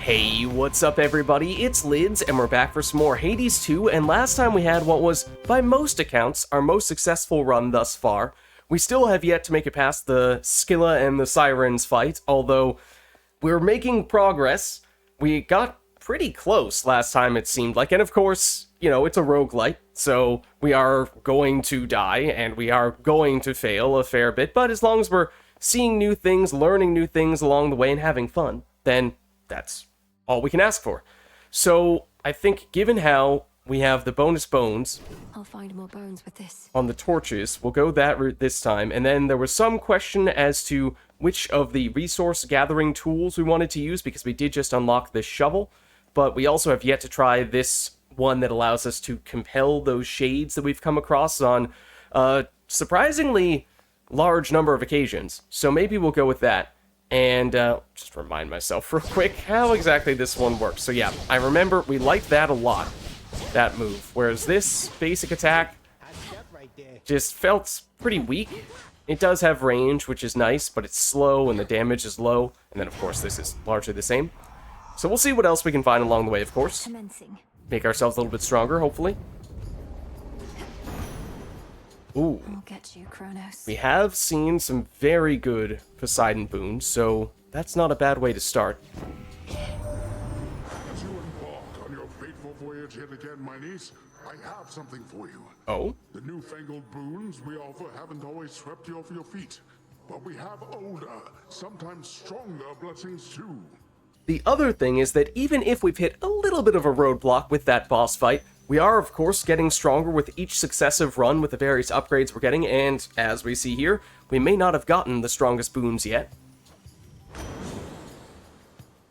Hey, what's up everybody? It's Lids, and we're back for some more Hades 2, and last time we had what was, by most accounts, our most successful run thus far. We still have yet to make it past the Scylla and the Sirens fight, although we're making progress. We got pretty close last time it seemed like, and of course, you know, it's a roguelite, so we are going to die, and we are going to fail a fair bit, but as long as we're seeing new things, learning new things along the way, and having fun, then that's all we can ask for. So I think given how we have the bonus bones, I'll find more bones with this. On the torches, we'll go that route this time. And then there was some question as to which of the resource gathering tools we wanted to use, because we did just unlock this shovel, but we also have yet to try this one that allows us to compel those shades that we've come across on a surprisingly large number of occasions. So maybe we'll go with that. And just remind myself real quick how exactly this one works. So yeah, I remember we liked that a lot, that move. Whereas this basic attack just felt pretty weak. It does have range, which is nice, but it's slow and the damage is low. And then of course this is largely the same. So we'll see what else we can find along the way, of course. Make ourselves a little bit stronger, hopefully. Ooh. I'll get you, Kronos. We have seen some very good Poseidon boons, so that's not a bad way to start. As you embark on your fateful voyage yet again, my niece, I have something for you. Oh? The newfangled boons we offer haven't always swept you off your feet, but we have older, sometimes stronger blessings too. The other thing is that even if we've hit a little bit of a roadblock with that boss fight, we are, of course, getting stronger with each successive run with the various upgrades we're getting, and, as we see here, we may not have gotten the strongest boons yet.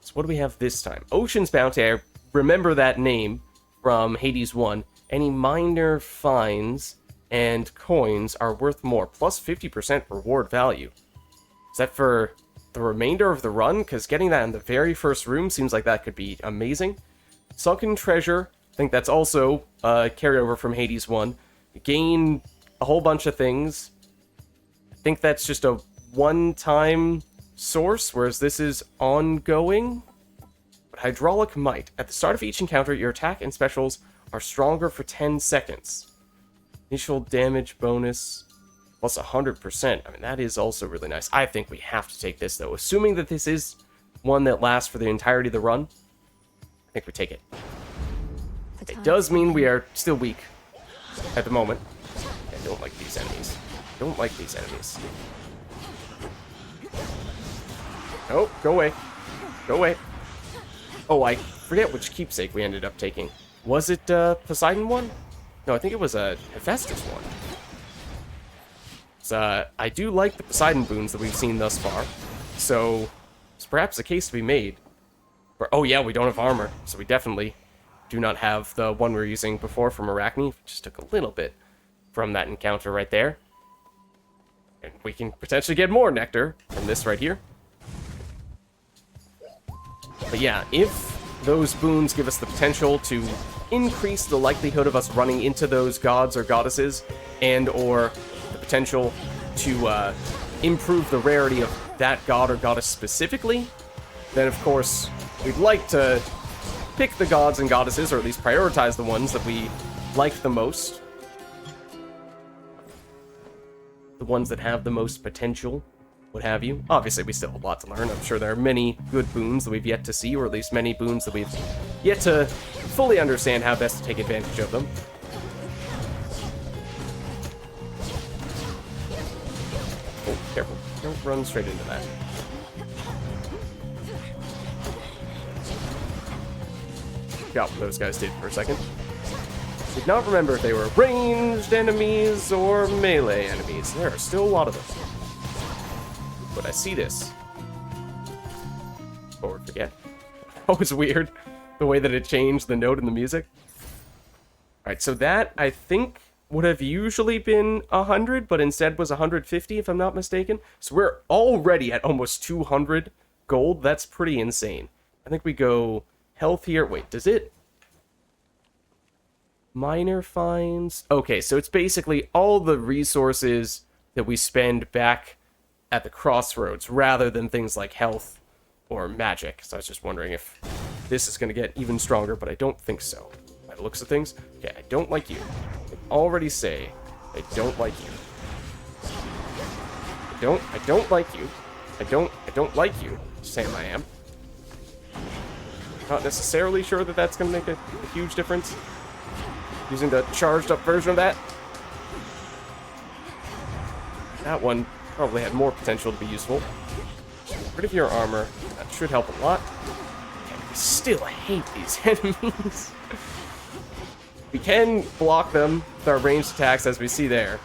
So what do we have this time? Ocean's Bounty, I remember that name from Hades 1. Any minor finds and coins are worth more, plus 50% reward value. Is that for the remainder of the run? Because getting that in the very first room seems like that could be amazing. Sunken Treasure, I think that's also a carryover from Hades 1. You gain a whole bunch of things. I think that's just a one-time source, whereas this is ongoing. But Hydraulic Might. At the start of each encounter, your attack and specials are stronger for 10 seconds. Initial damage bonus plus 100%. I mean, that is also really nice. I think we have to take this, though. Assuming that this is one that lasts for the entirety of the run, I think we take it. It does mean we are still weak at the moment. I don't like these enemies. Don't like these enemies. Oh, go away. Go away. Oh, I forget which keepsake we ended up taking. Was it Poseidon one? No, I think it was a Hephaestus one. So, I do like the Poseidon boons that we've seen thus far. So, it's perhaps a case to be made. Oh yeah, we don't have armor, so we definitely do not have the one we were using before from Arachne. Just took a little bit from that encounter right there. And we can potentially get more nectar from this right here. But yeah, if those boons give us the potential to increase the likelihood of us running into those gods or goddesses, and or the potential to improve the rarity of that god or goddess specifically, then of course we'd like to pick the gods and goddesses, or at least prioritize the ones that we like the most. The ones that have the most potential, what have you. Obviously, we still have a lot to learn. I'm sure there are many good boons that we've yet to see, or at least many boons that we've yet to fully understand how best to take advantage of them. Oh, careful. Don't run straight into that. Forgot what those guys did for a second. Did not remember if they were ranged enemies or melee enemies. There are still a lot of them. But I see this. Forward, forget. Oh, it's weird. The way that it changed the note in the music. Alright, so that, I think, would have usually been 100, but instead was 150, if I'm not mistaken. So we're already at almost 200 gold. That's pretty insane. I think we go health here. Wait, does it? Minor finds. Okay, so it's basically all the resources that we spend back at the crossroads, rather than things like health or magic. So I was just wondering if this is going to get even stronger, but I don't think so. By the looks of things. Okay, I don't like you. I can already say I don't like you. I don't like you. I don't like you. Sam, I am. Not necessarily sure that that's going to make a huge difference. Using the charged up version of that. That one probably had more potential to be useful. Rid of your armor. That should help a lot. Okay, I still hate these enemies. We can block them with our ranged attacks, as we see there.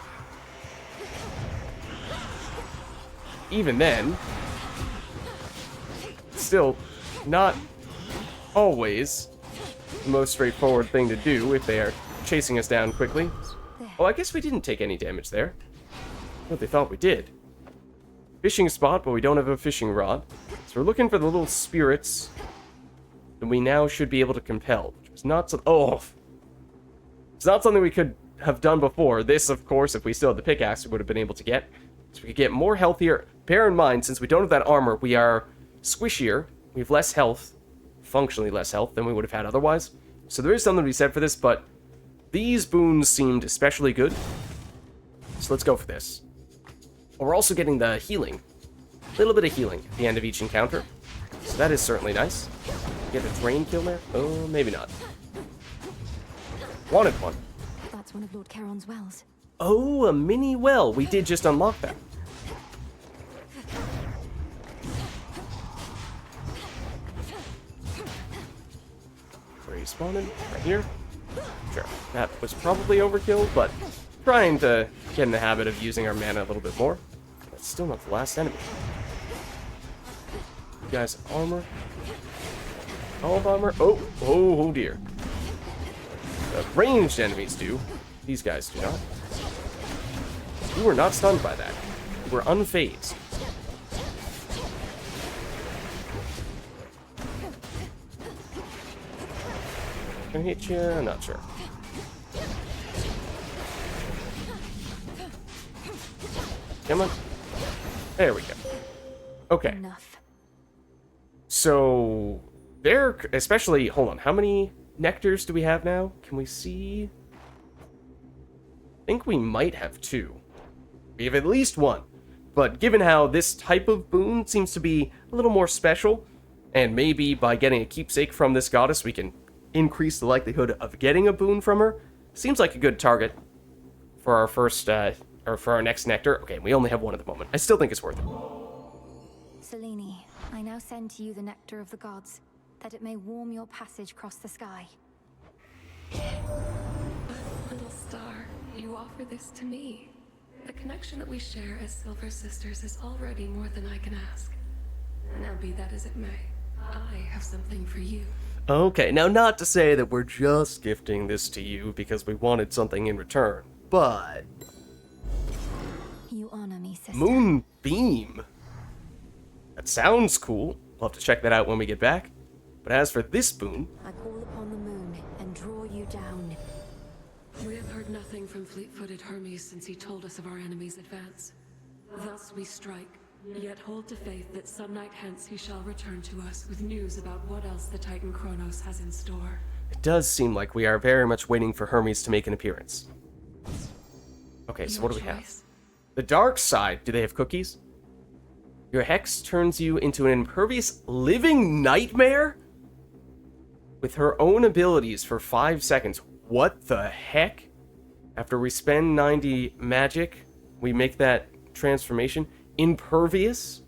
Even then, still not always the most straightforward thing to do if they are chasing us down quickly. Oh, I guess we didn't take any damage there. What they thought we did. Fishing spot, but we don't have a fishing rod. So we're looking for the little spirits that we now should be able to compel. Which was not so... Oh! It's not something we could have done before. This, of course, if we still had the pickaxe, we would have been able to get. So we could get more healthier. Bear in mind, since we don't have that armor, we are squishier. We have less health. Functionally less health than we would have had otherwise. So there is something to be said for this, but these boons seemed especially good. So let's go for this. We're also getting the healing. A little bit of healing at the end of each encounter. So that is certainly nice. Get a drain kill there? Oh, maybe not. Wanted one. That's one of Lord Charon's wells. Oh, a mini well. We did just unlock that. Where are you spawning? Right here? Sure. That was probably overkill, but trying to get in the habit of using our mana a little bit more. That's still not the last enemy. You guys have armor? All of armor? Oh dear. The ranged enemies do. These guys do not. We were not stunned by that. We're unfazed. Can I hit you? I'm not sure. Come on. There we go. Okay. Enough. So, there, especially, hold on, how many nectars do we have now? Can we see? I think we might have 2. We have at least 1. But given how this type of boon seems to be a little more special, and maybe by getting a keepsake from this goddess, we can increase the likelihood of getting a boon from her, seems like a good target for our first, or for our next nectar. Okay, we only have 1 at the moment. I still think it's worth it. Selene, I now send to you the nectar of the gods, that it may warm your passage across the sky. Little star, you offer this to me. The connection that we share as Silver Sisters is already more than I can ask. Now be that as it may, I have something for you. Okay, now not to say that we're just gifting this to you because we wanted something in return, but... You honor me, sister. Moonbeam. That sounds cool. We'll have to check that out when we get back. But as for this boon... I call upon the moon and draw you down. We have heard nothing from fleet-footed Hermes since he told us of our enemy's advance. Thus we strike, yet hold to faith that some night hence he shall return to us with news about what else the Titan Kronos has in store. It does seem like we are very much waiting for Hermes to make an appearance. Okay, so what do we have? The dark side. Do they have cookies? Your hex turns you into an impervious living nightmare? With her own abilities for 5 seconds. What the heck? After we spend 90 magic, we make that transformation. Impervious?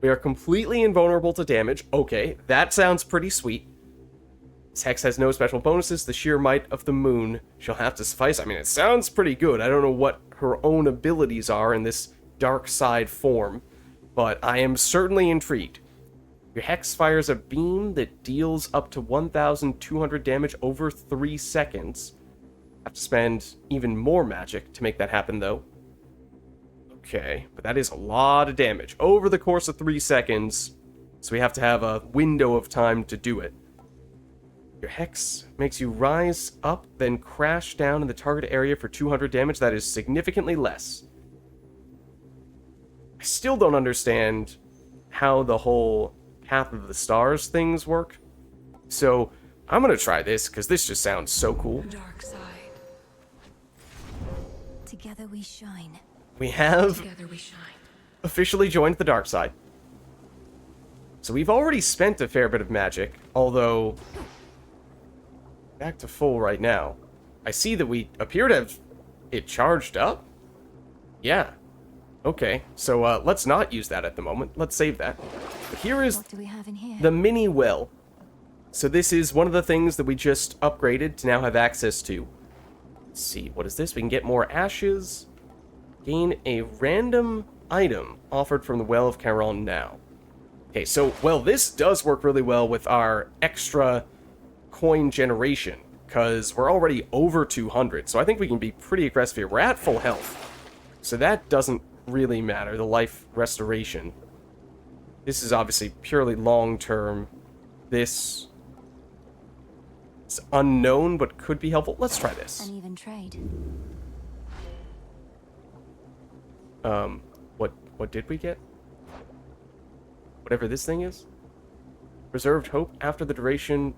We are completely invulnerable to damage. Okay, that sounds pretty sweet. This hex has no special bonuses. The sheer might of the moon shall have to suffice. I mean, it sounds pretty good. I don't know what her own abilities are in this dark side form, but I am certainly intrigued. Your hex fires a beam that deals up to 1,200 damage over 3 seconds. Have to spend even more magic to make that happen, though. Okay, but that is a lot of damage over the course of 3 seconds, so we have to have a window of time to do it. Your hex makes you rise up, then crash down in the target area for 200 damage. That is significantly less. I still don't understand how the whole Path of the Stars things work. So I'm going to try this because this just sounds so cool. Dark side. Together we shine. We have Together we shine. officially joined the dark side. So we've already spent a fair bit of magic, although back to full right now. I see that we appear to have it charged up. Yeah. Okay, so let's not use that at the moment. Let's save that. But here is What do we have in here? the mini well. So this is one of the things that we just upgraded to now have access to. Let's see, what is this? We can get more ashes. Gain a random item offered from the Well of Charon now. Okay, so, well, this does work really well with our extra coin generation, because we're already over 200, so I think we can be pretty aggressive here. We're at full health, so that doesn't really matter, the life restoration. This is obviously purely long-term. This is unknown, but could be helpful. Let's try this. An even trade. What did we get? Whatever this thing is? Preserved hope after the duration.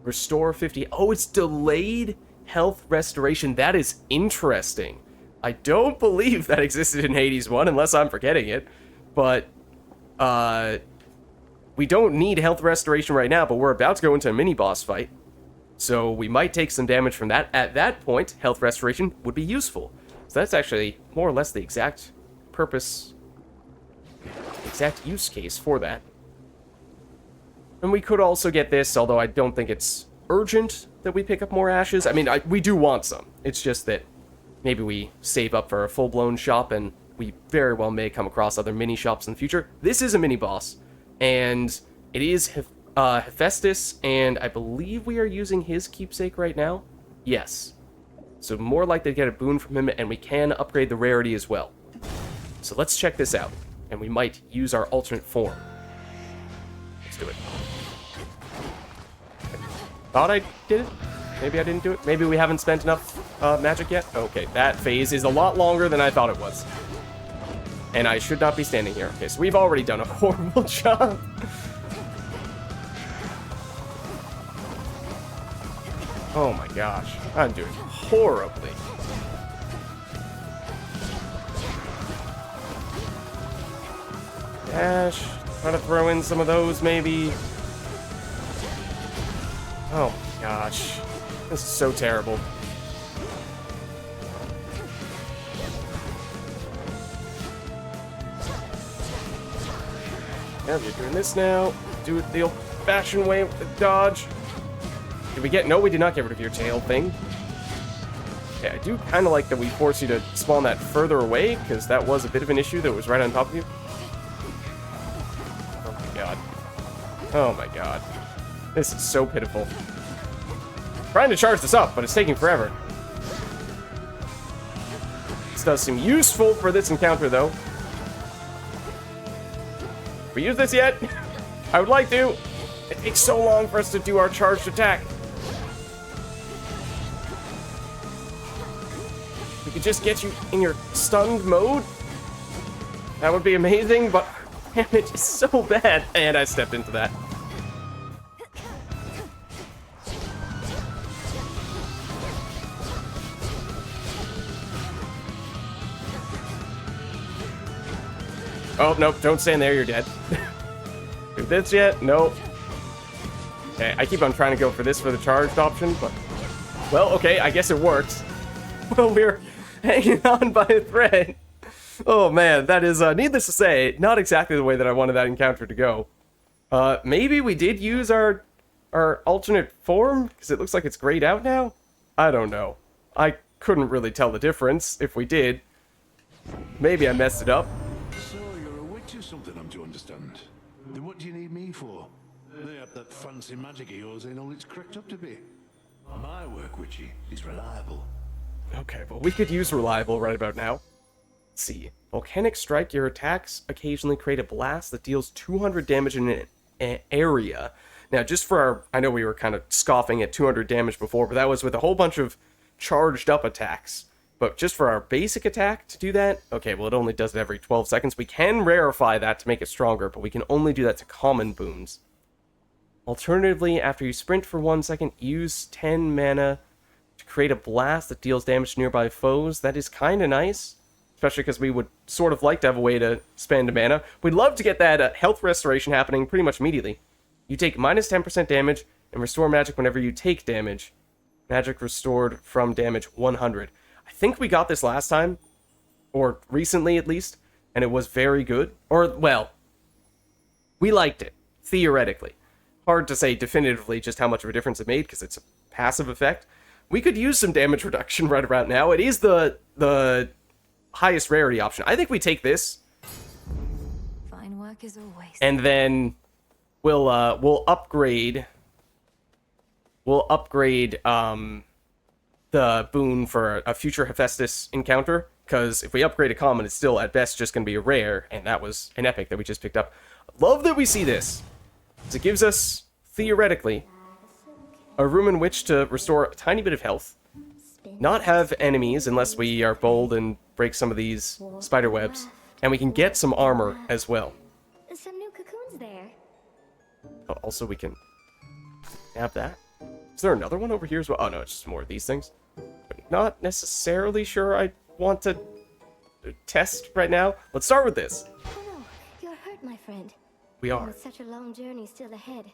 Restore 50. Oh, it's delayed health restoration. That is interesting. I don't believe that existed in Hades 1, unless I'm forgetting it. But, we don't need health restoration right now, but we're about to go into a mini-boss fight. So we might take some damage from that. At that point, health restoration would be useful. So that's actually more or less the exact purpose, exact use case for that. And we could also get this, although I don't think it's urgent that we pick up more ashes. I mean, we do want some. It's just that maybe we save up for a full-blown shop, and we very well may come across other mini-shops in the future. This is a mini-boss, and it is Hephaestus, and I believe we are using his keepsake right now. Yes. So more likely to get a boon from him, and we can upgrade the rarity as well. So let's check this out, and we might use our alternate form. Let's do it. Thought I did it? Maybe I didn't do it? Maybe we haven't spent enough magic yet? Okay, that phase is a lot longer than I thought it was. And I should not be standing here. Okay, so we've already done a horrible job. Oh my gosh, I'm doing horribly. Dash, try to throw in some of those maybe. Oh my gosh, this is so terrible. Yeah, we're doing this now. Do it the old-fashioned way with the dodge. Did we get... No, we did not get rid of your tail thing. Yeah, I do kind of like that we force you to spawn that further away, because that was a bit of an issue that was right on top of you. Oh my god. Oh my god. This is so pitiful. Trying to charge this up, but it's taking forever. This does seem useful for this encounter, though. Have we used this yet? I would like to. It takes so long for us to do our charged attack. We could just get you in your stunned mode. That would be amazing, but damage is so bad. And I stepped into that. Oh, nope, don't stand there, you're dead. Do this yet? Nope. Okay, I keep on trying to go for this for the charged option, but... Well, okay, I guess it works. Well, we're hanging on by a thread. Oh, man, that is, needless to say, not exactly the way that I wanted that encounter to go. Maybe we did use our alternate form, because it looks like it's grayed out now? I don't know. I couldn't really tell the difference, if we did. Maybe I messed it up. So you're a witch or something, I'm to understand. Then what do you need me for? Lay up that fancy magic of yours ain't all it's cracked up to be. My work, witchy, is reliable. Okay, well, we could use reliable right about now. Let's see. Volcanic strike. Your attacks occasionally create a blast that deals 200 damage in an area. Now, just for our... I know we were kind of scoffing at 200 damage before, but that was with a whole bunch of charged up attacks. But just for our basic attack to do that, okay, well, it only does it every 12 seconds. We can rarefy that to make it stronger, but we can only do that to common boons. Alternatively, after you sprint for 1 second, use 10 mana to create a blast that deals damage to nearby foes. That is kind of nice, especially because we would sort of like to have a way to spend mana. We'd love to get that health restoration happening pretty much immediately. You take minus 10% damage and restore magic whenever you take damage. Magic restored from damage 100. I think we got this last time, or recently at least, and it was very good. Or, well, we liked it, theoretically. Hard to say definitively just how much of a difference it made, because it's a passive effect. We could use some damage reduction right about now. It is the highest rarity option. I think we take this. Fine work as always. And then we'll upgrade the boon for a future Hephaestus encounter, because if we upgrade a common, it's still at best just going to be a rare, and that was an epic that we just picked up. Love that we see this, because it gives us, theoretically, a room in which to restore a tiny bit of health, not have enemies unless we are bold and break some of these spider webs, and we can get some armor as well. Some new cocoons there. Oh, also, we can have that. Is there another one over here as well? Oh, no, it's just more of these things. But not necessarily sure I want to test right now. Let's start with this. Oh no, you're hurt, my friend. We are. With such a long journey still ahead.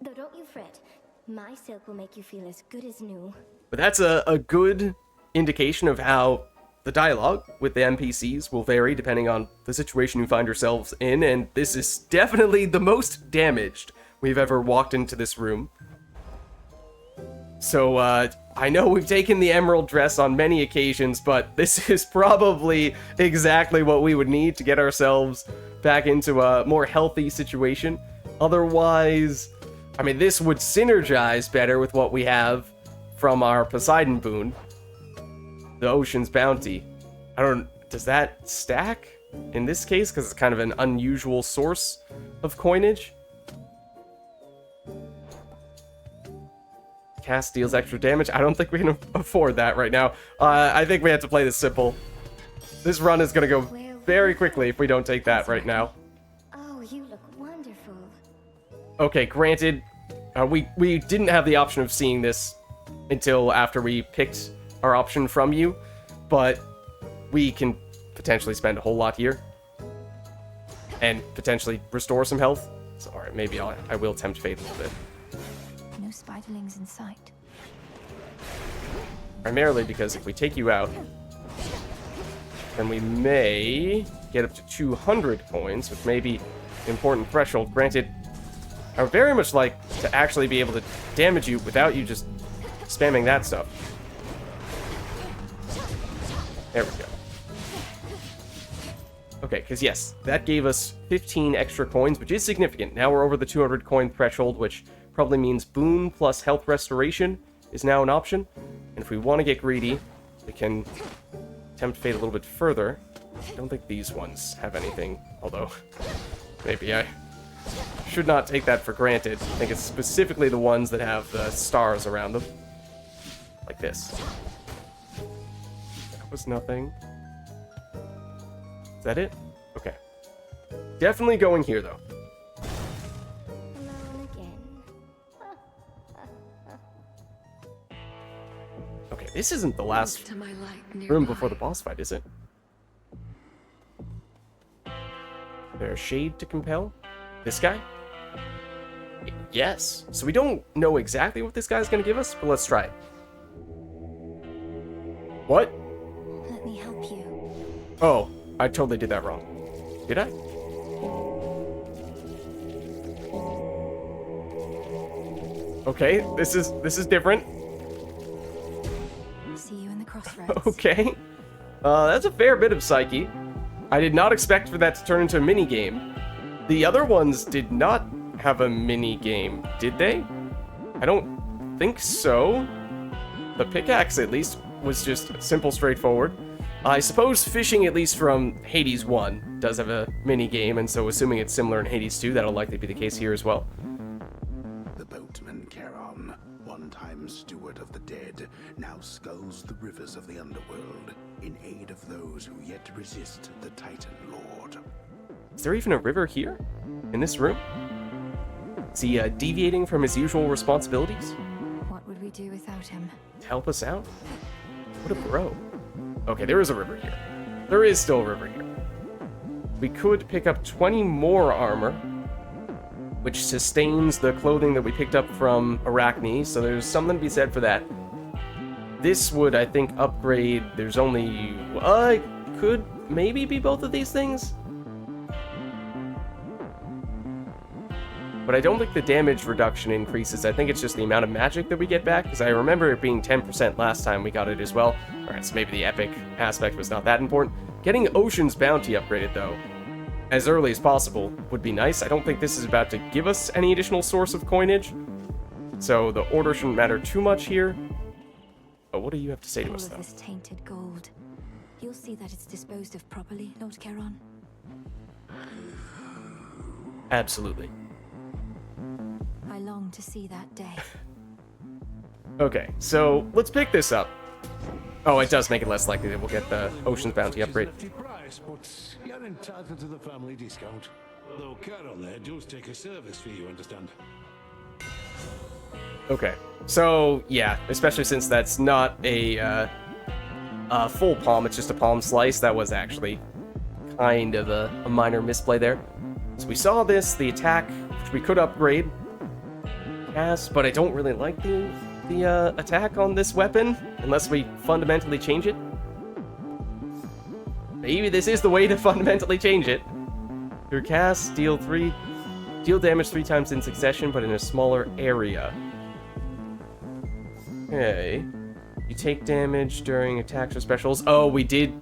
Though don't you fret. My silk will make you feel as good as new. But that's a good indication of how the dialogue with the NPCs will vary depending on the situation you find yourselves in, and this is definitely the most damaged we've ever walked into this room. So, I know we've taken the emerald dress on many occasions, but this is probably exactly what we would need to get ourselves back into a more healthy situation. Otherwise, I mean, this would synergize better with what we have from our Poseidon boon, the Ocean's Bounty. Does that stack in this case? Because it's kind of an unusual source of coinage. Cast deals extra damage. I don't think we can afford that right now. I think we have to play this simple. This run is going to go very quickly if we don't take that right now. Oh, you look wonderful. Okay, granted, we didn't have the option of seeing this until after we picked our option from you, but we can potentially spend a whole lot here and potentially restore some health. So, alright, maybe I will tempt fate a little bit. No spiderlings in sight. Primarily because if we take you out, then we may get up to 200 coins, which may be an important threshold. Granted, I would very much like to actually be able to damage you without you just spamming that stuff. There we go. Okay, because yes, that gave us 15 extra coins, which is significant. Now we're over the 200 coin threshold, which probably means boon plus health restoration is now an option. And if we want to get greedy, we can tempt fate a little bit further. I don't think these ones have anything, although maybe I should not take that for granted. I think it's specifically the ones that have the stars around them. Like this. That was nothing. Is that it? Okay. Definitely going here, though. Alone again. Okay, this isn't the last To my light room nearby. before the boss fight, is it? There's shade to compel? This guy? Yes. So we don't know exactly what this guy's gonna give us, but let's try it. What? Let me help you. Oh, I totally did that wrong. Did I? Okay, this is different. See you in the crossroads. Okay. That's a fair bit of psyche. I did not expect for that to turn into a mini game. The other ones did not have a mini game, did they? I don't think so. The pickaxe, at least, was just simple, straightforward. I suppose fishing, at least from Hades 1, does have a mini game, and so assuming it's similar in Hades 2, that'll likely be the case here as well. The boatman Charon, one-time steward of the dead, now sculls the rivers of the underworld in aid of those who yet resist the Titan Lord. Is there even a river here? In this room? Is he deviating from his usual responsibilities What would we do without him? to help us out? What a bro. Okay, there is a river here. There is still a river here. We could pick up 20 more armor, which sustains the clothing that we picked up from Arachne, so there's something to be said for that. This would, I think, upgrade... There's only... could maybe be both of these things? But I don't think the damage reduction increases. I think it's just the amount of magic that we get back, because I remember it being 10% last time we got it as well. Alright, so maybe the epic aspect was not that important. Getting Ocean's Bounty upgraded, though, as early as possible would be nice. I don't think this is about to give us any additional source of coinage, so the order shouldn't matter too much here. But what do you have to say to All us, of though? this tainted gold. You'll see that it's disposed of properly, Lord Charon. Absolutely. I long to see that day. Okay, so let's pick this up. Oh, it does make it less likely that we'll get the Ocean's Bounty upgrade. It's a hefty price, but you're entitled to the family discount. Although Carol there does take a service fee, you understand. Okay, so yeah, especially since that's not a full palm, it's just a palm slice. That was actually kind of a minor misplay there. So we saw this, the attack, which we could upgrade. Yes, but I don't really like the attack on this weapon, unless we fundamentally change it. Maybe this is the way to fundamentally change it. Your cast, deal damage 3 times in succession, but in a smaller area. Okay. You take damage during attacks or specials. Oh, we did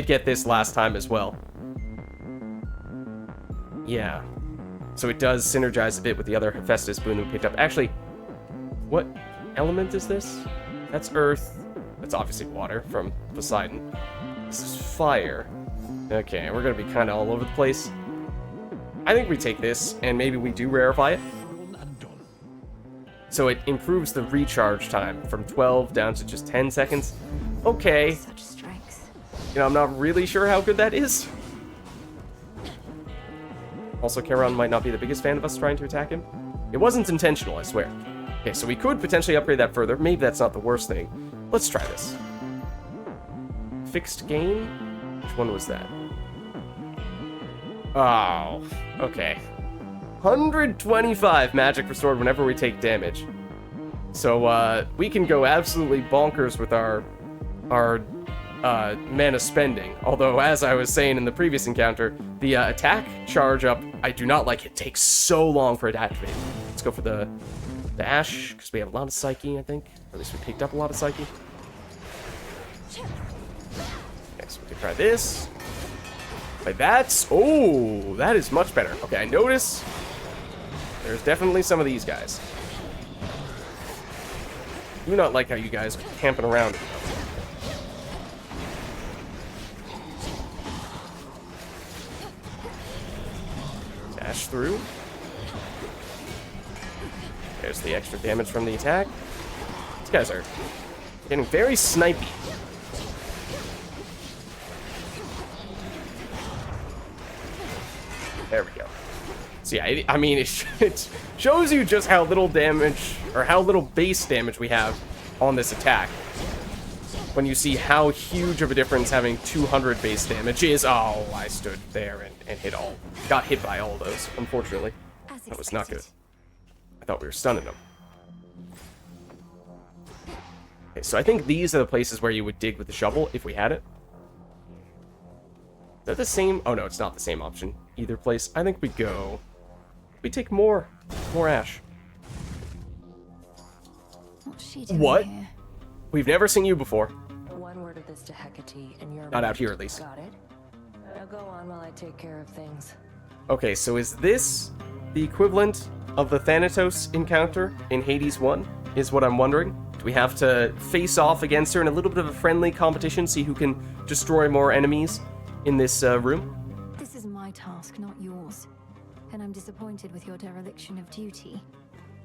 get this last time as well. Yeah. So it does synergize a bit with the other Hephaestus boon that we picked up. Actually, what element is this? That's earth. That's obviously water from Poseidon. This is fire. Okay, we're gonna be kind of all over the place. I think we take this, and maybe we do rarefy it. So it improves the recharge time from 12 down to just 10 seconds. Okay. Such strength. You know, I'm not really sure how good that is. Also, Charon might not be the biggest fan of us trying to attack him. It wasn't intentional, I swear. Okay, so we could potentially upgrade that further. Maybe that's not the worst thing. Let's try this. Fixed gain? Which one was that? Oh, okay. 125 magic restored whenever we take damage. So, we can go absolutely bonkers with our mana spending. Although, as I was saying in the previous encounter, the attack charge up, I do not like. It takes so long for it to activate. Let's go for the Ash, because we have a lot of Psyche, I think. Or at least we picked up a lot of Psyche. Okay, so we can try this. Like that's... Oh, that is much better. Okay, I notice there's definitely some of these guys. I do not like how you guys are camping around. Dash through. There's the extra damage from the attack. These guys are getting very snipey. There we go. So yeah, I mean, it shows you just how little damage, or how little base damage we have on this attack. When you see how huge of a difference having 200 base damage is. Oh, I stood there and got hit by all those, unfortunately. That was not good. I thought we were stunning them. Okay, so I think these are the places where you would dig with the shovel if we had it. Is that the same? Oh no, it's not the same option. Either place. I think we go. We take more ash. What's she doing What? here? We've never seen you before. One word of this to Hecate, and you're Not out here, at least. Got it. Now go on while I take care of things. Okay, so is this the equivalent of the Thanatos encounter in Hades 1? Is what I'm wondering. Do we have to face off against her in a little bit of a friendly competition, see who can destroy more enemies in this room? This is my task, not yours. And I'm disappointed with your dereliction of duty.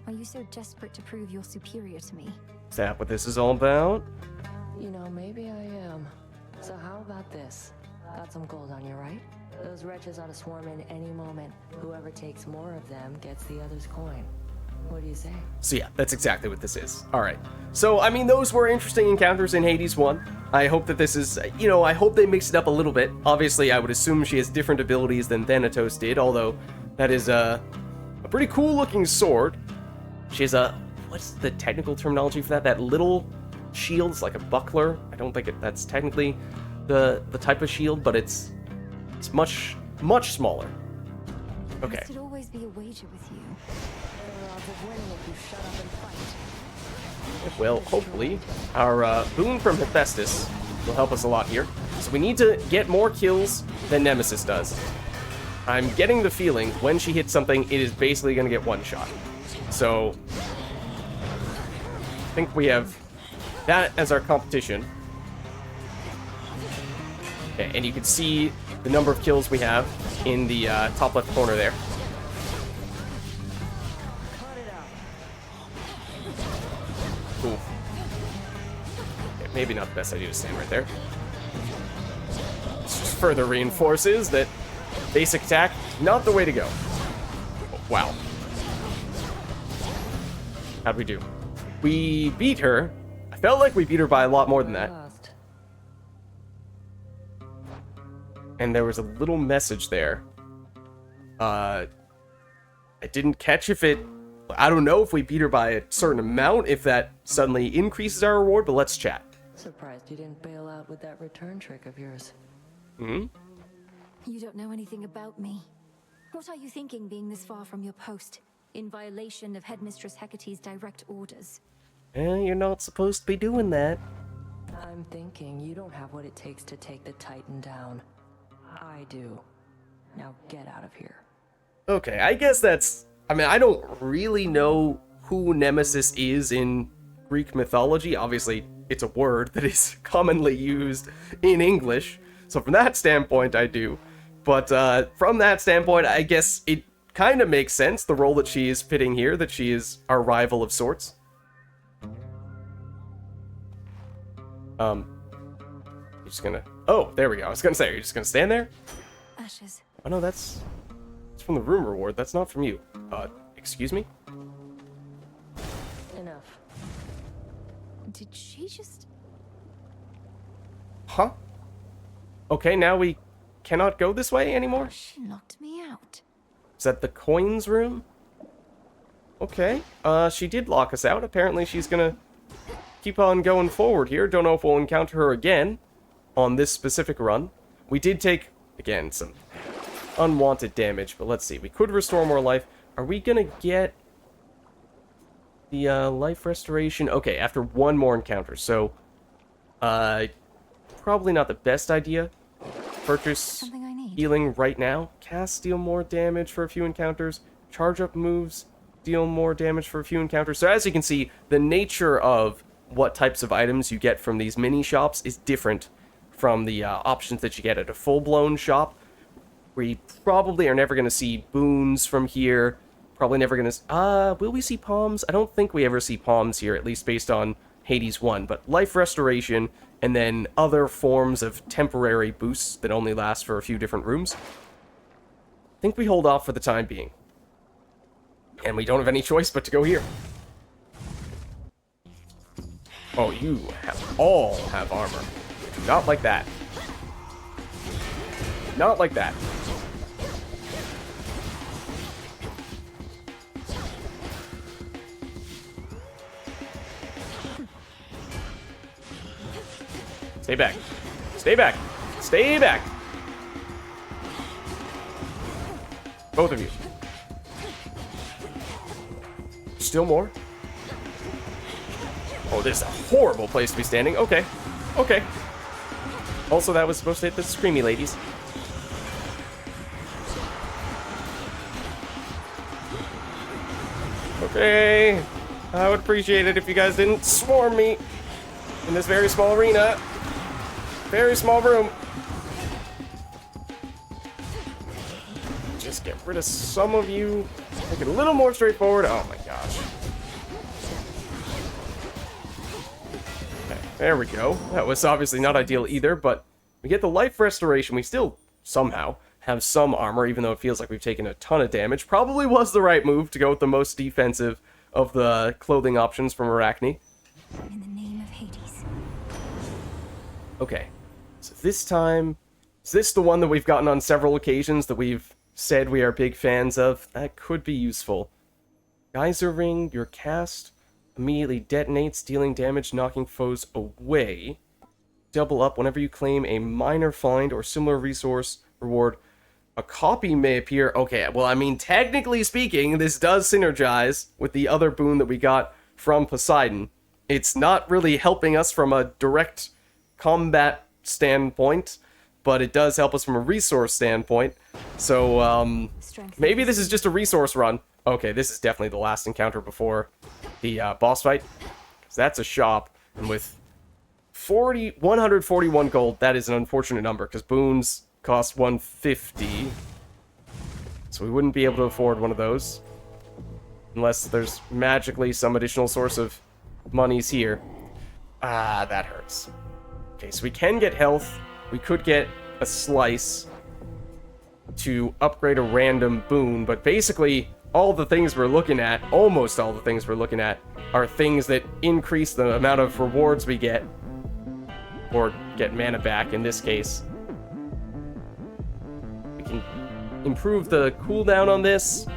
Are you so desperate to prove you're superior to me? Is that what this is all about? You know, maybe I am. So how about this? Got some gold on you, right? Those wretches ought to swarm in any moment. Whoever takes more of them gets the other's coin. What do you say? So yeah, that's exactly what this is. Alright. So, I mean, those were interesting encounters in Hades 1. I hope that this is, you know, I hope they mix it up a little bit. Obviously, I would assume she has different abilities than Thanatos did, although that is a pretty cool looking sword. She has a, what's the technical terminology for that? That little shield, it's like a buckler. I don't think that's technically the type of shield, but it's much smaller. Okay. Must it always be a wager with you? Better odds of winning if you shut up and fight. Well, hopefully, our boon from Hephaestus will help us a lot here. So we need to get more kills than Nemesis does. I'm getting the feeling when she hits something, it is basically going to get one shot. So, I think we have that as our competition. Okay, and you can see the number of kills we have in the top left corner there. Ooh. Okay, maybe not the best idea to stand right there. This just further reinforces that basic attack, not the way to go. Oh, wow. How'd we do? We beat her. I felt like we beat her by a lot more than that. Lost. And there was a little message there. I didn't catch if it... I don't know if we beat her by a certain amount, if that suddenly increases our reward, but let's chat. Surprised you didn't bail out with that return trick of yours. Hmm? You don't know anything about me. What are you thinking being this far from your post, in violation of Headmistress Hecate's direct orders? You're not supposed to be doing that. I'm thinking you don't have what it takes to take the Titan down. I do. Now get out of here. Okay, I guess that's... I mean, I don't really know who Nemesis is in Greek mythology. Obviously, it's a word that is commonly used in English. So from that standpoint, I do. But from that standpoint, I guess it kind of makes sense, the role that she is fitting here, that she is our rival of sorts. You're just gonna... Oh, there we go. I was gonna say, are you just gonna stand there? Ashes. Oh no, it's from the room reward. That's not from you. Excuse me? Enough. Did she just... Huh? Okay, now we cannot go this way anymore? She locked me out. Is that the coins room? Okay. She did lock us out. Apparently she's gonna keep on going forward here. Don't know if we'll encounter her again on this specific run. We did take, again, some unwanted damage, but let's see. We could restore more life. Are we gonna get the life restoration? Okay, after one more encounter. So, probably not the best idea. Purchase Something I need. healing right now. Cast deal more damage for a few encounters. Charge up moves deal more damage for a few encounters. So as you can see, the nature of what types of items you get from these mini shops is different from the options that you get at a full-blown shop. We probably are never going to see boons from here. Probably never going to... will we see palms? I don't think we ever see palms here, at least based on Hades 1. But life restoration, and then other forms of temporary boosts that only last for a few different rooms. I think we hold off for the time being. And we don't have any choice but to go here. Oh, you all have armor. Not like that. Not like that. Stay back. Stay back. Stay back. Both of you. Still more? Oh, this is a horrible place to be standing. Okay. Okay. Also, that was supposed to hit the screamy ladies. Okay. I would appreciate it if you guys didn't swarm me in this very small arena. Very small room. Just get rid of some of you. Make it a little more straightforward. Oh my gosh. Okay, there we go. That was obviously not ideal either, but we get the life restoration. We still, somehow, have some armor, even though it feels like we've taken a ton of damage. Probably was the right move to go with the most defensive of the clothing options from Arachne. In the name of Hades. Okay, so this time, is this the one that we've gotten on several occasions that we've said we are big fans of? That could be useful. Geyser Ring, your cast immediately detonates, dealing damage, knocking foes away. Double up whenever you claim a minor find or similar resource reward. A copy may appear. Okay, well, I mean, technically speaking, this does synergize with the other boon that we got from Poseidon. It's not really helping us from a direct combat standpoint, but it does help us from a resource standpoint. So, maybe this is just a resource run. Okay, this is definitely the last encounter before the boss fight. 'Cause that's a shop, and with 141 gold, that is an unfortunate number, because boons cost 150. So we wouldn't be able to afford one of those. Unless there's magically some additional source of monies here. Ah, that hurts. Okay, so we can get health. We could get a slice to upgrade a random boon, but basically all the things we're looking at, almost all the things we're looking at, are things that increase the amount of rewards we get. Or get mana back, in this case. We can improve the cooldown on this.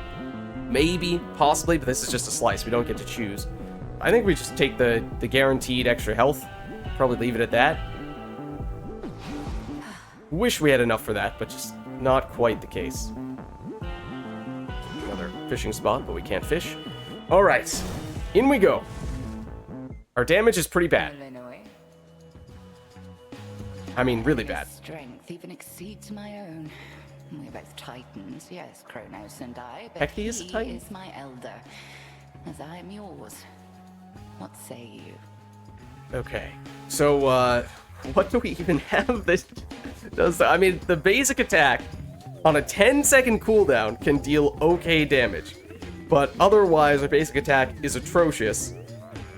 Maybe, possibly, but this is just a slice. We don't get to choose. I think we just take the guaranteed extra health. Probably leave it at that. Wish we had enough for that, but just not quite the case. Another fishing spot, but we can't fish. Alright, in we go. Our damage is pretty bad. I mean, really bad. Strength even exceeds my own. We're both titans, yes, Kronos and I, but Hecate is a titan? he is my elder, as I am yours. What say you? Okay, so, what do we even have that does that? I mean, the basic attack on a 10-second cooldown can deal okay damage, but otherwise our basic attack is atrocious.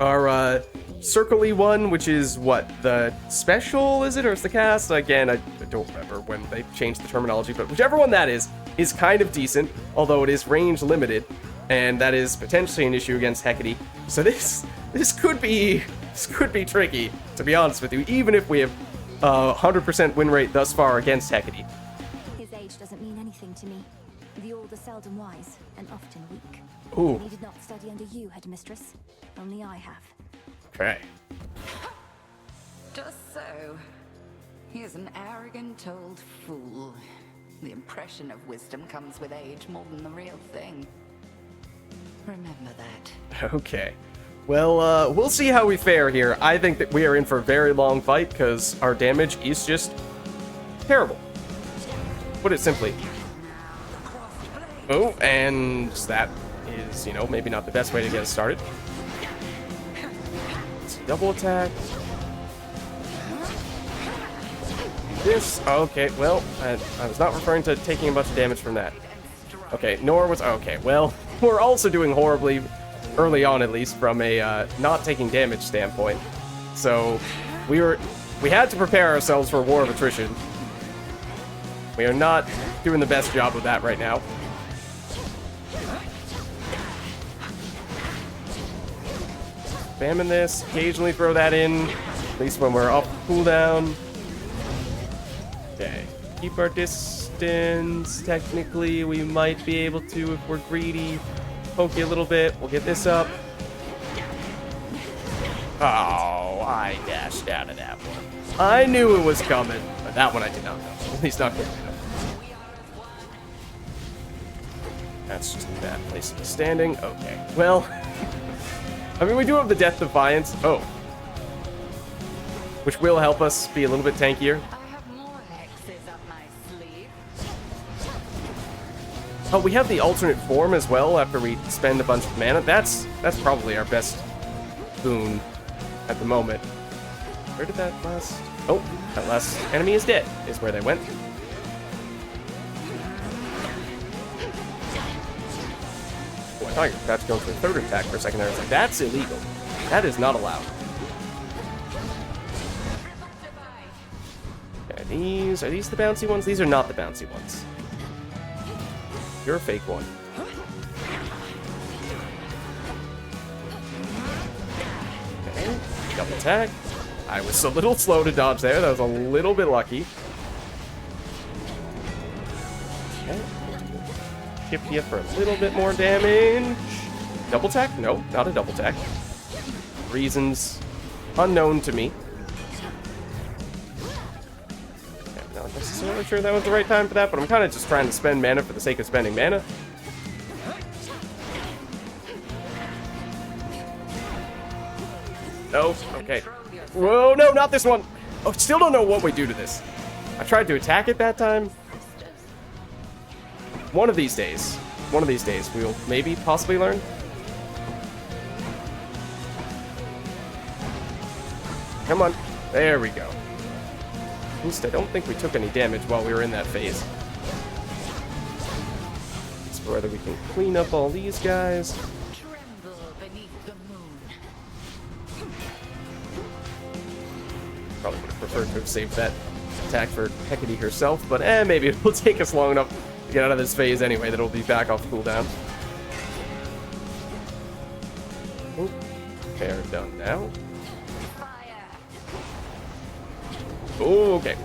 Our, circle-y one, which is what, the special, is it, or is the cast? Again, I don't remember when they changed the terminology, but whichever one that is kind of decent, although it is range limited, and that is potentially an issue against Hecate. So this could be tricky, to be honest with you, even if we have 100% win rate thus far against Hecate. His age doesn't mean anything to me. The old are seldom wise, and often weak. Ooh. He did not study under you, headmistress. Only I have. Okay. Just so. He is an arrogant old fool. The impression of wisdom comes with age more than the real thing. Remember that. Okay. Well, we'll see how we fare here. I think that we are in for a very long fight, because our damage is just terrible. Put it simply. Oh, and that is, you know, maybe not the best way to get us started. Double attack. This, okay, well, I was not referring to taking a bunch of damage from that. Okay, nor was, okay, well, we're also doing horribly, early on at least, from a not taking damage standpoint. So, we had to prepare ourselves for a war of attrition. We are not doing the best job of that right now. Spamming this, occasionally throw that in, at least when we're off cooldown. Okay, keep our distance. Technically, we might be able to if we're greedy. Poke you a little bit. We'll get this up. Oh, I dashed out of that one. I knew it was coming, but that one I did not know. At least not quickly enough. That's just a bad place to be standing. Okay, well... I mean, we do have the Death Defiance. Oh. Which will help us be a little bit tankier. I have more hexes up my sleeve. Oh, we have the alternate form as well after we spend a bunch of mana. That's probably our best boon at the moment. Where did that last... Oh, that last enemy is dead, is where they went. I thought you were about to go for a third attack for a second there. I was like, that's illegal. That is not allowed. Okay, are these the bouncy ones? These are not the bouncy ones. You're a fake one. Okay. Double attack. I was a little slow to dodge there. That was a little bit lucky. Okay. Skip you for a little bit more damage. Double attack? No, not a double attack. Reasons unknown to me. Okay, not necessarily sure that was the right time for that, but I'm kind of just trying to spend mana for the sake of spending mana. No, okay. Whoa, no, not this one. Oh, still don't know what we do to this. I tried to attack it that time. One of these days, we'll maybe possibly learn. Come on. There we go. At least I don't think we took any damage while we were in that phase. So whether we can clean up all these guys. Tremble beneath the moon. Probably would have preferred to have saved that attack for Hecate herself, but maybe it will take us long enough to get out of this phase anyway that it'll be back off cooldown. Oh, fair done now. Oh, okay.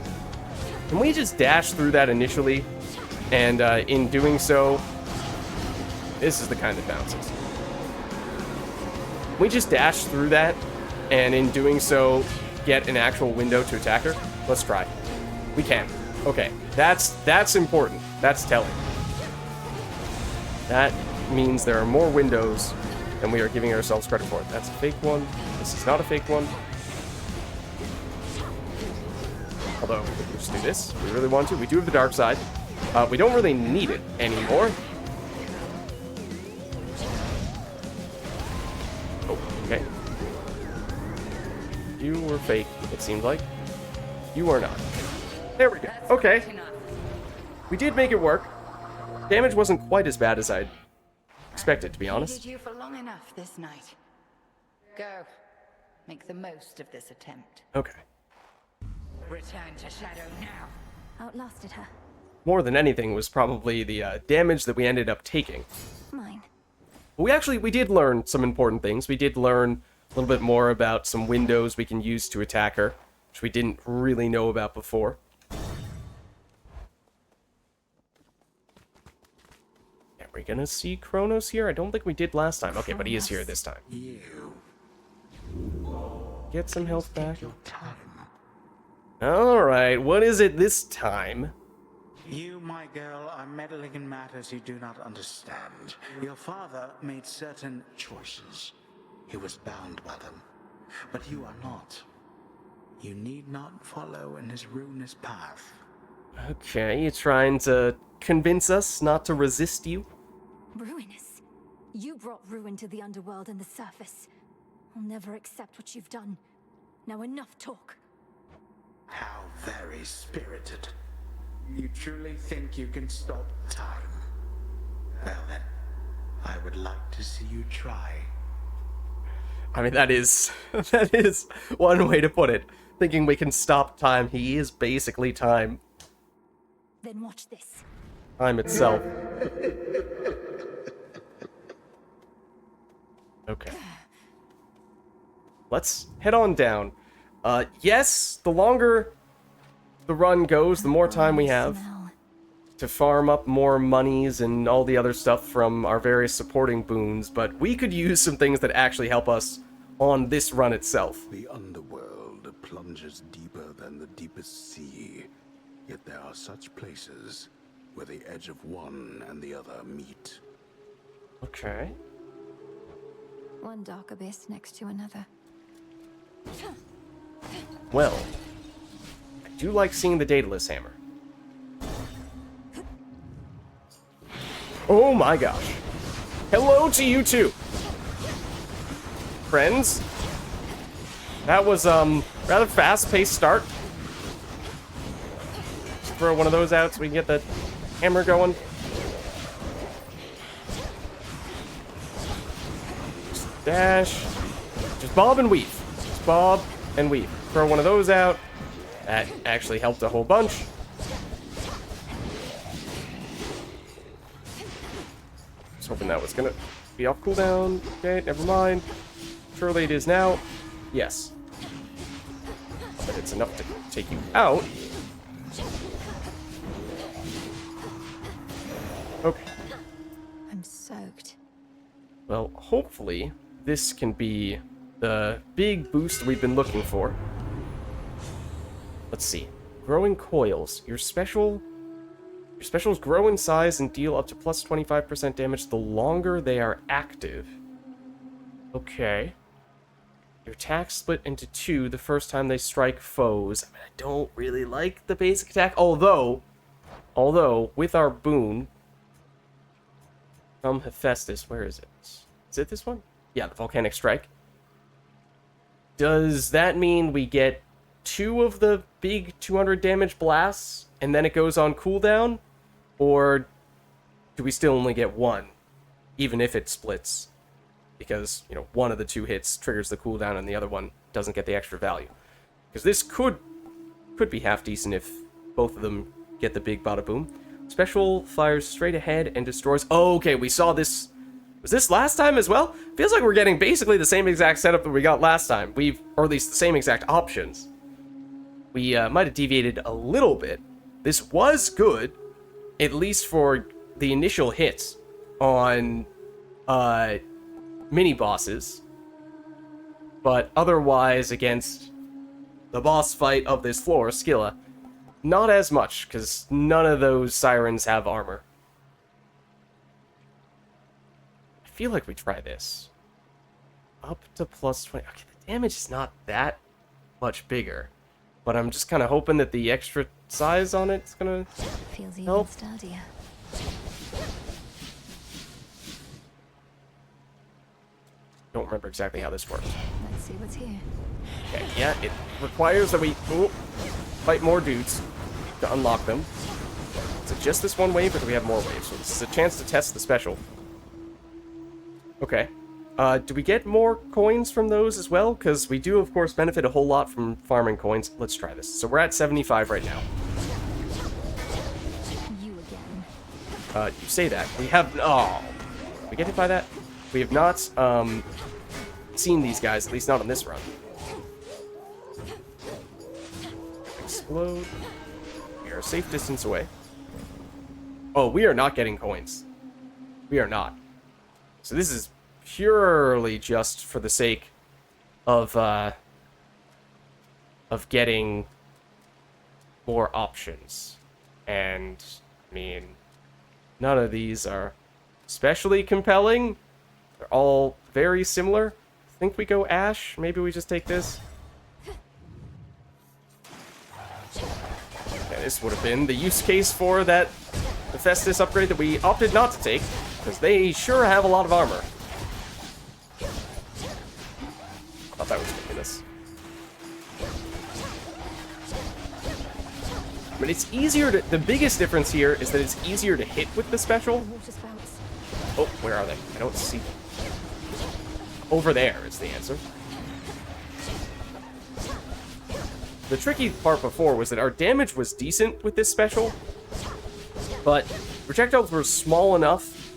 Can we just dash through that initially? And in doing so, this is the kind that bounces. Can we just dash through that, and in doing so, get an actual window to attack her? Let's try. We can. Okay, that's important. That's telling. That means there are more windows than we are giving ourselves credit for. That's a fake one. This is not a fake one. Although, we can just do this if we really want to. We do have the dark side. We don't really need it anymore. Oh, okay. You were fake, it seemed like. You are not. There we go. Okay. We did make it work. Damage wasn't quite as bad as I'd expected, to be honest. Needed you for long enough this night. Go. Make the most of this attempt. Okay. Return to Shadow now. Outlasted her. More than anything was probably the damage that we ended up taking. Mine. We did learn some important things. We did learn a little bit more about some windows we can use to attack her, which we didn't really know about before. Are we gonna see Kronos here? I don't think we did last time. Okay, but he is here this time. Get some health back. Alright, what is it this time? You, my girl, are meddling in matters you do not understand. Your father made certain choices. He was bound by them. But you are not. You need not follow in his ruinous path. Okay, you trying to convince us not to resist you? Ruinous. You brought ruin to the underworld and the surface. I'll never accept what you've done. Now enough talk. How very spirited. You truly think you can stop time? Well then, I would like to see you try. I mean, that is one way to put it. Thinking we can stop time. He is basically time. Then watch this. Time itself. Okay. Let's head on down. Yes, the longer the run goes, the more time we have to farm up more monies and all the other stuff from our various supporting boons, but we could use some things that actually help us on this run itself. The underworld plunges deeper than the deepest sea, yet there are such places where the edge of one and the other meet. Okay. One dark abyss next to another. Well, I do like seeing the Daedalus hammer. Oh my gosh. Hello to you too, friends. That was rather fast-paced start. Just throw one of those out so we can get the hammer going. Just dash. Just bob and weave. Just bob and weave. Throw one of those out. That actually helped a whole bunch. hoping that was gonna be off cooldown. Okay, never mind. Surely it is now. Yes. But it's enough to take you out. Okay. I'm soaked. Well, hopefully this can be the big boost we've been looking for. Let's see. Growing coils. Your specials grow in size and deal up to plus 25% damage the longer they are active. Okay. Your attacks split into 2 the first time they strike foes. I mean, I don't really like the basic attack, although, with our boon from Hephaestus, where is it? Is it this one? Yeah, the Volcanic Strike. Does that mean we get 2 of the big 200 damage blasts, and then it goes on cooldown? Or do we still only get 1, even if it splits? Because, you know, one of the 2 hits triggers the cooldown and the other one doesn't get the extra value. Because this could be half decent if both of them get the big bada boom. Special fires straight ahead and destroys... Oh, okay, we saw this... Was this last time as well? Feels like we're getting basically the same exact setup that we got last time. Or at least the same exact options. We might have deviated a little bit. This was good, at least for the initial hits on mini-bosses. But otherwise, against the boss fight of this floor, Scylla, not as much, because none of those sirens have armor. I feel like we try this. Up to plus 20. Okay, the damage is not that much bigger. But I'm just kind of hoping that the extra size on it's gonna Feels even help. sturdier. Don't remember exactly how this works. Let's see what's here. Okay, yeah, it requires that we fight more dudes to unlock them. Is it just this one wave, or do we have more waves? So this is a chance to test the special. Okay. Do we get more coins from those as well? Because we do, of course, benefit a whole lot from farming coins. Let's try this. So we're at 75 right now. You again. You say that. We have... Oh. We get hit by that? We have not, seen these guys, at least not on this run. Explode. We are a safe distance away. Oh, we are not getting coins. We are not. So this is purely just for the sake of getting more options. And, I mean, none of these are especially compelling. They're all very similar. I think we go Ash. Maybe we just take this. Okay, this would have been the use case for that Hephaestus upgrade that we opted not to take, because they sure have a lot of armor. I thought that was ridiculous. But it's easier to... The biggest difference here is that it's easier to hit with the special. Water spouts. Oh, where are they? I don't see them. Over there is the answer. The tricky part before was that our damage was decent with this special, but projectiles were small enough,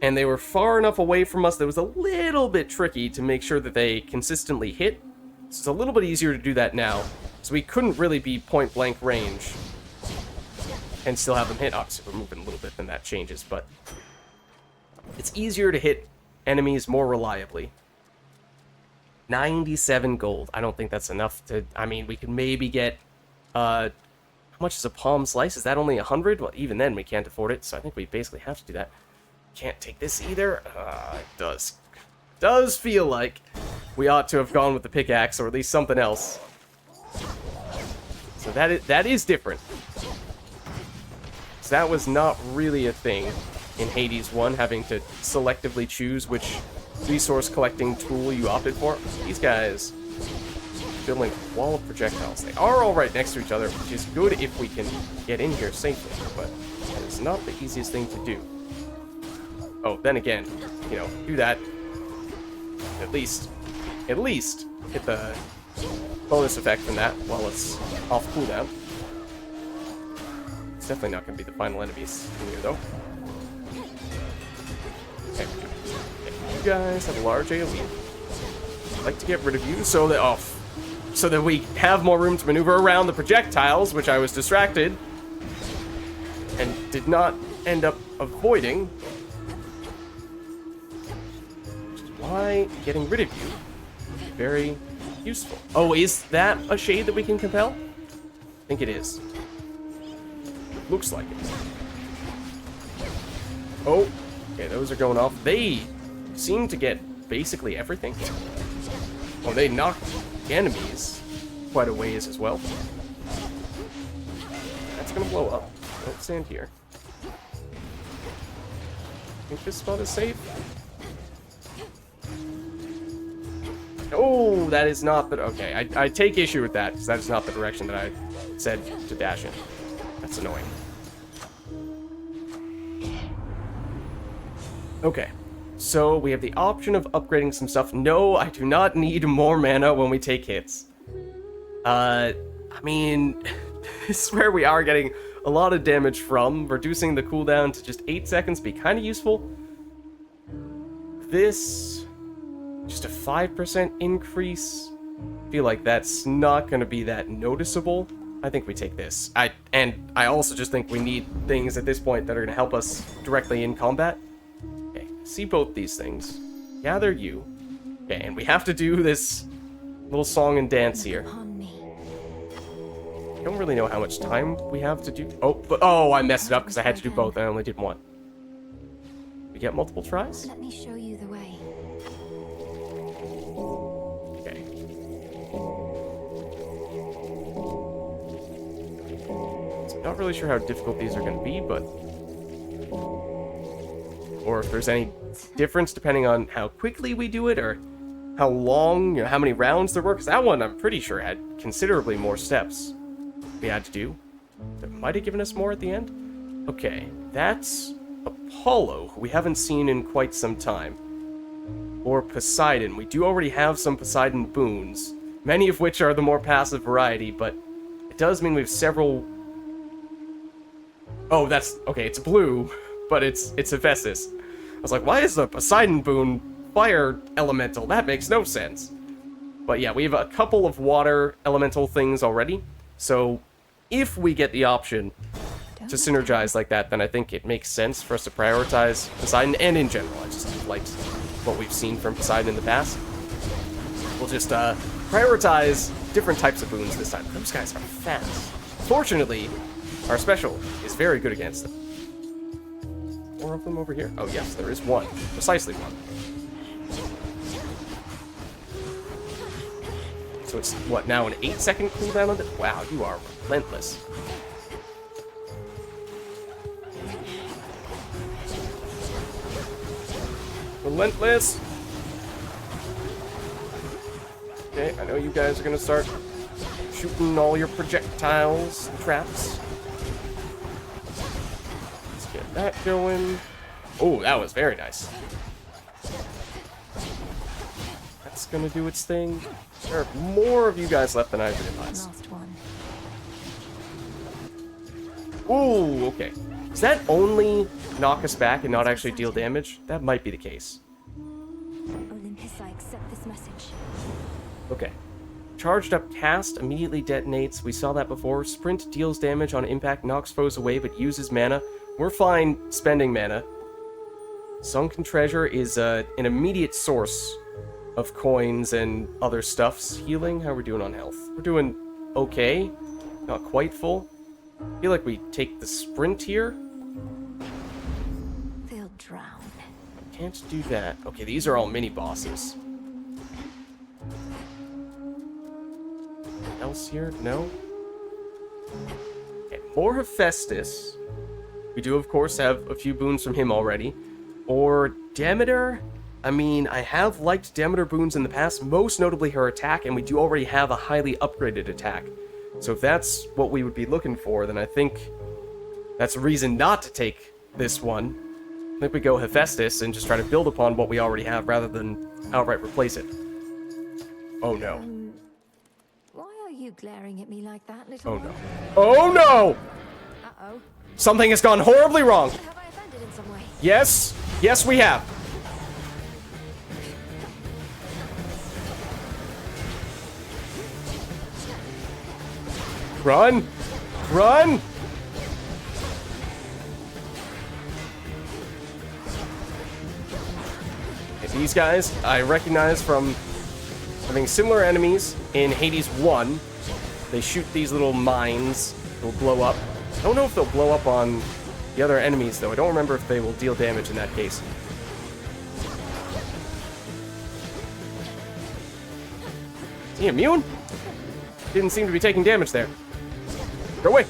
and they were far enough away from us that it was a little bit tricky to make sure that they consistently hit. So it's a little bit easier to do that now. So we couldn't really be point-blank range and still have them hit. Obviously, we're moving a little bit, then that changes, but it's easier to hit enemies more reliably. 97 gold. I don't think that's enough to... I mean, we could maybe get... how much is a palm slice? Is that only 100? Well, even then, we can't afford it, so I think we basically have to do that. Can't take this either. It does feel like we ought to have gone with the pickaxe, or at least something else. So that is different. So that was not really a thing in Hades 1, having to selectively choose which resource collecting tool you opted for. These guys building a wall of projectiles. They are all right next to each other, which is good if we can get in here safely, but it's not the easiest thing to do. Oh, then again, you know, do that. At least hit the bonus effect from that while it's off cooldown. It's definitely not going to be the final enemies in here, though. Okay, guys have a large AoE. I'd like to get rid of you so that we have more room to maneuver around the projectiles, which I was distracted and did not end up avoiding. Which is why getting rid of you is very useful. Oh, is that a shade that we can compel? I think it is. Looks like it. Oh, okay, those are going off. They seem to get basically everything. Oh, they knocked enemies quite a ways as well. That's gonna blow up. Don't stand here. Think this spot is safe? Oh, that is not the... Okay, I take issue with that, because that is not the direction that I said to dash in. That's annoying. Okay, so we have the option of upgrading some stuff. No, I do not need more mana when we take hits. I mean, this is where we are getting a lot of damage from. Reducing the cooldown to just 8 seconds be kind of useful. This, just a 5% increase. I feel like that's not going to be that noticeable. I think we take this. I also just think we need things at this point that are going to help us directly in combat. Okay, see both these things. Gather you. Okay, and we have to do this little song and dance here. I don't really know how much time we have to do. Oh, I messed it up because I had to do both. I only did one. We get multiple tries? Let me show you the way. Okay. So not really sure how difficult these are going to be, but... Or if there's any difference depending on how quickly we do it, or how long, you know, how many rounds there were. Because that one, I'm pretty sure, had considerably more steps we had to do. That might have given us more at the end. Okay, that's Apollo, who we haven't seen in quite some time. Or Poseidon. We do already have some Poseidon boons, many of which are the more passive variety, but it does mean we have several... Oh, that's... Okay, it's blue, but it's Hephaestus. I was like, why is the Poseidon boon fire elemental? That makes no sense. But yeah, we have a couple of water elemental things already. So if we get the option to synergize like that, then I think it makes sense for us to prioritize Poseidon, and in general, I just liked what we've seen from Poseidon in the past. We'll just prioritize different types of boons this time. Those guys are fast. Fortunately, our special is very good against them. More of them over here? Oh yes, there is one. Precisely one. So it's, what, now an 8-second cooldown on it? Wow, you are relentless. Relentless! Okay, I know you guys are gonna start shooting all your projectiles and traps. Let's get that going. Oh, that was very nice. That's gonna do its thing. There are more of you guys left than I realized. Last one. Ooh, okay. Does that only knock us back and not actually deal damage? That might be the case. Olympus, I accept this message. Okay. Charged up cast immediately detonates. We saw that before. Sprint deals damage on impact, knocks foes away, but uses mana. We're fine spending mana. Sunken Treasure is an immediate source of coins and other stuffs. Healing, how are we doing on health? We're doing okay. Not quite full. I feel like we take the sprint here. They'll drown. Can't do that. Okay, these are all mini bosses. Else here? No. Okay, more Hephaestus. We do, of course, have a few boons from him already. Or Demeter. I mean, I have liked Demeter boons in the past, most notably her attack, and we do already have a highly upgraded attack. So if that's what we would be looking for, then I think that's a reason not to take this one. I think we go Hephaestus and just try to build upon what we already have rather than outright replace it. Oh no. Why are you glaring at me like that, little Oh one? no. Oh no! Uh-oh. Something has gone horribly wrong. Have I offended in some way? Yes. Yes, we have. Run! Run! Okay, these guys, I recognize from having similar enemies in Hades 1. They shoot these little mines. They'll blow up. I don't know if they'll blow up on the other enemies, though. I don't remember if they will deal damage in that case. Is he immune? Didn't seem to be taking damage there. Go away.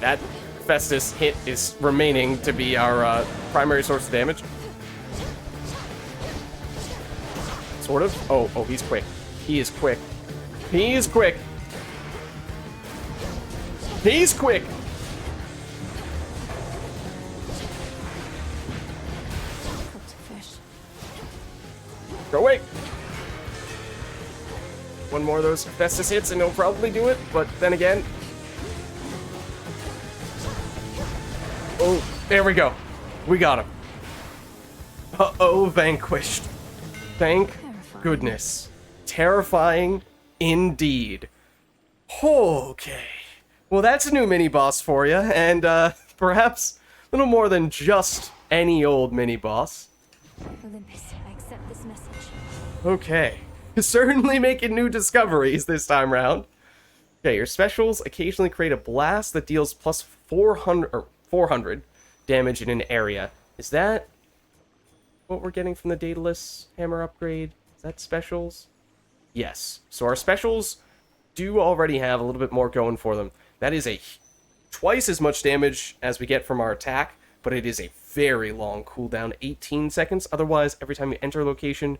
That Festus hit is remaining to be our primary source of damage. Sort of. Oh, he's quick. He is quick. He is quick. He's quick. Go away. One more of those Festus hits and he'll probably do it, but then again. Oh, there we go. We got him. Uh-oh, vanquished. Thank goodness. Terrifying indeed. Okay. Well, that's a new mini-boss for you, and perhaps a little more than just any old mini-boss. Olympus, I accept this message. Okay. Certainly making new discoveries this time round. Okay, your specials occasionally create a blast that deals plus 400 damage in an area. Is that what we're getting from the Daedalus hammer upgrade? Is that specials? Yes. So our specials do already have a little bit more going for them. That is twice as much damage as we get from our attack, but it is a very long cooldown, 18 seconds. Otherwise, every time you enter a location,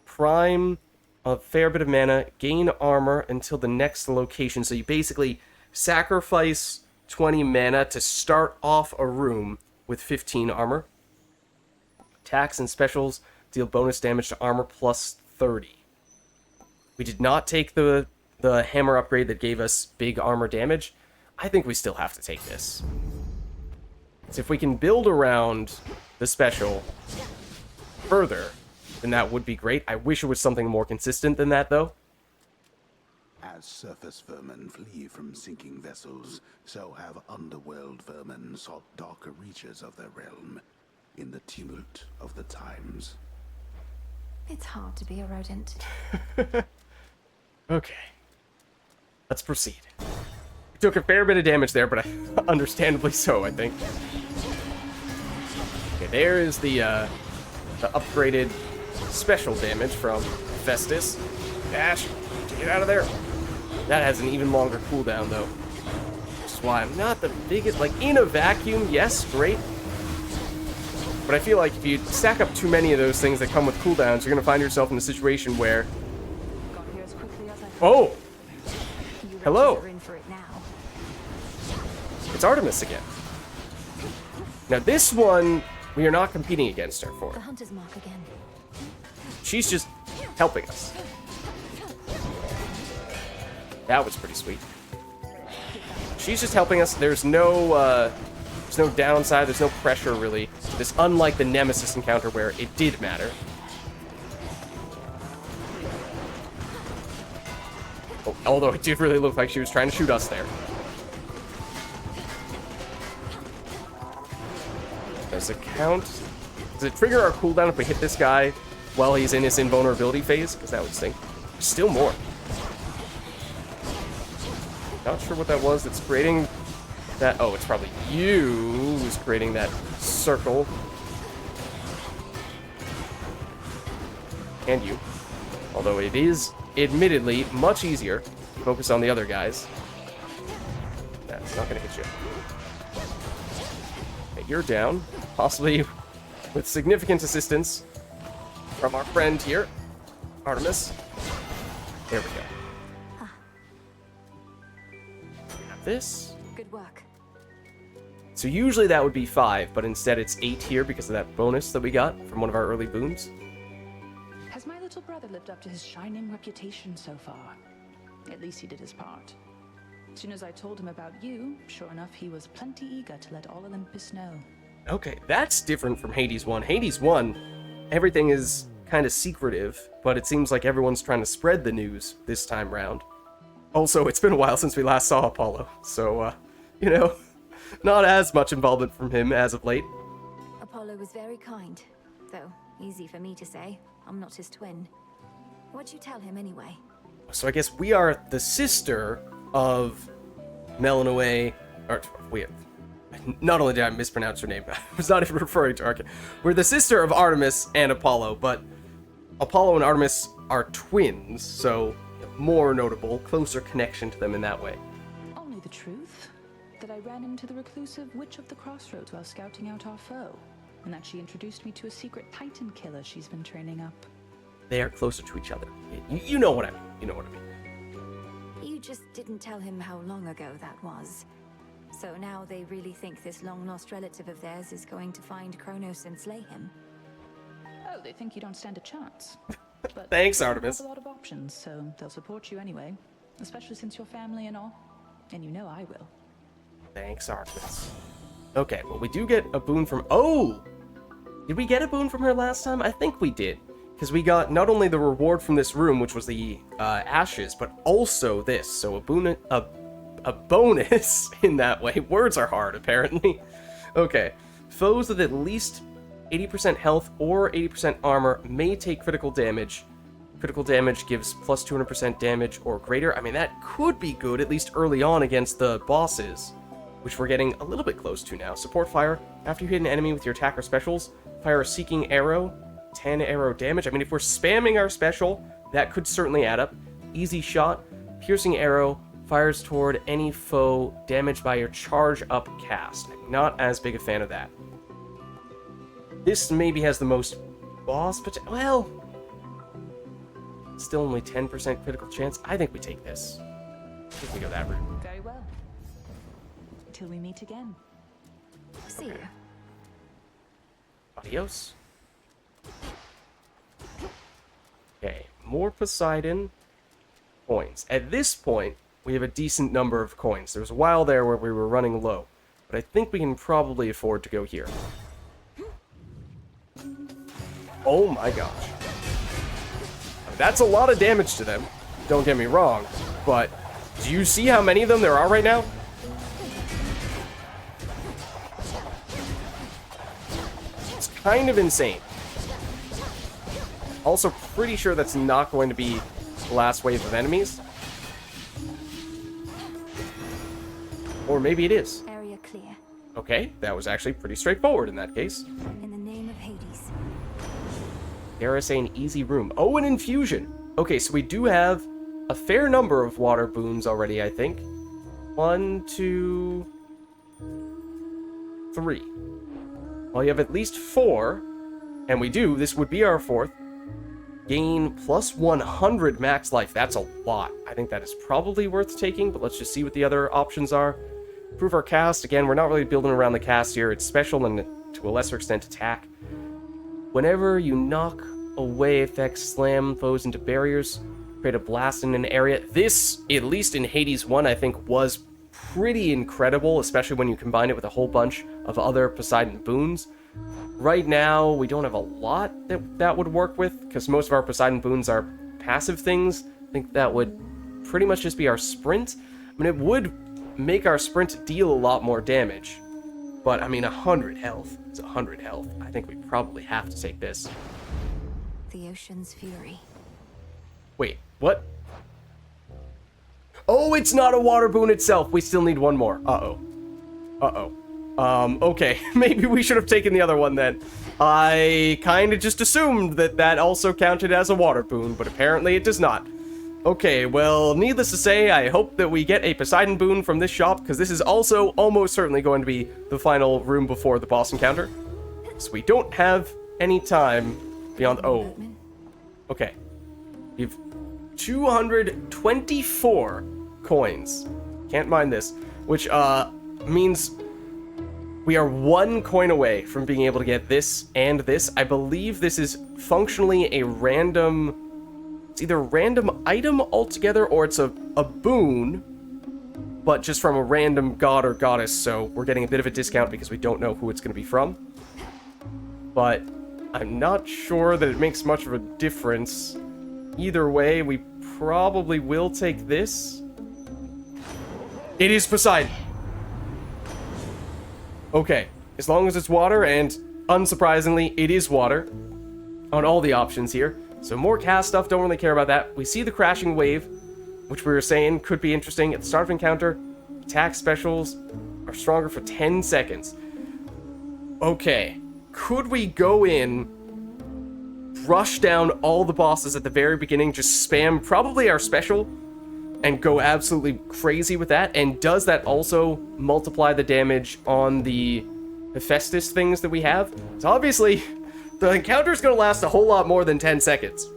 prime a fair bit of mana, gain armor until the next location. So you basically sacrifice 20 mana to start off a room with 15 armor. Attacks and specials deal bonus damage to armor plus 30. We did not take the hammer upgrade that gave us big armor damage. I think we still have to take this. So if we can build around the special further, then that would be great. I wish it was something more consistent than that, though. As surface vermin flee from sinking vessels, so have underworld vermin sought darker reaches of their realm in the tumult of the times. It's hard to be a rodent. Okay. Let's proceed. We took a fair bit of damage there, but understandably so, I think. Okay, there is the upgraded special damage from Festus. Dash, get out of there. That has an even longer cooldown, though. Which is why I'm not the biggest... Like, in a vacuum, yes, great. But I feel like if you stack up too many of those things that come with cooldowns, you're going to find yourself in a situation where... Oh! Hello! It's Artemis again. Now, this one, we are not competing against her for. The hunter's mark again. She's just helping us. That was pretty sweet. She's just helping us. There's no downside. There's no pressure, really. This, unlike the Nemesis encounter where it did matter. Oh, although it did really look like she was trying to shoot us there. Does it count? Does it trigger our cooldown if we hit this guy while he's in his invulnerability phase? Because that would stink. Still more. Not sure what that was that's creating that. Oh, it's probably you who's creating that circle. And you. Although it is, admittedly, much easier to focus on the other guys. That's not going to hit you. Okay, you're down. Possibly with significant assistance from our friend here, Artemis. There we go. We have this. Good work. So usually that would be 5, but instead it's 8 here because of that bonus that we got from one of our early boons. Has my little brother lived up to his shining reputation so far? At least he did his part. As soon as I told him about you, sure enough, he was plenty eager to let all Olympus know. Okay, that's different from Hades 1. Hades 1, everything is kind of secretive, but it seems like everyone's trying to spread the news this time round. Also, it's been a while since we last saw Apollo, so, you know, not as much involvement from him as of late. Apollo was very kind, though easy for me to say. I'm not his twin. What'd you tell him anyway? So I guess we are the sister of Melanoe, or not only did I mispronounce her name, I was not even referring to her. We're the sister of Artemis and Apollo, but Apollo and Artemis are twins, so more notable, closer connection to them in that way. Only the truth. That I ran into the reclusive Witch of the Crossroads while scouting out our foe, and that she introduced me to a secret Titan killer she's been training up. They are closer to each other. You know what I mean. You know what I mean. You just didn't tell him how long ago that was. So now they really think this long-lost relative of theirs is going to find Kronos and slay him. Oh, they think you don't stand a chance. But Thanks, they Artemis. have a lot of options, so they'll support you anyway. Especially since you're family and all. And you know I will. Thanks, Artemis. Okay, well, we do get a boon from... Oh! Did we get a boon from her last time? I think we did. Because we got not only the reward from this room, which was the ashes, but also this. So a bonus in that way. Words are hard, apparently. Okay. Foes with at least 80% health or 80% armor may take critical damage. Critical damage gives plus 200% damage or greater. I mean, that could be good, at least early on against the bosses, which we're getting a little bit close to now. Support fire. After you hit an enemy with your attack or specials, fire a seeking arrow. 10 arrow damage. I mean, if we're spamming our special, that could certainly add up. Easy shot. Piercing arrow. Fires toward any foe damaged by your charge up cast. I'm not as big a fan of that. This maybe has the most boss potential. Well, still only 10% critical chance. I think we take this. I think we go that route. Very well. Till we meet again. See you. Adios. Okay, more Poseidon coins. At this point, we have a decent number of coins. There was a while there where we were running low, but I think we can probably afford to go here. Oh my gosh. That's a lot of damage to them, don't get me wrong, but do you see how many of them there are right now? It's kind of insane. Also pretty sure that's not going to be the last wave of enemies. Or maybe it is. Area clear. Okay, that was actually pretty straightforward in that case. In the name of Hades. Dare I say an easy room. Oh, an infusion. Okay, so we do have a fair number of water boons already, I think. 1, 2, 3. Well, you have at least 4. And we do. This would be our 4th. Gain plus 100 max life. That's a lot. I think that is probably worth taking, but let's just see what the other options are. Improve our cast. Again, we're not really building around the cast here. It's special and, to a lesser extent, attack. Whenever you knock away effects, slam foes into barriers, create a blast in an area. This, at least in Hades 1, I think was pretty incredible, especially when you combine it with a whole bunch of other Poseidon boons. Right now, we don't have a lot that would work with, because most of our Poseidon boons are passive things. I think that would pretty much just be our sprint. I mean, it would make our sprint deal a lot more damage. But, I mean, 100 health is 100 health. I think we probably have to take this. The ocean's fury. Wait, what? Oh, it's not a water boon itself. We still need one more. Uh-oh. Uh-oh. Okay. Maybe we should have taken the other one then. I kind of just assumed that that also counted as a water boon, but apparently it does not. Okay, well, needless to say, I hope that we get a Poseidon boon from this shop, because this is also almost certainly going to be the final room before the boss encounter. So we don't have any time beyond... Oh. Okay. We've 224 coins. Can't mind this. Which, means we are 1 coin away from being able to get this and this. I believe this is functionally a random... It's either a random item altogether, or it's a boon, but just from a random god or goddess, so we're getting a bit of a discount because we don't know who it's going to be from. But I'm not sure that it makes much of a difference. Either way, we probably will take this. It is Poseidon. Okay, as long as it's water, and unsurprisingly, it is water on all the options here. So more cast stuff, don't really care about that. We see the crashing wave, which we were saying could be interesting. At the start of encounter, attack specials are stronger for 10 seconds. Okay, could we go in, rush down all the bosses at the very beginning, just spam probably our special, and go absolutely crazy with that? And does that also multiply the damage on the Hephaestus things that we have? So obviously, the encounter's gonna last a whole lot more than 10 seconds.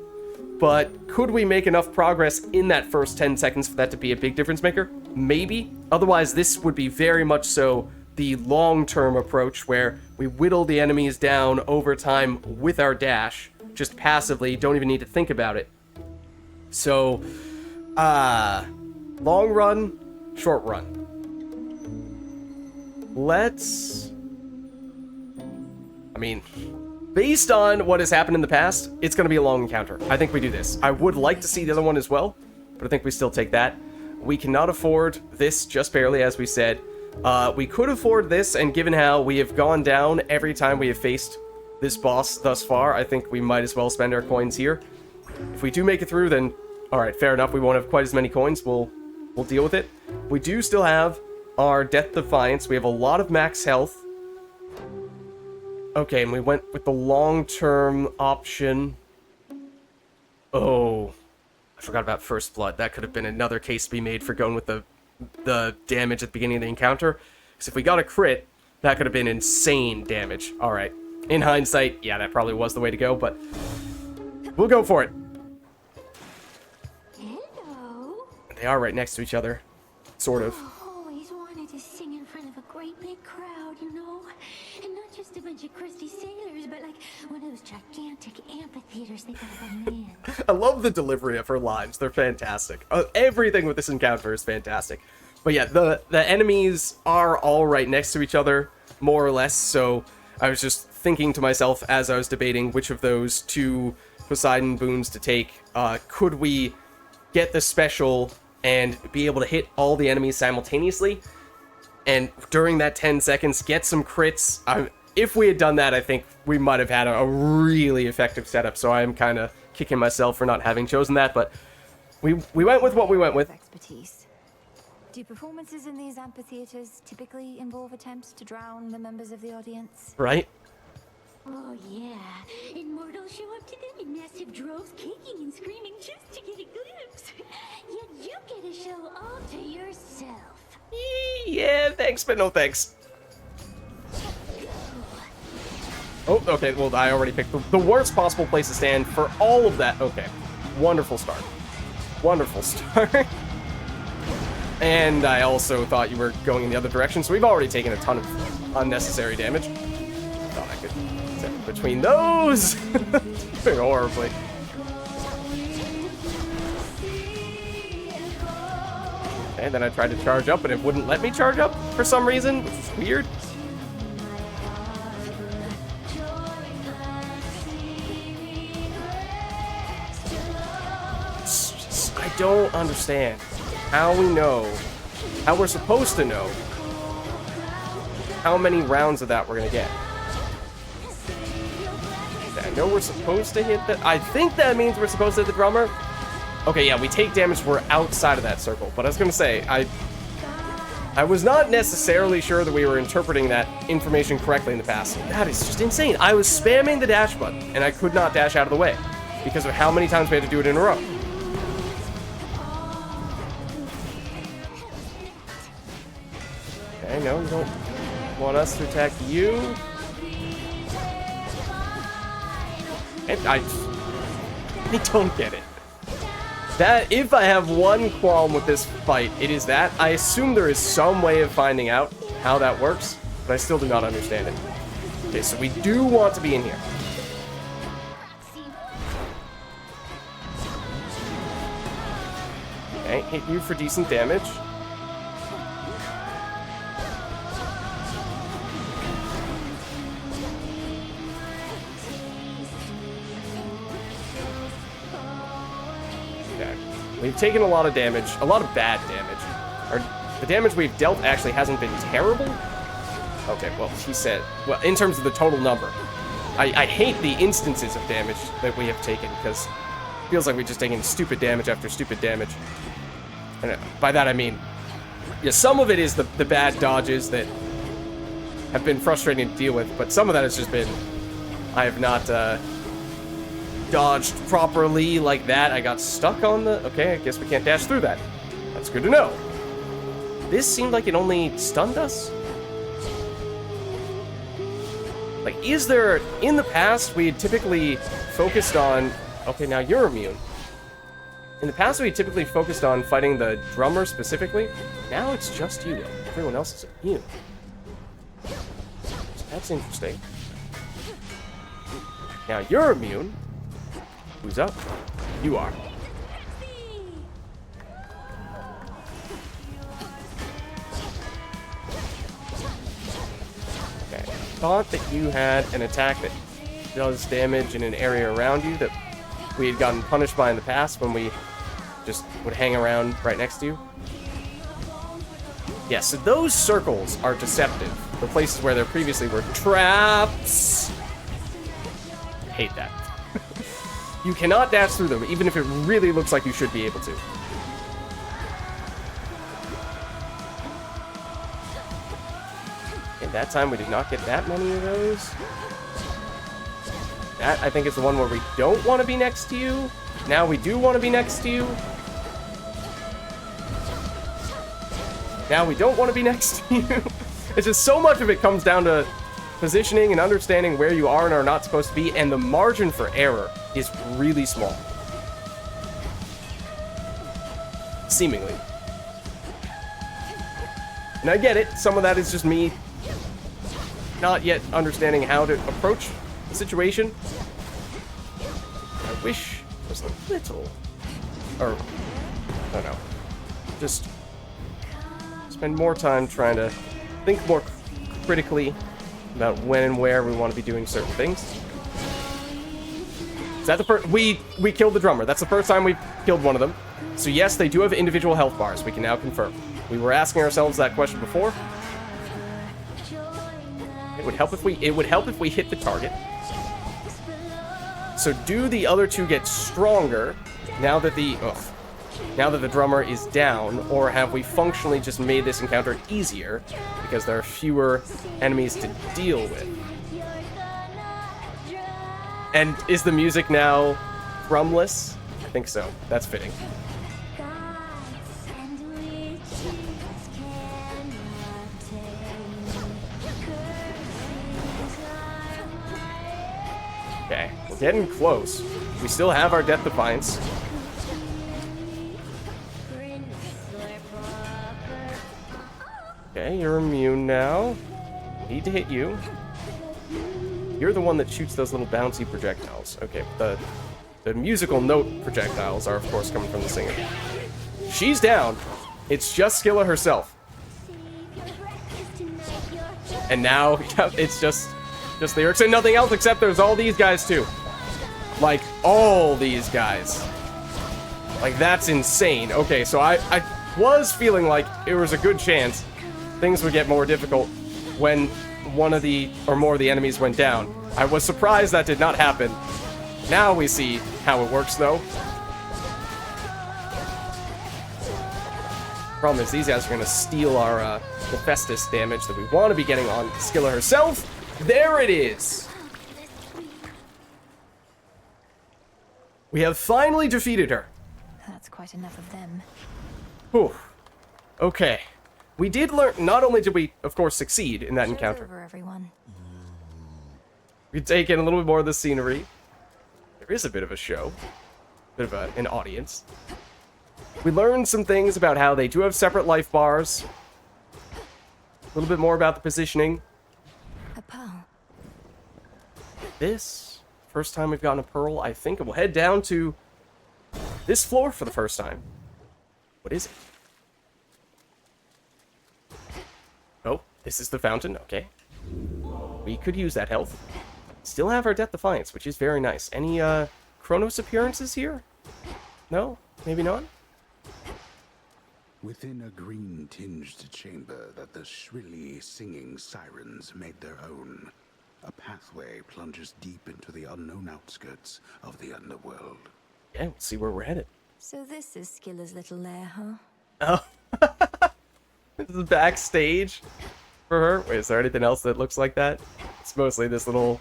But could we make enough progress in that first 10 seconds for that to be a big difference maker? Maybe. Otherwise, this would be very much so the long-term approach where we whittle the enemies down over time with our dash, just passively, don't even need to think about it. So, long run, short run. Based on what has happened in the past, it's going to be a long encounter. I think we do this. I would like to see the other one as well, but I think we still take that. We cannot afford this just barely, as we said. We could afford this, and given how we have gone down every time we have faced this boss thus far, I think we might as well spend our coins here. If we do make it through, then alright, fair enough. We won't have quite as many coins. We'll deal with it. We do still have our Death Defiance. We have a lot of max health. Okay, and we went with the long-term option. Oh, I forgot about First Blood. That could have been another case to be made for going with the damage at the beginning of the encounter. Because if we got a crit, that could have been insane damage. Alright, in hindsight, yeah, that probably was the way to go, but we'll go for it. Hello. They are right next to each other, sort of. Always wanted to sing in front of a great big crowd, you know? And not just a bunch of crusty sailors, but like one of those gigantic amphitheaters they got up in. I love the delivery of her lines. They're fantastic. Everything with this encounter is fantastic. But yeah, the enemies are all right next to each other, more or less, so I was just thinking to myself as I was debating which of those two Poseidon boons to take. Could we get the special and be able to hit all the enemies simultaneously? And during that 10 seconds, get some crits. If we had done that, I think we might have had a really effective setup. So I'm kind of kicking myself for not having chosen that. But we went with what we went with. Expertise. Do performances in these amphitheaters typically involve attempts to drown the members of the audience? Right? Oh yeah, immortals show up to them in massive droves, kicking and screaming just to get a glimpse. Yet you get a show all to yourself. Yeah, thanks, but no thanks. Oh, okay, well, I already picked the worst possible place to stand for all of that. Okay, wonderful start. Wonderful start. And I also thought you were going in the other direction, so we've already taken a ton of unnecessary damage. Thought I could step between those. Doing horribly. And then I tried to charge up, and it wouldn't let me charge up for some reason, which is weird. I don't understand how we know, how we're supposed to know how many rounds of that we're gonna get. I know we're supposed to hit that. I think that means we're supposed to hit the drummer. Okay, yeah, we take damage if we're outside of that circle. But I was gonna say, I was not necessarily sure that we were interpreting that information correctly in the past. That is just insane. I was spamming the dash button, and I could not dash out of the way because of how many times we had to do it in a row. Okay, no, you don't want us to attack you. And I don't get it. That, if I have one qualm with this fight, it is that. I assume there is some way of finding out how that works, but I still do not understand it. Okay, so we do want to be in here. Okay, hit you for decent damage. We've taken a lot of damage, a lot of bad damage. Our The damage we've dealt actually hasn't been terrible. Okay, well, he said... Well, in terms of the total number. I hate the instances of damage that we have taken, because it feels like we've just taken stupid damage after stupid damage. And by that I mean... Yeah, some of it is the bad dodges that have been frustrating to deal with, but some of that has just been... I have not, dodged properly like that. I got stuck on the... Okay, I guess we can't dash through that. That's good to know. This seemed like it only stunned us. Like, is there... In the past, we had typically focused on... Okay, now you're immune. In the past, we had typically focused on fighting the drummer specifically. Now it's just you. Everyone else is immune. So that's interesting. Now you're immune. Who's up? You are. Okay. Thought that you had an attack that does damage in an area around you that we had gotten punished by in the past when we just would hang around right next to you. Yeah, so those circles are deceptive. The places where there previously were traps. I hate that. You cannot dash through them, even if it really looks like you should be able to. And that time we did not get that many of those. That, I think, is the one where we don't want to be next to you. Now we do want to be next to you. Now we don't want to be next to you. It's just so much of it comes down to positioning and understanding where you are and are not supposed to be, and the margin for error is really small. Seemingly. And I get it, some of that is just me not yet understanding how to approach the situation. I wish it was a little... Or, I don't know. Just spend more time trying to think more critically about when and where we want to be doing certain things. Is that the first... We killed the drummer. That's the first time we've killed one of them. So yes, they do have individual health bars. We can now confirm. We were asking ourselves that question before. It would help if we hit the target. So do the other two get stronger now that the drummer is down, or have we functionally just made this encounter easier because there are fewer enemies to deal with? And is the music now drumless? I think so. That's fitting. Okay, we're getting close. We still have our Death Defiance. Okay, you're immune now. Need to hit you. You're the one that shoots those little bouncy projectiles. Okay, the musical note projectiles are, of course, coming from the singer. She's down. It's just Skilla herself. And now, it's just the Urks and nothing else, except there's all these guys, too. Like, all these guys. Like, that's insane. Okay, so I was feeling like it was a good chance things would get more difficult when one of the, or more of the enemies went down. I was surprised that did not happen. Now we see how it works, though. Problem is, these guys are going to steal our Hephaestus damage that we want to be getting on Skilla herself. There it is! We have finally defeated her. That's quite enough of them. Whew. Okay. We did learn, not only did we, of course, succeed in that encounter. Over, everyone. We take in a little bit more of the scenery. There is a bit of a show. A bit of an audience. We learned some things about how they do have separate life bars. A little bit more about the positioning. A pearl. This, first time we've gotten a pearl, I think we'll head down to this floor for the first time. What is it? Oh, this is the fountain, okay. We could use that health. Still have our Death Defiance, which is very nice. Any, Chronos appearances here? No? Maybe not? Within a green-tinged chamber that the shrilly singing sirens made their own, a pathway plunges deep into the unknown outskirts of the underworld. Yeah, let's see where we're headed. So this is Skiller's little lair, huh? Oh. This is backstage for her. Wait, is there anything else that looks like that? It's mostly this little...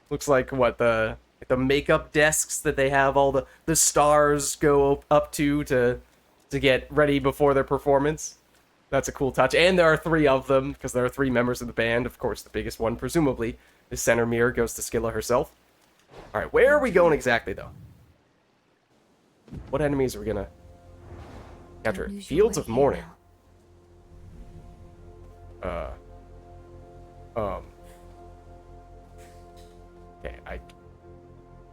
Looks like what, the makeup desks that they have all the stars go up to get ready before their performance. That's a cool touch. And there are 3 of them, because there are 3 members of the band. Of course, the biggest one, presumably, the center mirror goes to Skilla herself. Alright, where are we going exactly, though? What enemies are we gonna capture? Fields of Morning. Okay,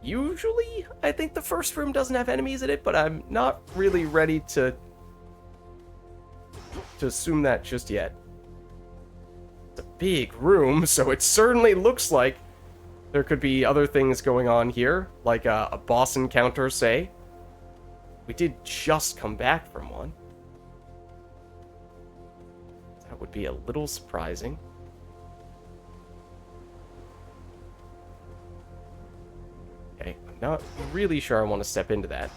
usually, I think the first room doesn't have enemies in it, but I'm not really ready to assume that just yet. It's a big room, so it certainly looks like there could be other things going on here, like a boss encounter, say. We did just come back from one. That would be a little surprising. Okay, I'm not really sure I want to step into that.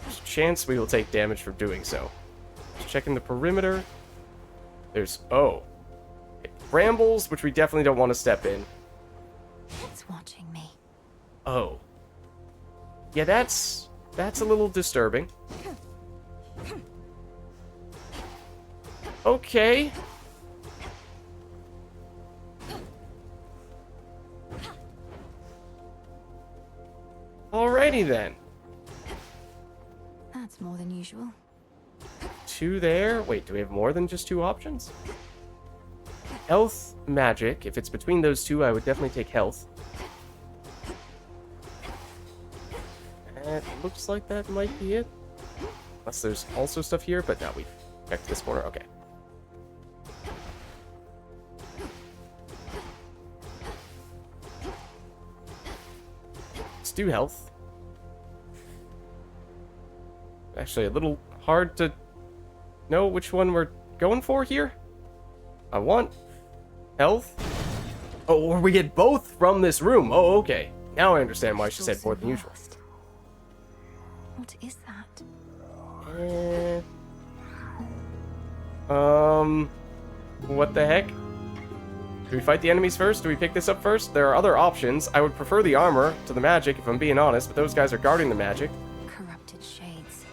There's a chance we will take damage from doing so. Just checking the perimeter. There's... oh. Okay, brambles, which we definitely don't want to step in. It's watching me. Oh. Yeah, that's a little disturbing. Okay. Alrighty then. That's more than usual. 2 there. Wait, do we have more than just 2 options? Health, magic. If it's between those 2, I would definitely take health. It looks like that might be it. Unless there's also stuff here, but no, we checked this corner. Okay. Let's do health. Actually, a little hard to know which one we're going for here. I want health. Oh, or we get both from this room. Oh, okay. Now I understand why she said more than usual. What is that? What the heck? Do we fight the enemies first? Do we pick this up first? There are other options. I would prefer the armor to the magic, if I'm being honest, but those guys are guarding the magic. Corrupted shades.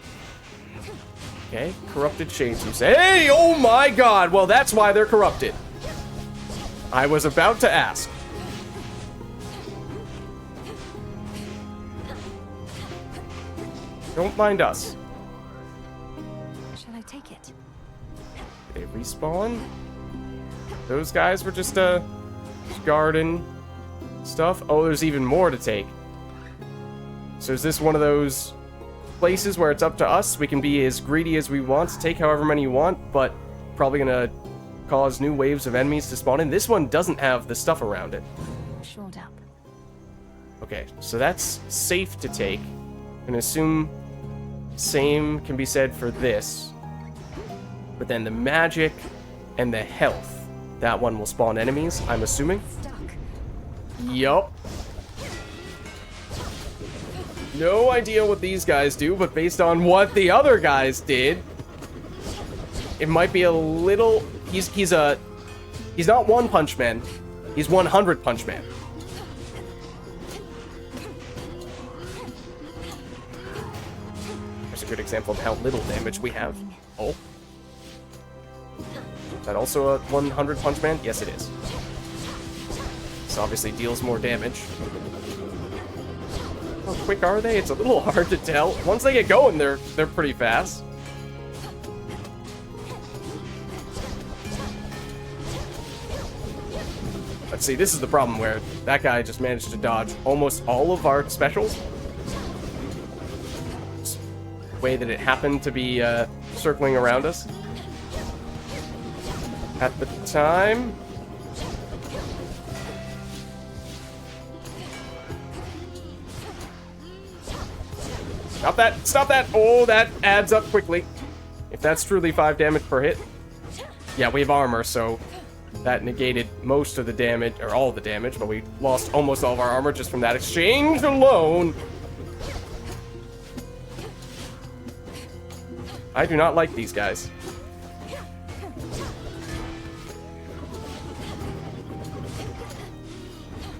Okay, corrupted shades, you say. Hey, oh my god! Well, that's why they're corrupted. I was about to ask. Don't mind us. Shall I take it? They respawn? Those guys were just guarding stuff. Oh, there's even more to take. So is this one of those places where it's up to us? We can be as greedy as we want, take however many you want, but probably gonna cause new waves of enemies to spawn in. This one doesn't have the stuff around it. Shored up. Okay, so that's safe to take. And assume same can be said for this. But then the magic and the health, that one will spawn enemies, I'm assuming. Stuck. Yup. No idea what these guys do, but based on what the other guys did, it might be a little... He's not One Punch Man. He's 100 Punch Man. There's a good example of how little damage we have. Oh. Is that also a 100 Punch Man? Yes, it is. This obviously deals more damage. How quick are they? It's a little hard to tell. Once they get going, they're pretty fast. Let's see, this is the problem where that guy just managed to dodge almost all of our specials. Just the way that it happened to be circling around us at the time. Stop that! Stop that! Oh, that adds up quickly. If that's truly 5 damage per hit. Yeah, we have armor, so that negated most of the damage, or all the damage, but we lost almost all of our armor just from that exchange alone. I do not like these guys.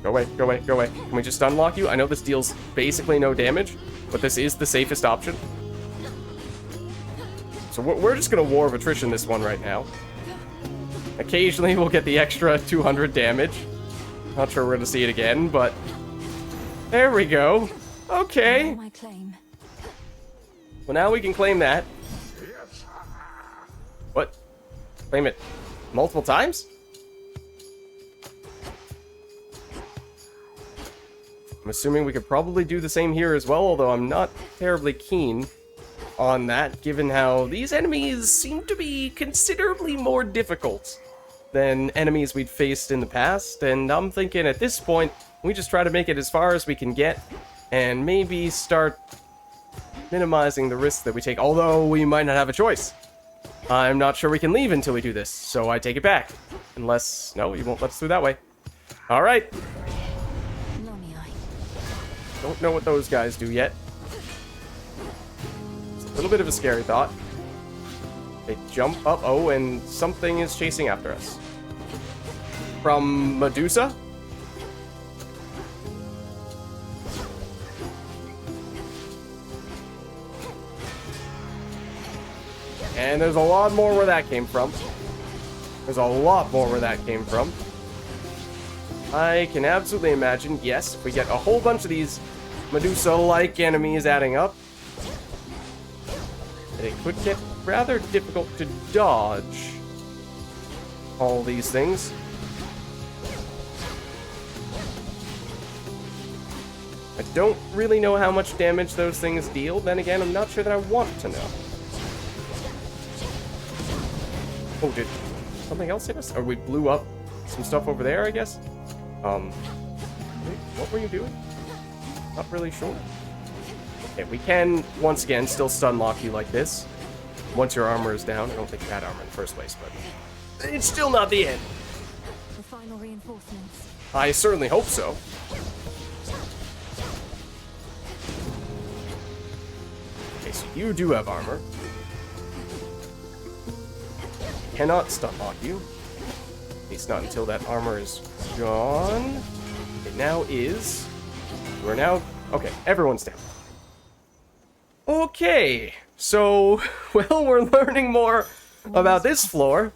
Go away, go away, go away. Can we just unlock you? I know this deals basically no damage, but this is the safest option. So we're just going to War of Attrition this one right now. Occasionally we'll get the extra 200 damage. Not sure we're going to see it again, but there we go. Okay. My claim. Well, now we can claim that. What? Claim it multiple times? I'm assuming we could probably do the same here as well, although I'm not terribly keen on that, given how these enemies seem to be considerably more difficult than enemies we'd faced in the past, and I'm thinking at this point, we just try to make it as far as we can get, and maybe start minimizing the risks that we take, although we might not have a choice. I'm not sure we can leave until we do this, so I take it back. Unless, no, you won't let us through that way. Alright. Don't know what those guys do yet. It's a little bit of a scary thought. They jump up, oh, and something is chasing after us. From Medusa? And there's a lot more where that came from. There's a lot more where that came from. I can absolutely imagine, yes, if we get a whole bunch of these Medusa-like enemies adding up, it could get rather difficult to dodge all these things. I don't really know how much damage those things deal. Then again, I'm not sure that I want to know. Oh, did something else hit us? Or we blew up some stuff over there, I guess? Wait, what were you doing? Not really sure. Okay, we can, once again, still stun lock you like this. Once your armor is down. I don't think you had armor in the first place, but it's still not the end. The final reinforcements. I certainly hope so. Okay, so you do have armor. Cannot stun lock you. At least not until that armor is gone. It now is. We're now... Okay, everyone's down. Okay, so, well, we're learning more about this floor.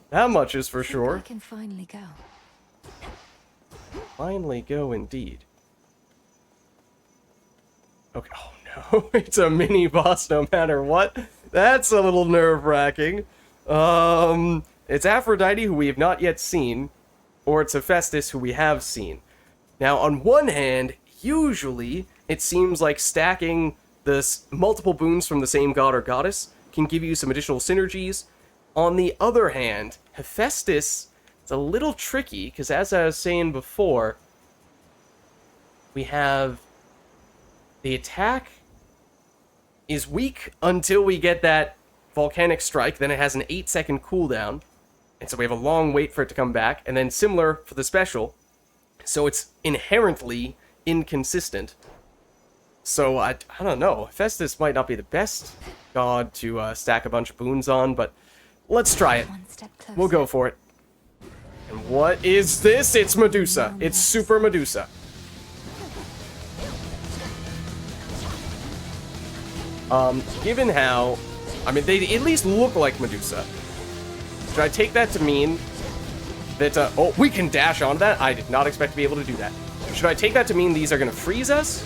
That much is for sure. I can finally go. Finally go, indeed. Okay, oh no, it's a mini-boss no matter what. That's a little nerve-wracking. It's Aphrodite, who we have not yet seen, or it's Hephaestus, who we have seen. Now, on one hand, usually, it seems like stacking the multiple boons from the same god or goddess can give you some additional synergies. On the other hand, Hephaestus is a little tricky, because as I was saying before, we have the attack is weak until we get that volcanic strike, then it has an 8-second cooldown, and so we have a long wait for it to come back, and then similar for the special, so it's inherently inconsistent. So, I don't know, Hephaestus might not be the best god to stack a bunch of boons on, but let's try it. We'll go for it. And what is this? It's Medusa. It's Super Medusa. Given how... I mean, they at least look like Medusa. Should I take that to mean that, oh, we can dash on that? I did not expect to be able to do that. Should I take that to mean these are going to freeze us?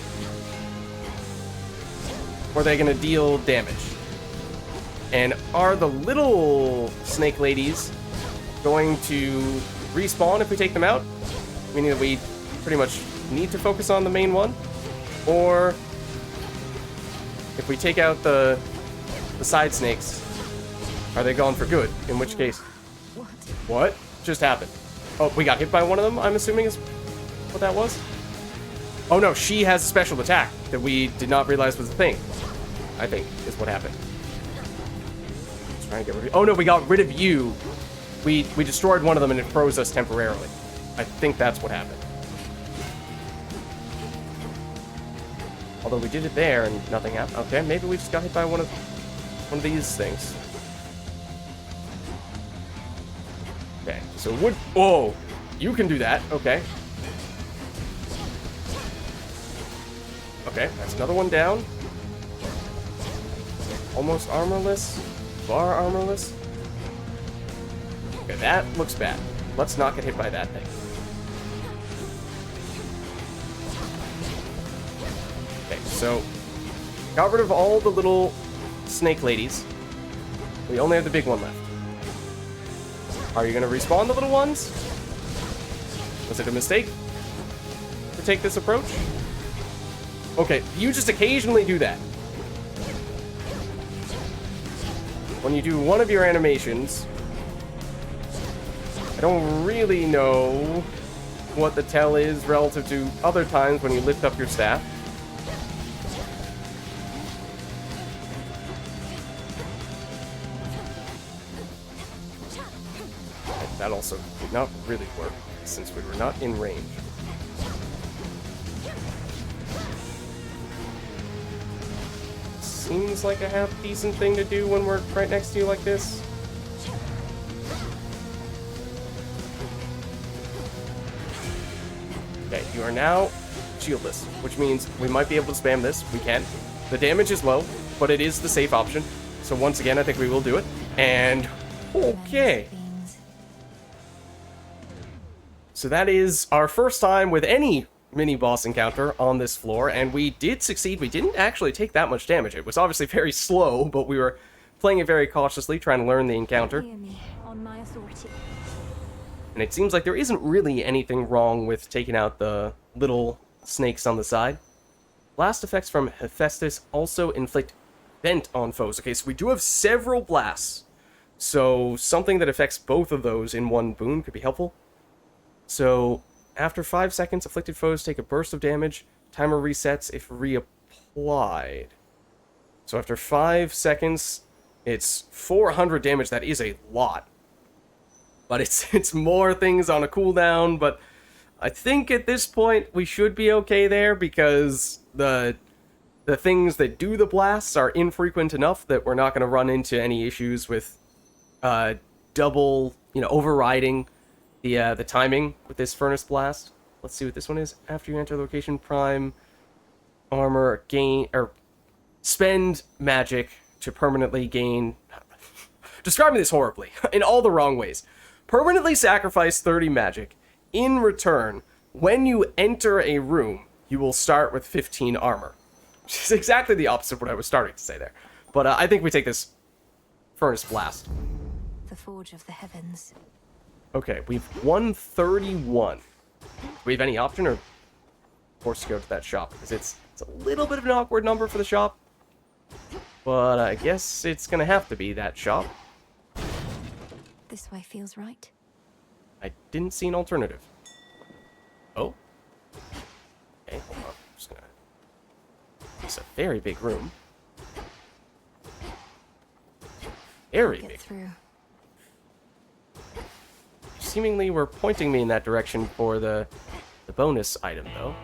Or are they going to deal damage? And are the little snake ladies going to respawn if we take them out? Meaning that we pretty much need to focus on the main one? Or if we take out the side snakes, are they gone for good? In which case... What just happened? Oh, we got hit by one of them, I'm assuming is what that was? Oh no, she has a special attack that we did not realize was a thing. I think, is what happened. Let's try and get rid of you. Oh no, we got rid of you. We destroyed one of them and it froze us temporarily. I think that's what happened. Although we did it there and nothing happened. Okay, maybe we just got hit by one of these things. Okay, so wood. Oh, you can do that. Okay. Okay, that's another one down. Almost armorless. Far armorless. Okay, that looks bad. Let's not get hit by that thing. Okay, so got rid of all the little snake ladies. We only have the big one left. Are you going to respawn the little ones? Was it a mistake to take this approach? Okay, you just occasionally do that. When you do one of your animations, I don't really know what the tell is relative to other times when you lift up your staff. That also did not really work, since we were not in range. Seems like a half-decent thing to do when we're right next to you like this. Okay, you are now shieldless, which means we might be able to spam this. We can. The damage is low, but it is the safe option. So once again, I think we will do it. And okay. So that is our first time with any mini-boss encounter on this floor, and we did succeed. We didn't actually take that much damage. It was obviously very slow, but we were playing it very cautiously, trying to learn the encounter. On my authority. And it seems like there isn't really anything wrong with taking out the little snakes on the side. Blast effects from Hephaestus also inflict vent on foes. Okay, so we do have several blasts. So something that affects both of those in one boon could be helpful. So after 5 seconds, afflicted foes take a burst of damage. Timer resets if reapplied. So after 5 seconds, it's 400 damage. That is a lot. But it's more things on a cooldown. But I think at this point, we should be okay there, because the things that do the blasts are infrequent enough that we're not going to run into any issues with double, overriding the timing with this furnace blast. Let's see what this one is. After you enter the location, prime armor, gain, or spend magic to permanently gain. Describing this horribly in all the wrong ways. Permanently sacrifice 30 magic. In return, when you enter a room, you will start with 15 armor. Which is exactly the opposite of what I was starting to say there. But I think we take this furnace blast. The Forge of the Heavens. Okay, we've 131. Do we have any option, or forced to go to that shop? Because it's a little bit of an awkward number for the shop. But I guess it's going to have to be that shop. This way feels right. I didn't see an alternative. Oh. Okay, hold on. I'm just gonna... It's a very big room. Very big. Through. Seemingly were pointing me in that direction for the bonus item, though.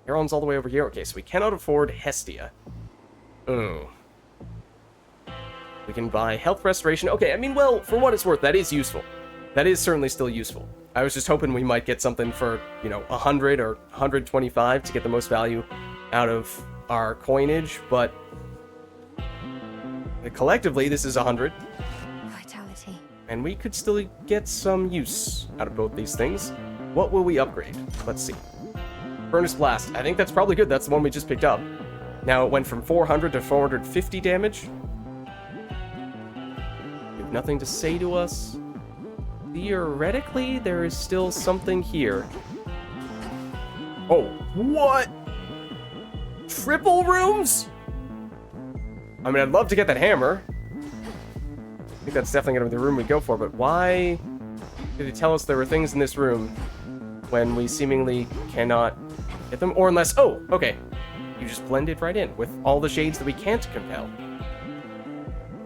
Heron's all the way over here. Okay, so we cannot afford Hestia. Oh. We can buy health restoration. Okay, I mean, well, for what it's worth, that is useful. That is certainly still useful. I was just hoping we might get something for, 100 or 125 to get the most value out of our coinage, but collectively, this is 100. Vitality. And we could still get some use out of both these things. What will we upgrade? Let's see. Furnace Blast. I think that's probably good. That's the one we just picked up. Now it went from 400 to 450 damage. You have nothing to say to us. Theoretically, there is still something here. Oh, what? Triple rooms? I mean, I'd love to get that hammer. I think that's definitely going to be the room we go for, but why did it tell us there were things in this room when we seemingly cannot get them? Or unless... Oh, okay. You just blended right in with all the shades that we can't compel.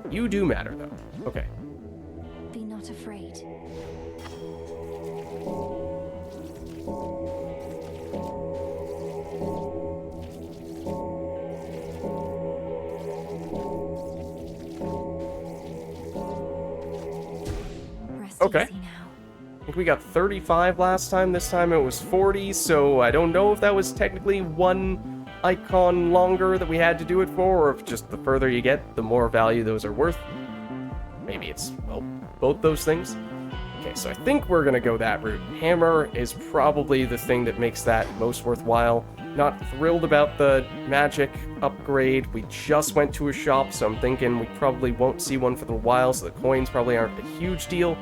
You do matter, though. Okay. Be not afraid. Rest Okay. easy now. I think we got 35 last time. This time it was 40, so I don't know if that was technically one icon longer that we had to do it for, or if just the further you get, the more value those are worth. Maybe it's, well, both those things. Okay, so I think we're gonna go that route. Hammer is probably the thing that makes that most worthwhile. Not thrilled about the magic upgrade. We just went to a shop, so I'm thinking we probably won't see one for a while, so the coins probably aren't a huge deal.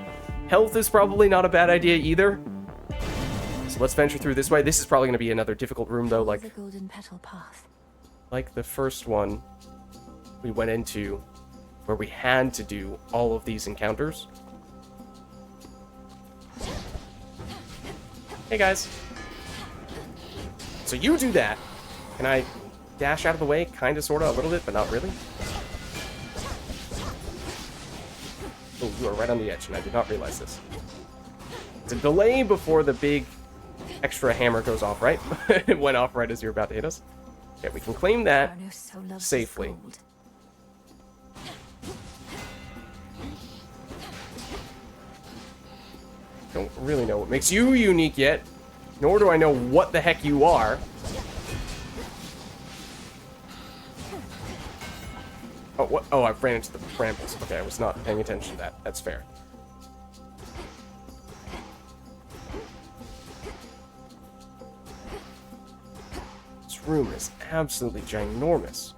Health is probably not a bad idea either. So let's venture through this way. This is probably going to be another difficult room, though, The golden petal path. like the first one we went into, where we had to do all of these encounters. Hey, guys. So you do that. Can I dash out of the way? Kind of, sort of, a little bit, but not really. Oh, you are right on the edge, and I did not realize this. It's a delay before the big extra hammer goes off, right? It went off right as you're about to hit us. Okay, we can claim that Arno so loves his safely. gold. Don't really know what makes you unique yet, nor do I know what the heck you are. Oh, what? Oh, I ran into the brambles. Okay, I was not paying attention to that. That's fair. This room is absolutely ginormous.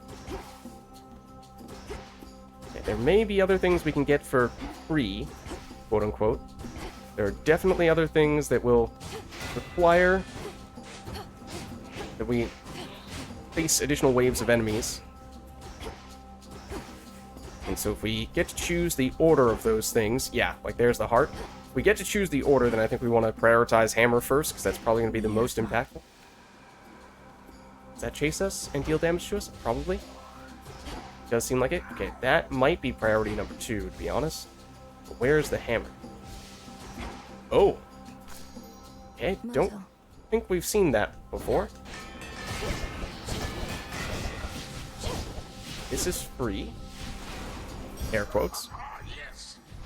Okay, there may be other things we can get for free, quote unquote. There are definitely other things that will require that we face additional waves of enemies. And so if we get to choose the order of those things, yeah, like there's the heart. If we get to choose the order, then I think we want to prioritize hammer first, because that's probably going to be the most impactful. Does that chase us and deal damage to us? Probably. Does seem like it. Okay, that might be priority number 2, to be honest. But where's the hammer? Oh. Okay, don't think we've seen that before. This is free. Air quotes.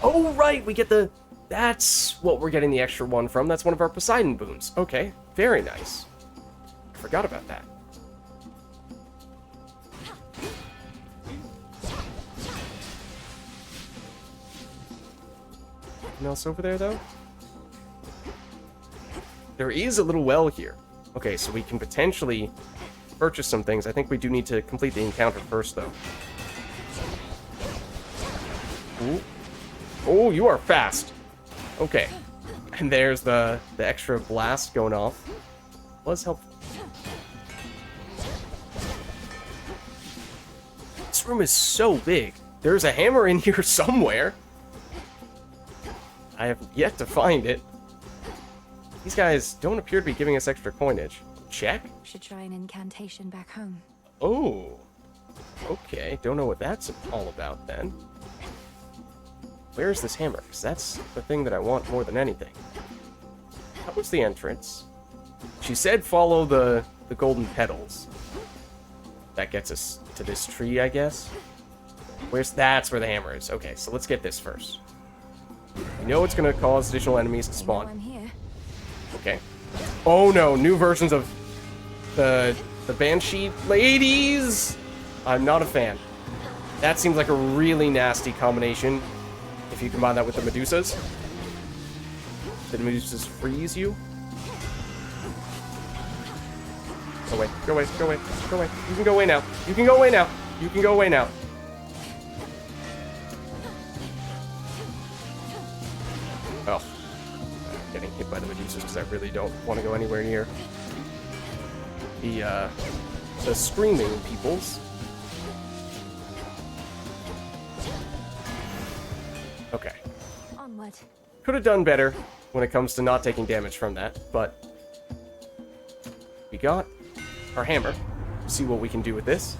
Oh, right, we get the... That's what we're getting the extra one from. That's one of our Poseidon boons. Okay, very nice. I forgot about that. Anything else over there, though? There is a little well here. Okay, so we can potentially purchase some things. I think we do need to complete the encounter first, though. Ooh. Oh, you are fast. Okay. And there's the extra blast going off. Was helpful. This room is so big. There's a hammer in here somewhere. I have yet to find it. These guys don't appear to be giving us extra coinage. Check. Should try an incantation back home. Oh. Okay. Don't know what that's all about then. Where's this hammer? Because that's the thing that I want more than anything. That was the entrance. She said follow the golden petals. That gets us to this tree, I guess. That's where the hammer is. Okay, so let's get this first. We know it's going to cause additional enemies to spawn. I'm here. Okay. Oh no, new versions of the Banshee ladies! I'm not a fan. That seems like a really nasty combination. If you combine that with the Medusas. The Medusas freeze you. Go away, go away, go away, go away. You can go away now. You can go away now. You can go away now. Oh. I'm getting hit by the Medusas because I really don't want to go anywhere near the screaming peoples. Okay. Onward. Could have done better when it comes to not taking damage from that, but we got our hammer. See what we can do with this.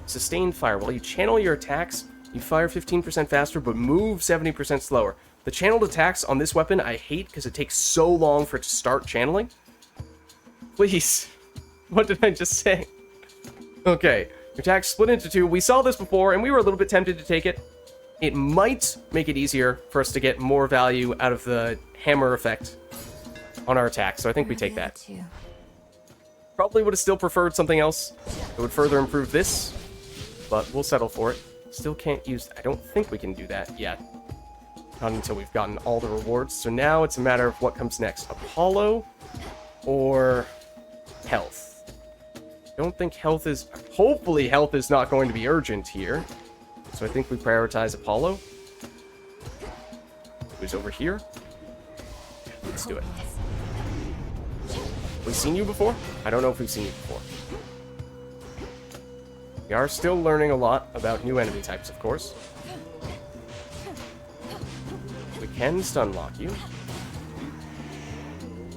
Sustained fire. While you channel your attacks, you fire 15% faster, but move 70% slower. The channeled attacks on this weapon I hate because it takes so long for it to start channeling. Please. What did I just say? Okay. Your attacks split into two. We saw this before, and we were a little bit tempted to take it. It might make it easier for us to get more value out of the hammer effect on our attack, so I think we take that. Probably would have still preferred something else that would further improve this, but we'll settle for it. Still can't use... I don't think we can do that yet. Not until we've gotten all the rewards. So now it's a matter of what comes next. Apollo or health. I don't think health is... Hopefully health is not going to be urgent here. So I think we prioritize Apollo. Who's over here? Let's do it. Have we seen you before? I don't know if we've seen you before. We are still learning a lot about new enemy types, of course. We can stun lock you.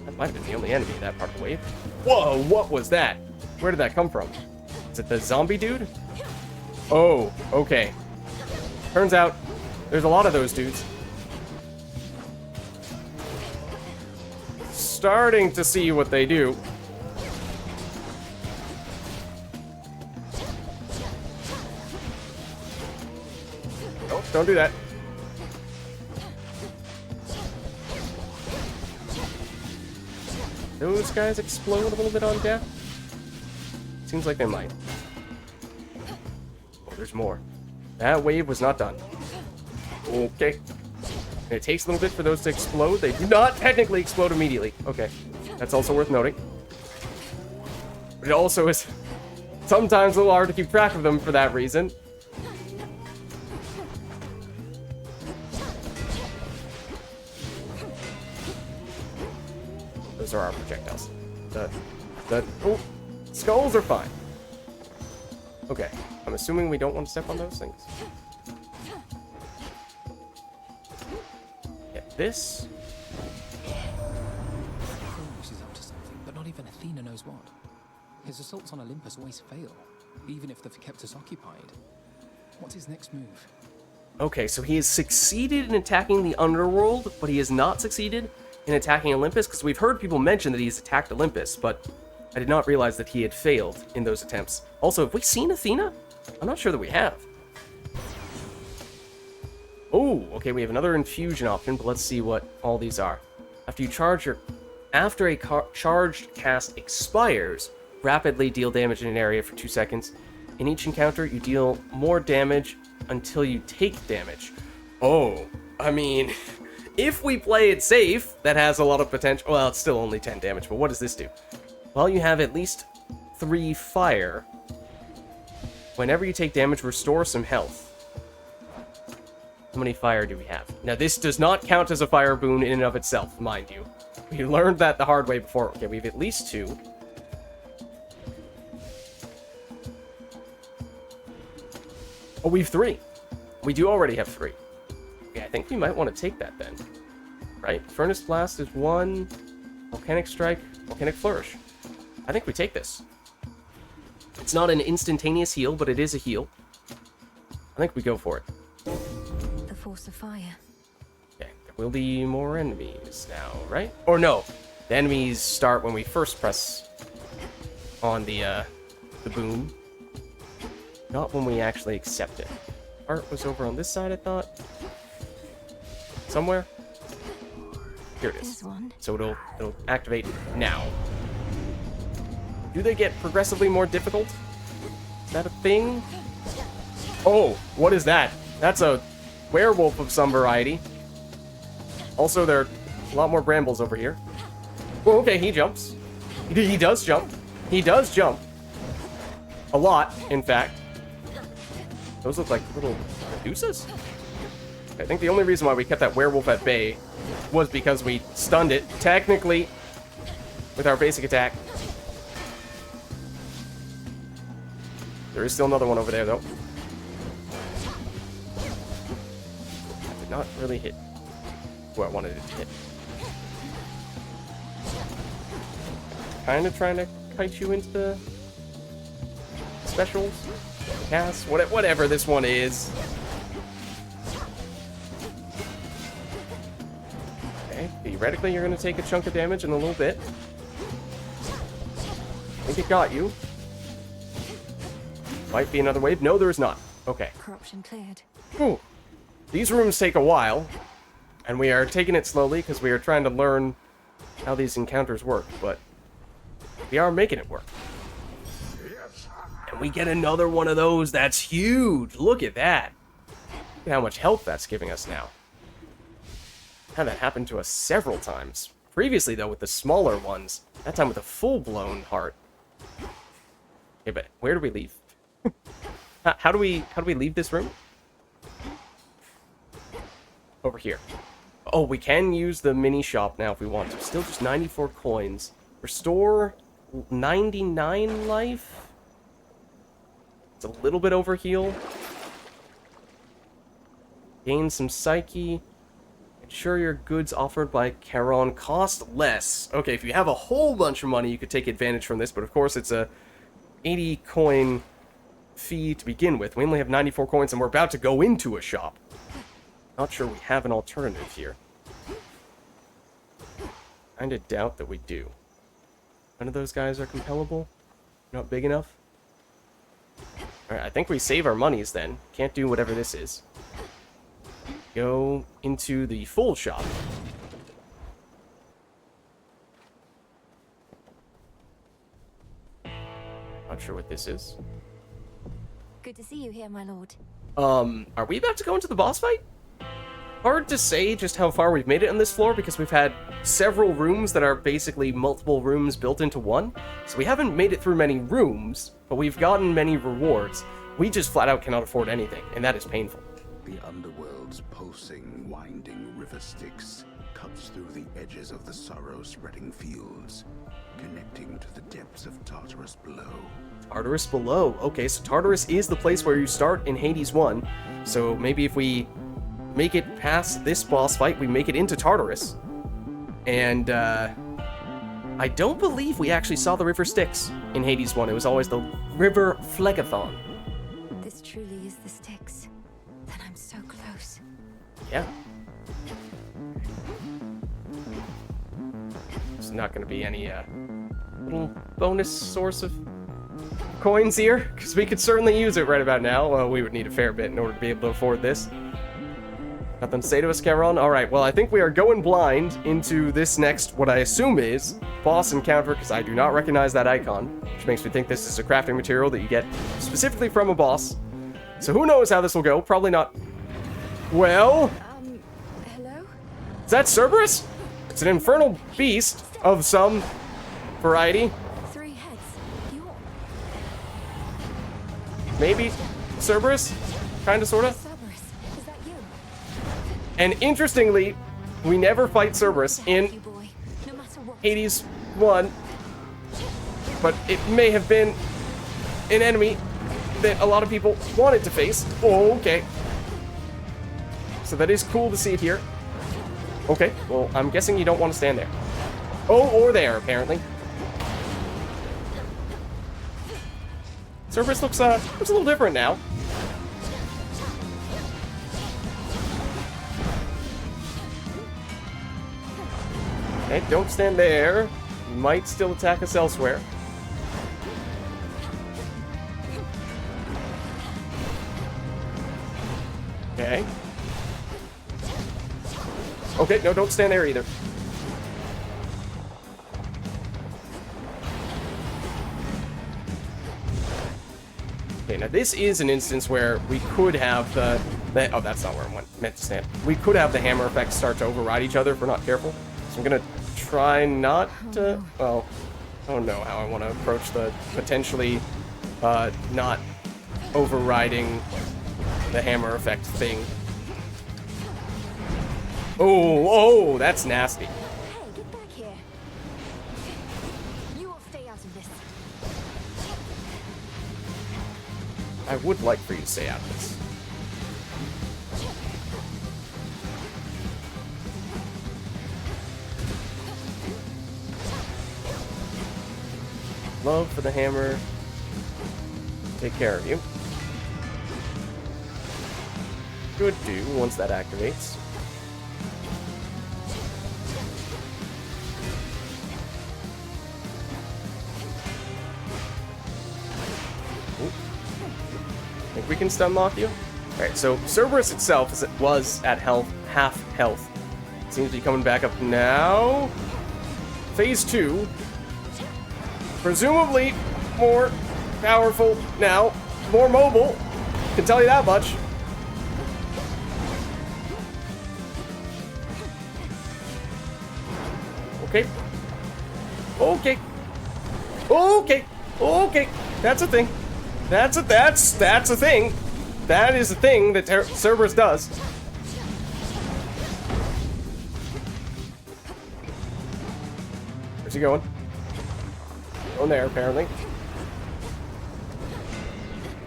That might have been the only enemy in that part of the wave. Whoa, what was that? Where did that come from? Is it the zombie dude? Oh, okay. Turns out, there's a lot of those dudes. Starting to see what they do. Oh, don't do that. Those guys explode a little bit on death? Seems like they might. Oh, there's more. That wave was not done. Okay. And it takes a little bit for those to explode. They do not technically explode immediately. Okay. That's also worth noting. But it also is sometimes a little hard to keep track of them for that reason. Those are our projectiles. Oh, skulls are fine. Okay. I'm assuming we don't want to step on those things. Get this. Kronos is up to something, but not even Athena knows what. His assaults on Olympus always fail, even if they've kept us occupied. What's his next move? Okay, so he has succeeded in attacking the underworld, but he has not succeeded in attacking Olympus, because we've heard people mention that he's attacked Olympus, but I did not realize that he had failed in those attempts. Also, have we seen Athena? I'm not sure that we have. Oh, okay, we have another infusion option, but let's see what all these are. After a charged cast expires, rapidly deal damage in an area for 2 seconds. In each encounter, you deal more damage until you take damage. Oh, I mean, if we play it safe, that has a lot of potential. Well, it's still only 10 damage, but what does this do? Well, you have at least 3 fire. Whenever you take damage, restore some health. How many fire do we have? Now, this does not count as a fire boon in and of itself, mind you. We learned that the hard way before. Okay, we have at least 2. Oh, we have 3. We do already have 3. Okay, I think we might want to take that then. Right? Furnace Blast is 1. Volcanic Strike. Volcanic Flourish. I think we take this. It's not an instantaneous heal, but it is a heal. I think we go for it. The force of fire. Okay, there will be more enemies now, right? Or no, the enemies start when we first press on the boom. Not when we actually accept it. Art was over on this side, I thought. Somewhere. Here it is. So it'll activate now. Do they get progressively more difficult? Is that a thing? Oh, what is that? That's a werewolf of some variety. Also, there are a lot more brambles over here. Oh, okay, he jumps. He does jump. He does jump. A lot, in fact. Those look like little Medusas? I think the only reason why we kept that werewolf at bay was because we stunned it, technically, with our basic attack. There is still another one over there, though. I did not really hit who I wanted it to hit. Kind of trying to kite you into specials, casts, whatever this one is. Okay, theoretically you're going to take a chunk of damage in a little bit. I think it got you. Might be another wave. No, there is not. Okay. Corruption cleared. Ooh. These rooms take a while, and we are taking it slowly because we are trying to learn how these encounters work, but we are making it work. And we get another one of those. That's huge. Look at that. Look at how much health that's giving us now. Had that happen to us several times. Previously, though, with the smaller ones, that time with a full-blown heart. Okay, but where do we leave? How do we leave this room? Over here. Oh, we can use the mini shop now if we want to. Still just 94 coins. Restore 99 life. It's a little bit over heal. Gain some psyche. Ensure your goods offered by Charon cost less. Okay, if you have a whole bunch of money, you could take advantage from this, but of course it's a 80 coin fee to begin with. We only have 94 coins and we're about to go into a shop. Not sure we have an alternative here. Kinda doubt that we do. None of those guys are compellable? Not big enough? Alright, I think we save our monies then. Can't do whatever this is. Go into the full shop. Not sure what this is. Good to see you here, my lord. Are we about to go into the boss fight? Hard to say just how far we've made it on this floor because we've had several rooms that are basically multiple rooms built into one. So we haven't made it through many rooms, but we've gotten many rewards. We just flat out cannot afford anything, and that is painful. The underworld's pulsing, winding river Styx cuts through the edges of the sorrow-spreading fields, connecting to the depths of Tartarus below. Tartarus below. Okay, so Tartarus is the place where you start in Hades 1. So maybe if we make it past this boss fight, we make it into Tartarus. And, I don't believe we actually saw the river Styx in Hades 1. It was always the river Phlegethon. This truly is the Styx. Then I'm so close. Yeah. There's not going to be any, little bonus source of coins here, because we could certainly use it right about now. Well, we would need a fair bit in order to be able to afford this. Nothing to say to us, Charon? Alright, well, I think we are going blind into this next, what I assume is, boss encounter, because I do not recognize that icon, which makes me think this is a crafting material that you get specifically from a boss. So who knows how this will go? Probably not. Well... hello? Is that Cerberus? It's an infernal beast of some variety. 3 heads. You're... Maybe Cerberus? Kinda, sorta? Cerberus. Is that you? And interestingly, we never fight Cerberus in No matter what. Hades 1, but it may have been an enemy that a lot of people wanted to face. Oh, okay. So that is cool to see it here. Okay, well, I'm guessing you don't want to stand there. Oh, or there, apparently. Cerberus looks a little different now. Okay, don't stand there. You might still attack us elsewhere. Okay. Okay, no, don't stand there either. Okay, now this is an instance where we could have the oh, that's not where I meant to stand. We could have the hammer effects start to override each other if we're not careful. So I'm gonna try not to, well, I don't know how I want to approach the potentially not overriding the hammer effect thing. Oh, that's nasty. Hey, get back here. You will stay out of this. I would like for you to stay out of this. Love for the hammer. take care of you. Should do once that activates. Ooh. Think we can stun lock you? Alright, so Cerberus itself was at half health. Seems to be coming back up now. Phase 2. Presumably more powerful now. More mobile. Can tell you that much. Okay. Okay. Okay. Okay. That's a thing. That's a thing. That is a thing that Cerberus does. Where's he going? Going there, apparently.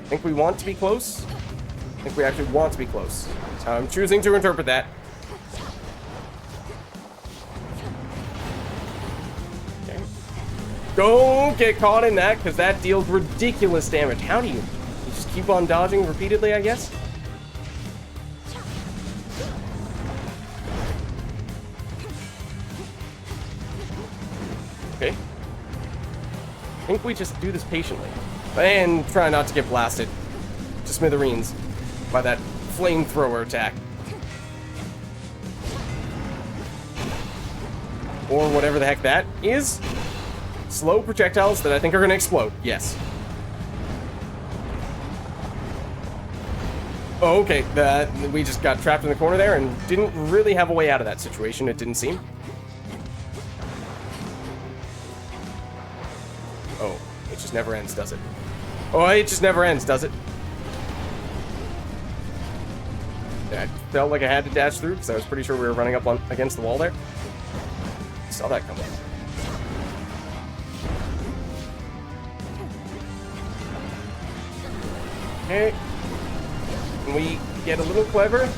Think we want to be close? I think we actually want to be close. I'm choosing to interpret that. Okay. Don't get caught in that, because that deals ridiculous damage. How do you? You just keep on dodging repeatedly, I guess? Okay. I think we just do this patiently. And try not to get blasted to smithereens by that flamethrower attack. Or whatever the heck that is. Slow projectiles that I think are going to explode. Yes. Oh, okay. We just got trapped in the corner there and didn't really have a way out of that situation, it didn't seem. Oh, it just never ends, does it? Oh, it just never ends, does it? I felt like I had to dash through because I was pretty sure we were running up against the wall there. Saw that coming. Okay. Can we get a little clever?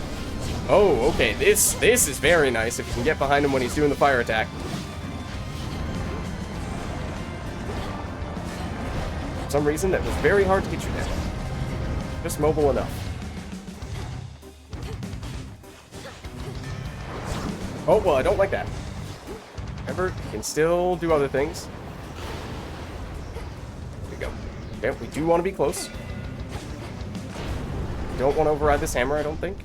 Oh, okay. This is very nice if you can get behind him when he's doing the fire attack. For some reason, that was very hard to get you there. Just mobile enough. Oh, well, I don't like that. Remember, you can still do other things. There we go. Okay, we do want to be close. Don't want to override this hammer, I don't think.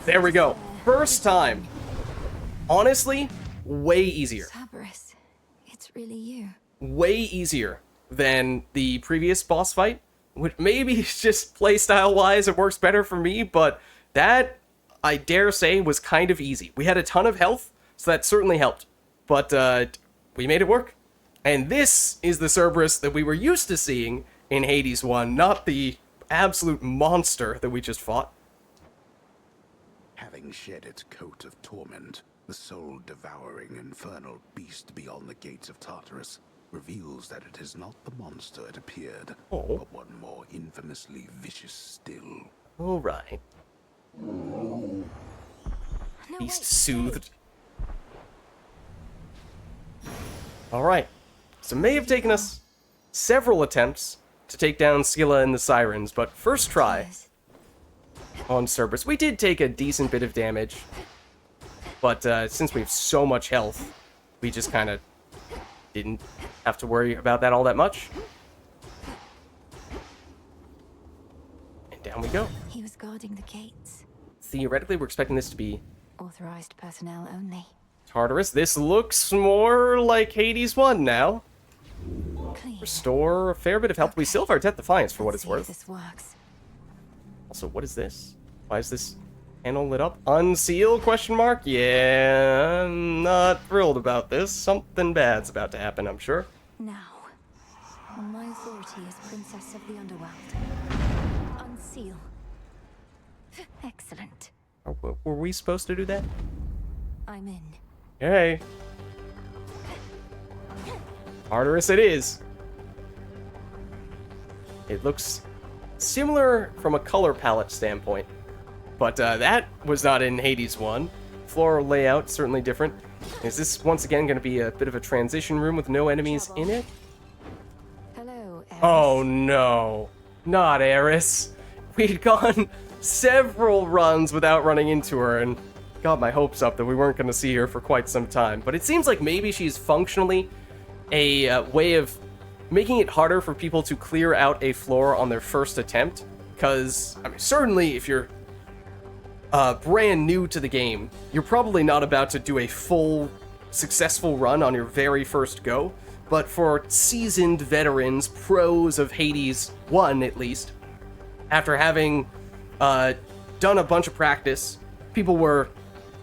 There we go. First time. Honestly, way easier. Cerberus, it's really you. Way easier than the previous boss fight. Which maybe it's just playstyle-wise it works better for me, but that, I dare say, was kind of easy. We had a ton of health, so that certainly helped. But we made it work. And this is the Cerberus that we were used to seeing in Hades 1, not the absolute monster that we just fought. Having shed its coat of torment, the soul-devouring infernal beast beyond the gates of Tartarus reveals that it is not the monster it appeared, but one more infamously vicious still. All right. Beast soothed. All right. So it may have taken us several attempts to take down Scylla and the Sirens, but first try on Cerberus. We did take a decent bit of damage, but since we have so much health, we just kind of didn't have to worry about that all that much. And down we go. He was guarding the gates. Theoretically, we're expecting this to be Authorized personnel only. Tartarus. This looks more like Hades 1 now. Clean. Restore a fair bit of health. We still have our Death Defiance for what it's worth. This works. Also, what is this? Why is this panel lit up? Unseal? Question mark? Yeah, I'm not thrilled about this. Something bad's about to happen, I'm sure. Now, on my authority as Princess of the Underworld, unseal. Excellent. Were we supposed to do that? I'm in. Hey. Tartarus it is. It looks similar from a color palette standpoint, but that was not in Hades 1. Floral layout, certainly different. Is this once again going to be a bit of a transition room with no enemies in it? Hello, So, Eris, Oh no, not Eris. We'd gone several runs without running into her and got my hopes up that we weren't going to see her for quite some time. But it seems like maybe she's functionally a way of making it harder for people to clear out a floor on their first attempt. Because, I mean, certainly if you're brand new to the game, you're probably not about to do a full successful run on your very first go. But for seasoned veterans, pros of Hades 1 at least, after having done a bunch of practice, people were,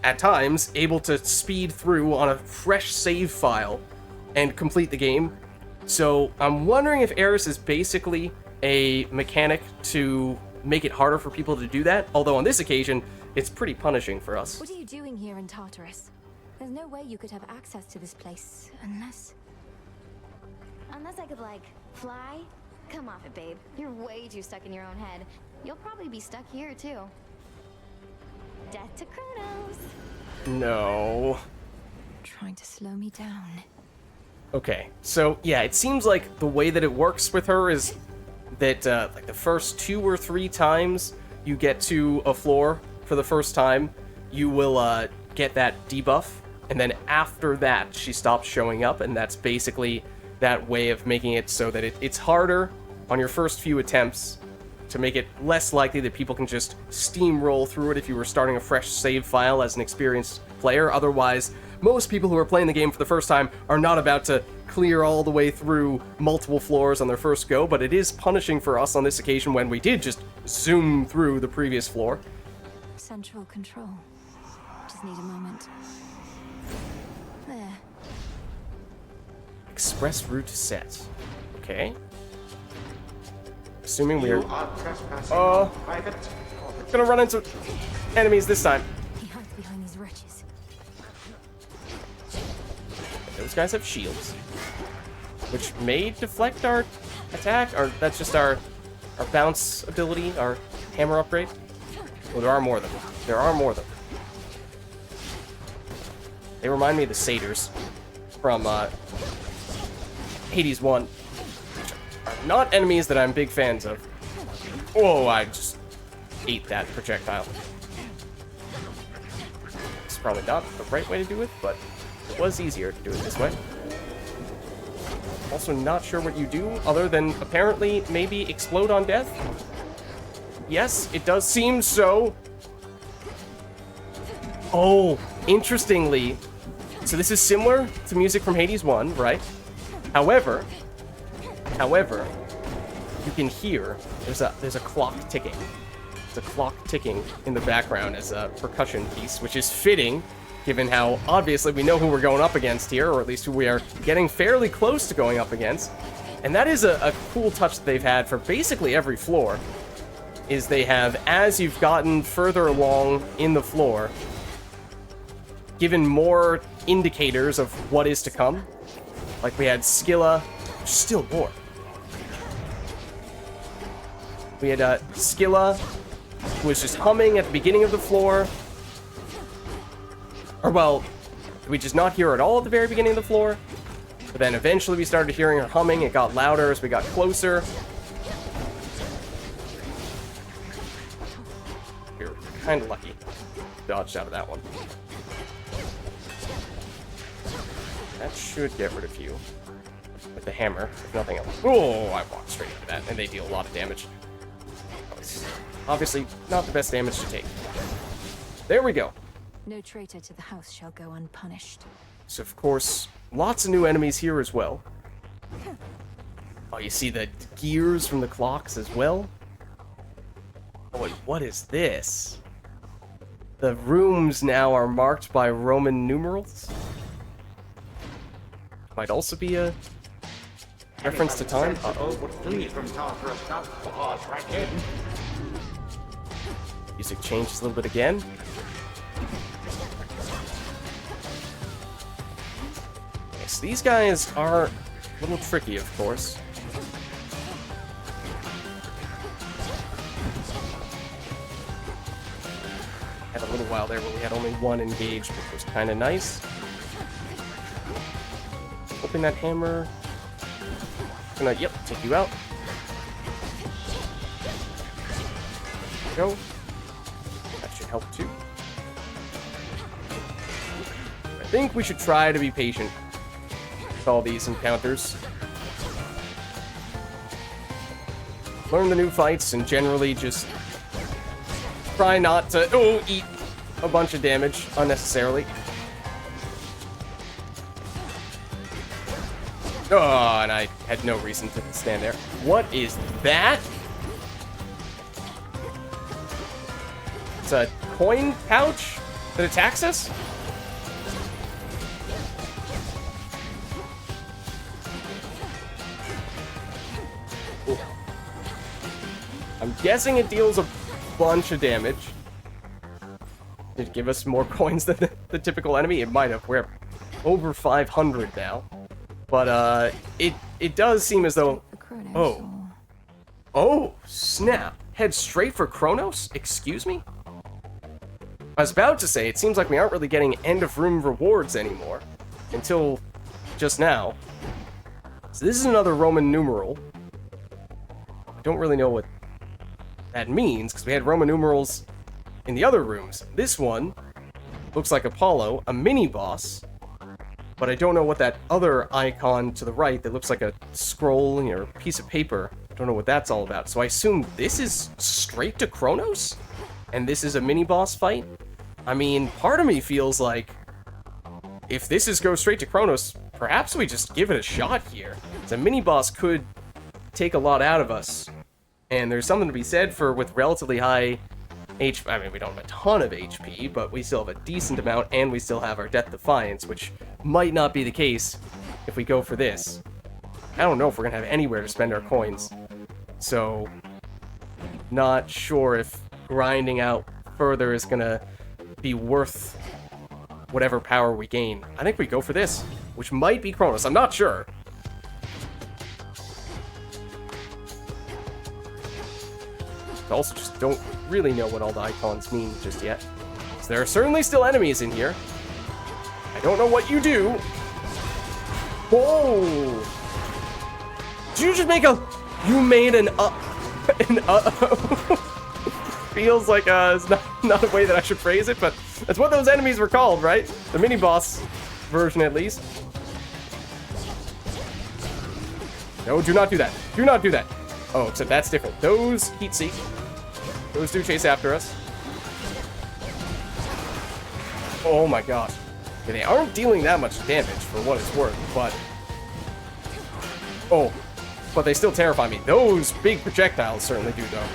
at times, able to speed through on a fresh save file and complete the game. So I'm wondering if Eris is basically a mechanic to make it harder for people to do that, although on this occasion, it's pretty punishing for us. what are you doing here in Tartarus? There's no way you could have access to this place unless... Unless I could, like, fly? Come off it, babe. You're way too stuck in your own head. You'll probably be stuck here, too. Death to Kronos. No. Trying to slow me down. Okay, so yeah, it seems like the way that it works with her is that like the first 2 or 3 times you get to a floor for the first time, you will get that debuff, and then after that she stops showing up, and that's basically that way of making it so that it's harder on your first few attempts to make it less likely that people can just steamroll through it if you were starting a fresh save file as an experienced player. Otherwise, most people who are playing the game for the first time are not about to clear all the way through multiple floors on their first go, but it is punishing for us on this occasion when we did just zoom through the previous floor. Central control. Just need a moment. There. Express route set. Okay. Assuming we're gonna run into enemies this time. He hides behind these wretches. Those guys have shields, which may deflect our attack, or that's just our bounce ability, our hammer upgrade. Well, there are more of them. There are more of them. They remind me of the satyrs from Hades 1. Not enemies that I'm big fans of. Whoa, I just ate that projectile. It's probably not the right way to do it, but it was easier to do it this way. Also not sure what you do, other than apparently maybe explode on death. Yes, it does seem so. Oh, interestingly, so this is similar to music from Hades 1, right? However, you can hear there's a clock ticking. There's a clock ticking in the background as a percussion piece, which is fitting, given how obviously we know who we're going up against here, or at least who we are getting fairly close to going up against. And that is a cool touch that they've had for basically every floor, is they have, as you've gotten further along in the floor, given more indicators of what is to come. Like we had Scylla, still more. We had Scylla, who was just humming at the beginning of the floor. Or, well, we just not hear her at all at the very beginning of the floor. But then eventually we started hearing her humming. It got louder as we got closer. We were kind of lucky. Dodged out of that one. That should get rid of you. With the hammer, if nothing else. Oh, I walked straight into that, and they deal a lot of damage. Obviously, not the best damage to take. There we go. No traitor to the house shall go unpunished. So, of course, lots of new enemies here as well. Oh, you see the gears from the clocks as well? Oh, wait, what is this? The rooms now are marked by Roman numerals? Might also be a reference to time. Uh-oh. Music changes a little bit again. Okay, so these guys are a little tricky, of course. Had a little while there where we had only one engaged, which was kind of nice. Hoping that hammer Gonna, yep, take you out. Go. That should help too. I think we should try to be patient with all these encounters. Learn the new fights and generally just try not to eat a bunch of damage unnecessarily. Oh, and I had no reason to stand there. What is that? It's a coin pouch that attacks us? Ooh. I'm guessing it deals a bunch of damage. Did it give us more coins than the typical enemy? It might have. We're over 500 now. But, it does seem as though... Oh, snap. Head straight for Kronos? Excuse me? I was about to say, it seems like we aren't really getting end-of-room rewards anymore. Until just now. So this is another Roman numeral. I don't really know what that means, because we had Roman numerals in the other rooms. This one looks like Apollo, a mini-boss. But I don't know what that other icon to the right that looks like a scroll or a piece of paper. I don't know what that's all about. So I assume this is straight to Kronos? And this is a mini-boss fight? I mean, part of me feels like if this is go straight to Kronos, perhaps we just give it a shot here. The mini-boss could take a lot out of us. And there's something to be said for with relatively high HP. I mean, we don't have a ton of HP, but we still have a decent amount, and we still have our Death Defiance, which might not be the case if we go for this. I don't know if we're gonna have anywhere to spend our coins. So, not sure if grinding out further is gonna be worth whatever power we gain. I think we go for this, which might be Kronos. I'm not sure. I also just don't really know what all the icons mean just yet. So there are certainly still enemies in here. I don't know what you do. Whoa! Did you just make a... You made an feels like it's not a way that I should phrase it, but that's what those enemies were called, right? The mini-boss version, at least. No, do not do that. Do not do that. Oh, except that's different. Those heat seek. Those do chase after us. Oh my gosh. Yeah, they aren't dealing that much damage for what it's worth, but... Oh, but they still terrify me. Those big projectiles certainly do, though.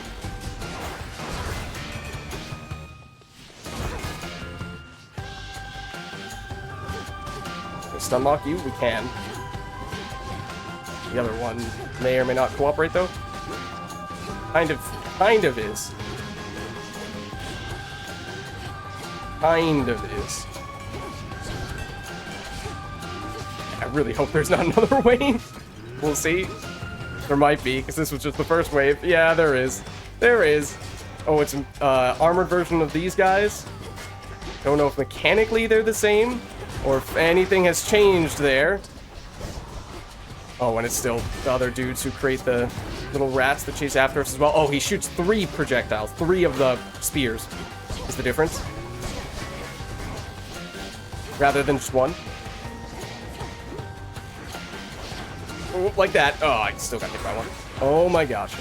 Can we stun lock you? We can. The other one may or may not cooperate, though. Kind of is. Kind of is. I really hope there's not another wave. We'll see. There might be, because this was just the first wave. Yeah, there is. There is. Oh, it's an armored version of these guys. Don't know if mechanically they're the same, or if anything has changed there. Oh, and it's still the other dudes who create the little rats that chase after us as well. Oh, he shoots 3 projectiles. 3 of the spears is the difference. Rather than just 1. Oh, like that. Oh, I still got hit by 1. Oh my gosh.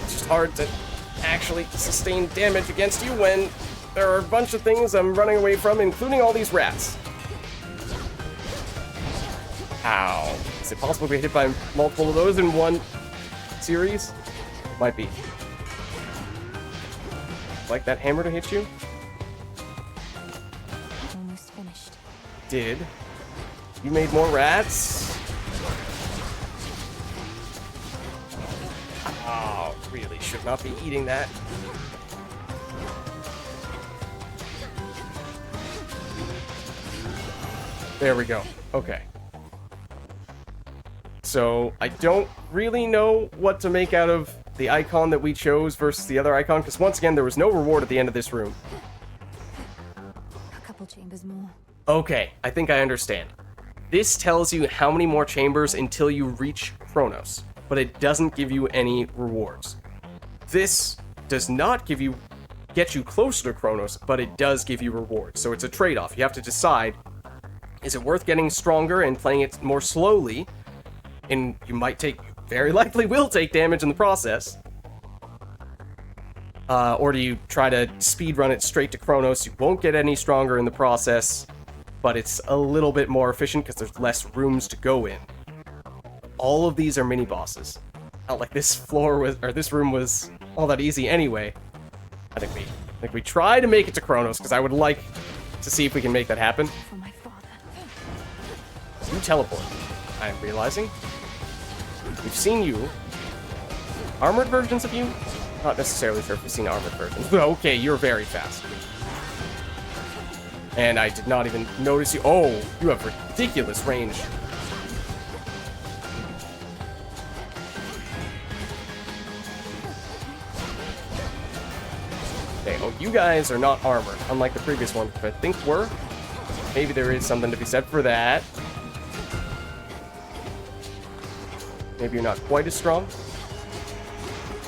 It's just hard to actually sustain damage against you when there are a bunch of things I'm running away from, including all these rats. Ow. Is it possible to get hit by multiple of those in one series? Might be. Like that hammer to hit you? Almost finished. Did. You made more rats? Oh, really should not be eating that. There we go. Okay. So, I don't really know what to make out of the icon that we chose versus the other icon, because once again, there was no reward at the end of this room. A couple chambers more. Okay, I think I understand. This tells you how many more chambers until you reach Kronos, but it doesn't give you any rewards. This does not get you closer to Kronos, but it does give you rewards. So it's a trade-off. You have to decide, is it worth getting stronger and playing it more slowly? And you might very likely will take damage in the process. Or do you try to speedrun it straight to Kronos? You won't get any stronger in the process, but it's a little bit more efficient because there's less rooms to go in. All of these are mini-bosses. Not like this room was all that easy anyway. I think we try to make it to Kronos, because I would like to see if we can make that happen. You teleport. I am realizing. We've seen you. Armored versions of you? Not necessarily sure if we've seen armored versions. But okay, you're very fast. And I did not even notice you. Oh, you have ridiculous range. Okay, oh, you guys are not armored, unlike the previous ones, which I think were. Maybe there is something to be said for that. Maybe you're not quite as strong.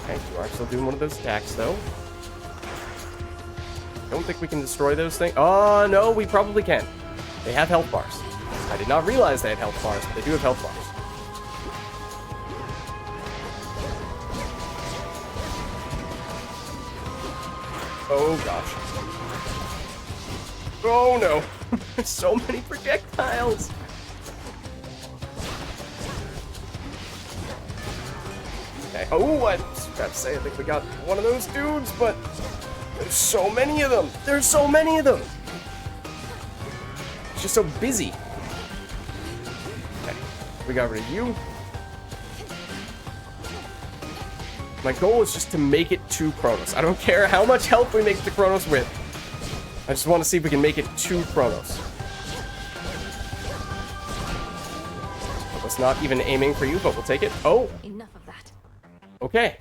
Okay, you are still doing one of those attacks, though. Don't think we can destroy those things. Oh, no, we probably can. They have health bars. I did not realize they had health bars, but they do have health bars. Oh, gosh. Oh, no. There's so many projectiles. Okay. Oh, I was about to say, I think we got one of those dudes, but there's so many of them. There's so many of them. It's just so busy. Okay. We got rid of you. My goal is just to make it to Kronos. I don't care how much help we make it to Kronos with. I just want to see if we can make it to Kronos. I was not even aiming for you, but we'll take it. Oh! Enough of that. Okay.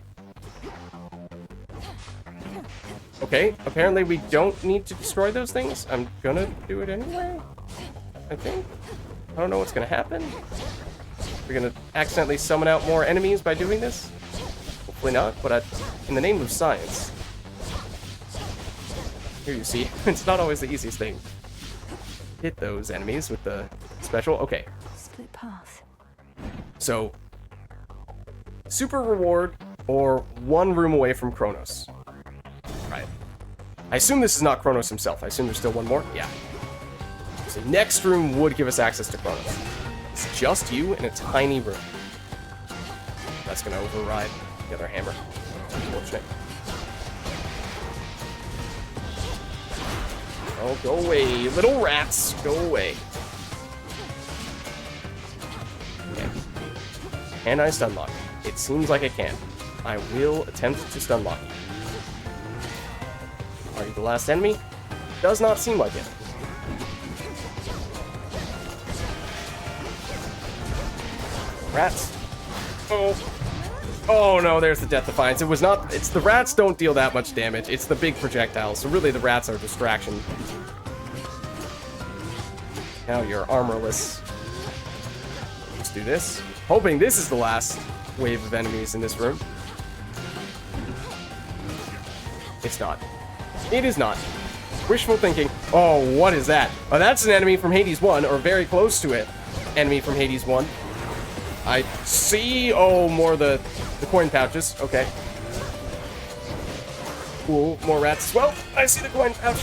Okay, apparently we don't need to destroy those things. I'm gonna do it anyway, I think. I don't know what's gonna happen. We're gonna accidentally summon out more enemies by doing this? Hopefully not, but in the name of science. Here you see, it's not always the easiest thing. Hit those enemies with the special. Okay. Split path. So, super reward or one room away from Kronos. Right. I assume this is not Kronos himself. I assume there's still one more. Yeah. So next room would give us access to Kronos. It's just you in a tiny room. That's gonna override the other hammer. Unfortunate. Oh, go away, little rats. Go away. Okay. Can I stun lock? It seems like I can. I will attempt to stun lock you. Are you the last enemy? Does not seem like it. Rats. Oh. Oh no, there's the Death Defiance. It was not... It's the rats don't deal that much damage. It's the big projectiles. So really the rats are a distraction. Now you're armorless. Let's do this. Hoping this is the last wave of enemies in this room. It's not. It is not. Wishful thinking. Oh, what is that? Oh, that's an enemy from Hades 1, or very close to it. Enemy from Hades 1. I see. Oh, more of the coin pouches. Okay. Cool. More rats as well. I see the coin pouch.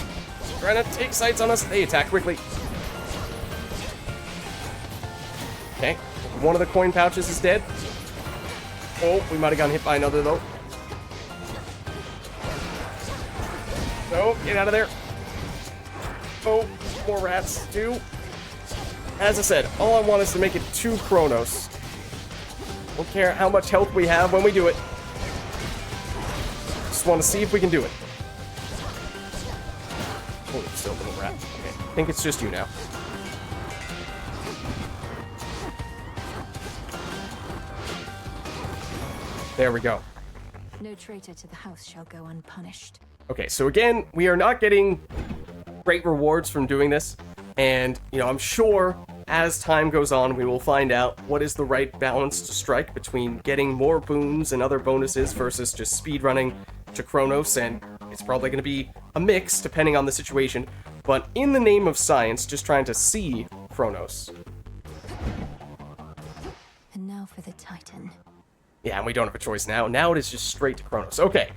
Trying to take sights on us. They attack quickly. Okay. One of the coin pouches is dead. Oh, we might have gotten hit by another, though. Oh, get out of there. Oh, more rats, too. As I said, all I want is to make it to Kronos. Don't care how much health we have when we do it. Just want to see if we can do it. Oh, it's still a little rat. Okay, I think it's just you now. There we go. No traitor to the house shall go unpunished. Okay, so again, we are not getting great rewards from doing this. And, you know, I'm sure as time goes on, we will find out what is the right balance to strike between getting more boons and other bonuses versus just speedrunning to Chronos, and it's probably going to be a mix depending on the situation, but in the name of science, just trying to see Chronos. And now for the Titan. Yeah, and we don't have a choice now. Now it is just straight to Chronos. Okay,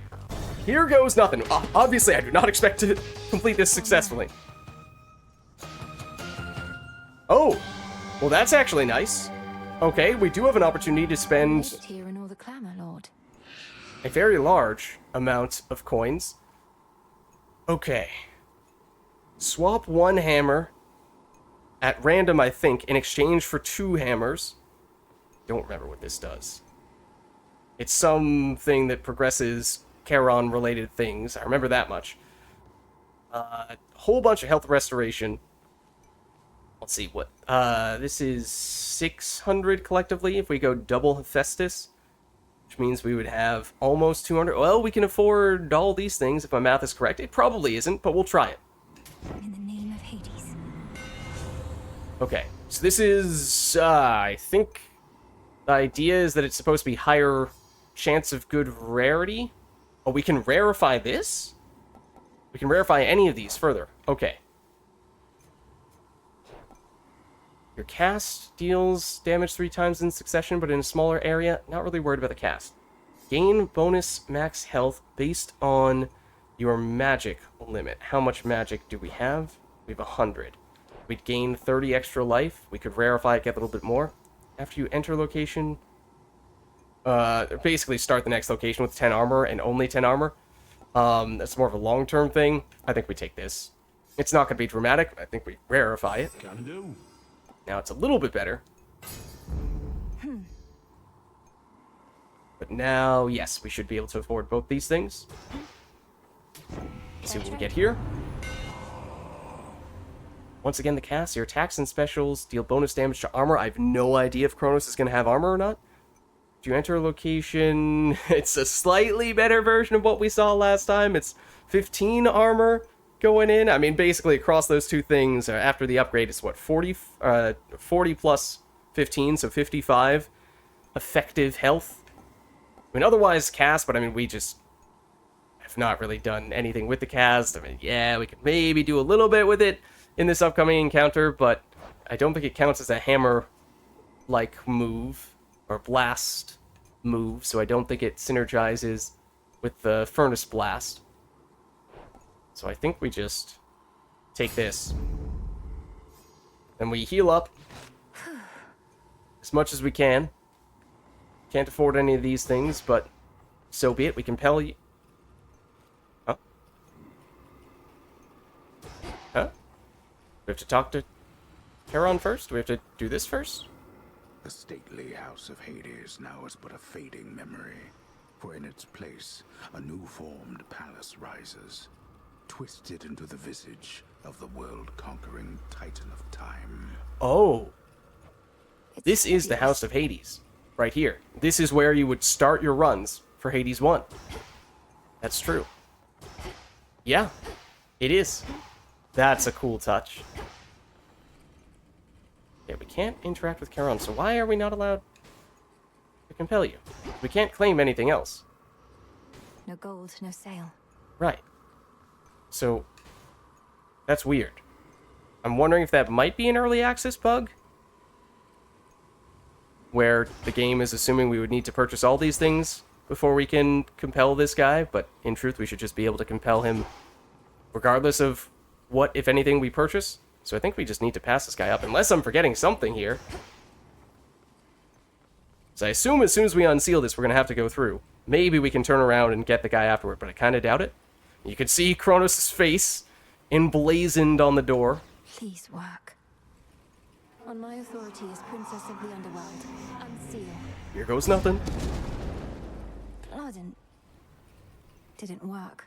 here goes nothing. Obviously, I do not expect to complete this successfully. Oh, well, that's actually nice. Okay, we do have an opportunity to spend Here in all the clamor, Lord. a very large amount of coins. Okay. Swap one hammer at random, I think, in exchange for 2 hammers. Don't remember what this does. It's something that progresses Charon-related things. I remember that much. A whole bunch of health restoration. Let's see, what... this is 600 collectively if we go double Hephaestus, which means we would have almost 200. Well, we can afford all these things if my math is correct. It probably isn't, but we'll try it. In the name of Hades. Okay, so this is, I think the idea is that it's supposed to be higher chance of good rarity. Oh, we can rarefy this? We can rarefy any of these further. Okay. Your cast deals damage 3 times in succession, but in a smaller area. Not really worried about the cast. Gain bonus max health based on your magic limit. How much magic do we have? We have 100. We'd gain 30 extra life. We could rarefy it, get a little bit more. After you enter location... basically start the next location with 10 armor and only 10 armor. That's more of a long-term thing. I think we take this. It's not going to be dramatic, but I think we rarefy it. Can do. Now it's a little bit better. But now, yes, we should be able to afford both these things. Let's see what we get here. Once again, the cast, your attacks and specials deal bonus damage to armor. I have no idea if Chronos is going to have armor or not. If you enter a location, it's a slightly better version of what we saw last time. It's 15 armor going in. I mean, basically across those two things, after the upgrade, it's what, 40 plus 15, so 55 effective health. I mean, otherwise cast, but I mean, we just have not really done anything with the cast. I mean, yeah, we could maybe do a little bit with it in this upcoming encounter, but I don't think it counts as a hammer-like move, or blast move, so I don't think it synergizes with the furnace blast. So I think we just take this. Then we heal up as much as we can. Can't afford any of these things, but so be it. We compel you. Huh? Huh? We have to talk to Charon first? Do we have to do this first? The stately house of Hades now is but a fading memory, for in its place a new-formed palace rises, twisted into the visage of the world-conquering Titan of Time. Oh. This is the House of Hades. Right here. This is where you would start your runs for Hades 1. That's true. Yeah, it is. That's a cool touch. Yeah, we can't interact with Charon, so why are we not allowed to compel you? We can't claim anything else. No gold, no sale. Right. So, that's weird. I'm wondering if that might be an early access bug? Where the game is assuming we would need to purchase all these things before we can compel this guy, but in truth we should just be able to compel him regardless of what, if anything, we purchase. So I think we just need to pass this guy up, unless I'm forgetting something here. So I assume as soon as we unseal this, we're going to have to go through. Maybe we can turn around and get the guy afterward, but I kind of doubt it. You can see Kronos' face emblazoned on the door. Please work. On my authority as Princess of the Underworld, unseal. Here goes nothing. Blood didn't work.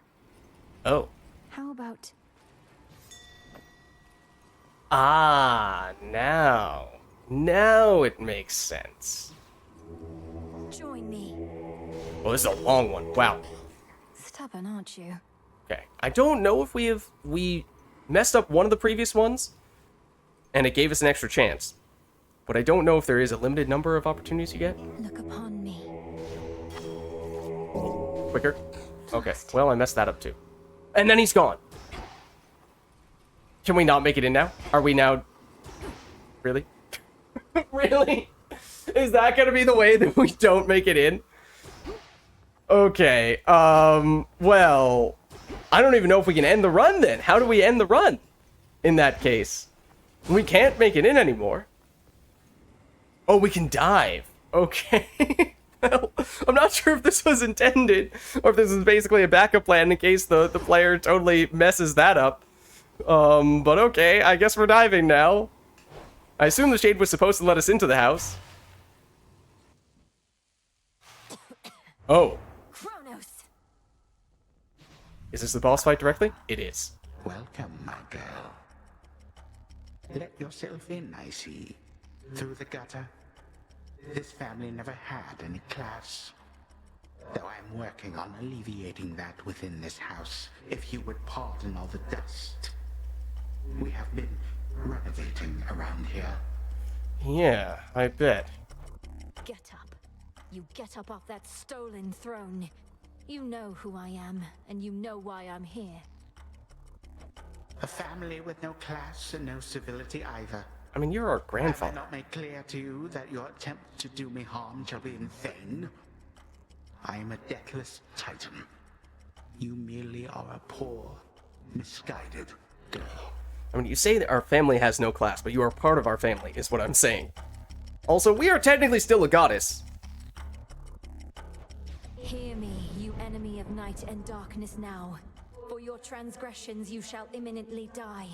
Oh. How about... Ah, now. Now it makes sense. Join me. Well, this is a long one. Wow. Stubborn, aren't you? Okay. I don't know if we messed up one of the previous ones. and it gave us an extra chance. But I don't know if there is a limited number of opportunities you get. Look upon me. Quicker. Okay, well, I messed that up too. And then he's gone. Can we not make it in now? Are we now... Really? Really? Is that gonna be the way that we don't make it in? Okay, well... I don't even know if we can end the run then. How do we end the run? In that case. We can't make it in anymore. Oh, we can dive. Okay. Well, I'm not sure if this was intended, or if this is basically a backup plan in case the player totally messes that up. But okay, I guess we're diving now. I assume the shade was supposed to let us into the house. Oh. Kronos. Is this the boss fight directly? It is. Welcome, my girl. Let yourself in, I see. Through the gutter. This family never had any class. Though I'm working on alleviating that within this house, if you would pardon all the dust. We have been renovating around here. Yeah, I bet. Get up. You get up off that stolen throne. You know who I am, and you know why I'm here. A family with no class and no civility either. I mean, you're our grandfather. Have I not made clear to you that your attempt to do me harm shall be in vain? I am a deathless titan. You merely are a poor, misguided girl. I mean, you say that our family has no class, but you are part of our family, is what I'm saying. Also, we are technically still a goddess. Hear me, you enemy of night and darkness now. For your transgressions you shall imminently die.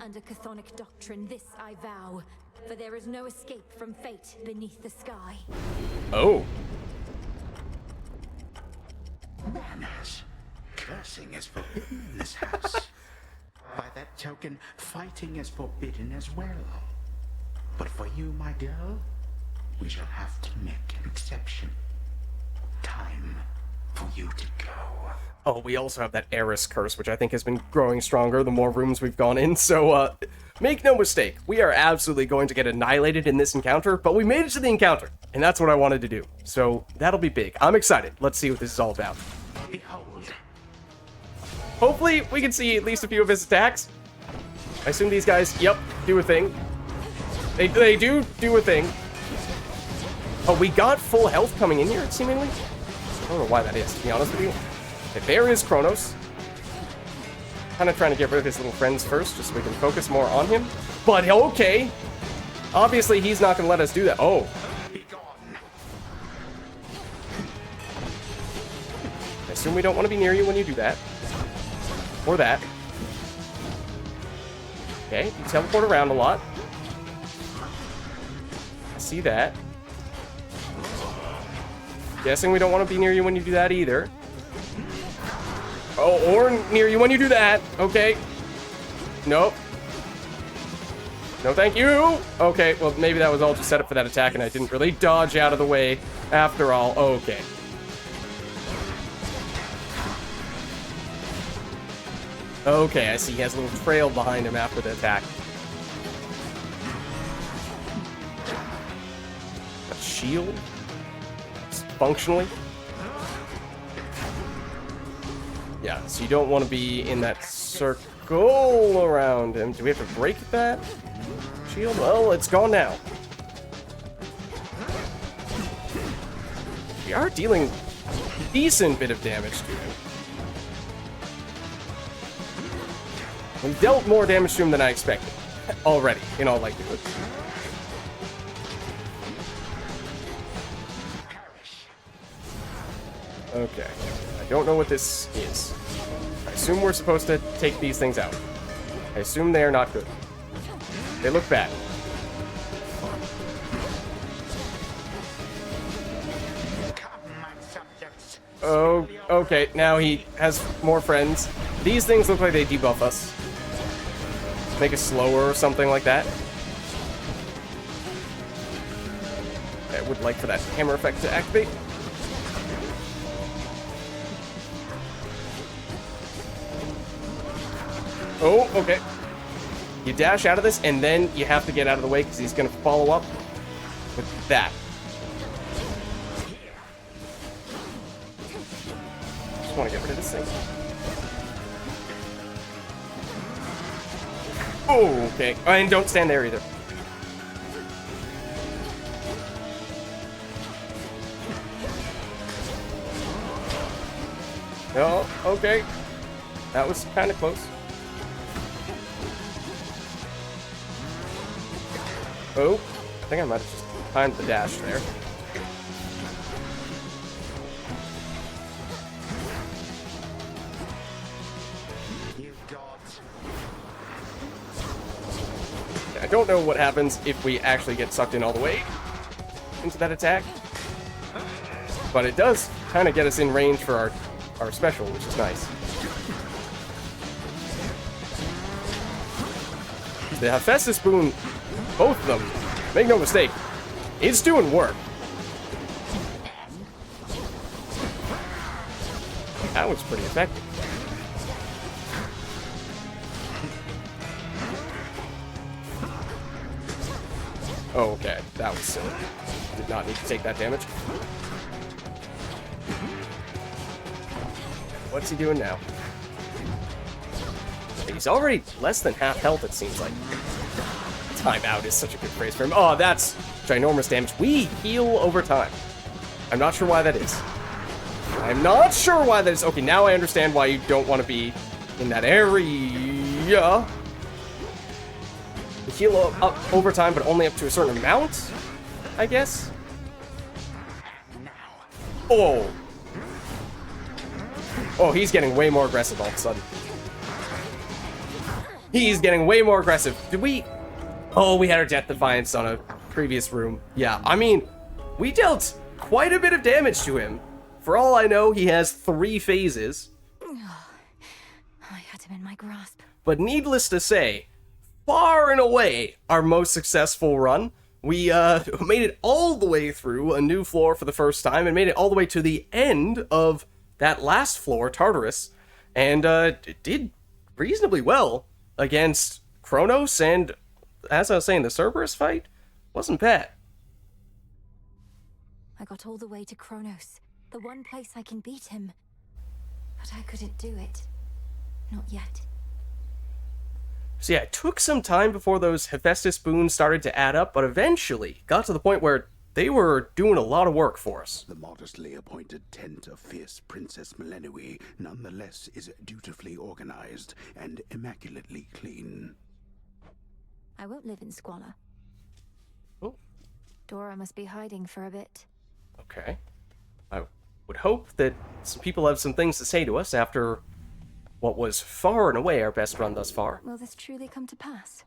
Under chthonic doctrine, this I vow. For there is no escape from fate beneath the sky. Oh. Manners. Cursing is forbidden in this house. By that token, fighting is forbidden as well. But for you, my girl, we shall have to make an exception. Time for you to go. Oh, we also have that Eris curse, which I think has been growing stronger the more rooms we've gone in, so, make no mistake, we are absolutely going to get annihilated in this encounter, but we made it to the encounter, and that's what I wanted to do. So, that'll be big. I'm excited. Let's see what this is all about. Behold. Hopefully, we can see at least a few of his attacks. I assume these guys, yep, do a thing. They do a thing. Oh, we got full health coming in here, seemingly? I don't know why that is, to be honest with you. Okay, there is Kronos. Kind of trying to get rid of his little friends first, just so we can focus more on him. But, okay. Obviously, he's not going to let us do that. Oh. I assume we don't want to be near you when you do that. Or that. Okay, you teleport around a lot. I see that. Guessing we don't want to be near you when you do that either. Oh, or near you when you do that. Okay. Nope. No, thank you. Okay, well, maybe that was all just set up for that attack, and I didn't really dodge out of the way after all. Okay. Okay, I see he has a little trail behind him after the attack. A shield? Functionally? Yeah, so you don't want to be in that circle around him. Do we have to break that shield? Well, it's gone now. We are dealing a decent bit of damage to him. We've dealt more damage to him than I expected. Already, in all likelihood. Okay. I don't know what this is. I assume we're supposed to take these things out. I assume they are not good. They look bad. Oh, okay. Now he has more friends. These things look like they debuff us. Make us slower or something like that. I would like for that hammer effect to activate. Oh, okay. You dash out of this, and then you have to get out of the way because he's going to follow up with that. Just want to get rid of this thing. Oh, okay. And don't stand there either. Oh, okay. That was kind of close. Oh, I think I might have just timed the dash there. I don't know what happens if we actually get sucked in all the way into that attack, but it does kind of get us in range for our special, which is nice. The Hephaestus Boon, both of them, make no mistake, it's doing work. That was pretty effective. Oh, okay. That was silly. Did not need to take that damage. What's he doing now? He's already less than half health, it seems like. Timeout is such a good phrase for him. Oh, that's ginormous damage. We heal over time. I'm not sure why that is. I'm not sure why that is. Okay, now I understand why you don't want to be in that area. We heal up over time, but only up to a certain amount, I guess. Oh. Oh, he's getting way more aggressive all of a sudden. He's getting way more aggressive. Did we... Oh, we had our Death Defiance on a previous room. Yeah, I mean, we dealt quite a bit of damage to him. For all I know, he has 3 phases. I had him in my grasp. But needless to say, far and away our most successful run. We made it all the way through a new floor for the first time and made it all the way to the end of that last floor, Tartarus, and it did reasonably well against Kronos, and as I was saying, the Cerberus fight wasn't bad. I got all the way to Kronos, the one place I can beat him. But I couldn't do it. Not yet. So yeah, it took some time before those Hephaestus boons started to add up, but eventually got to the point where they were doing a lot of work for us. The modestly appointed tent of fierce Princess Melenui nonetheless is dutifully organized and immaculately clean. I won't live in squalor. Oh. Dora must be hiding for a bit. Okay. I would hope that some people have some things to say to us after what was far and away our best run thus far. Will this truly come to pass?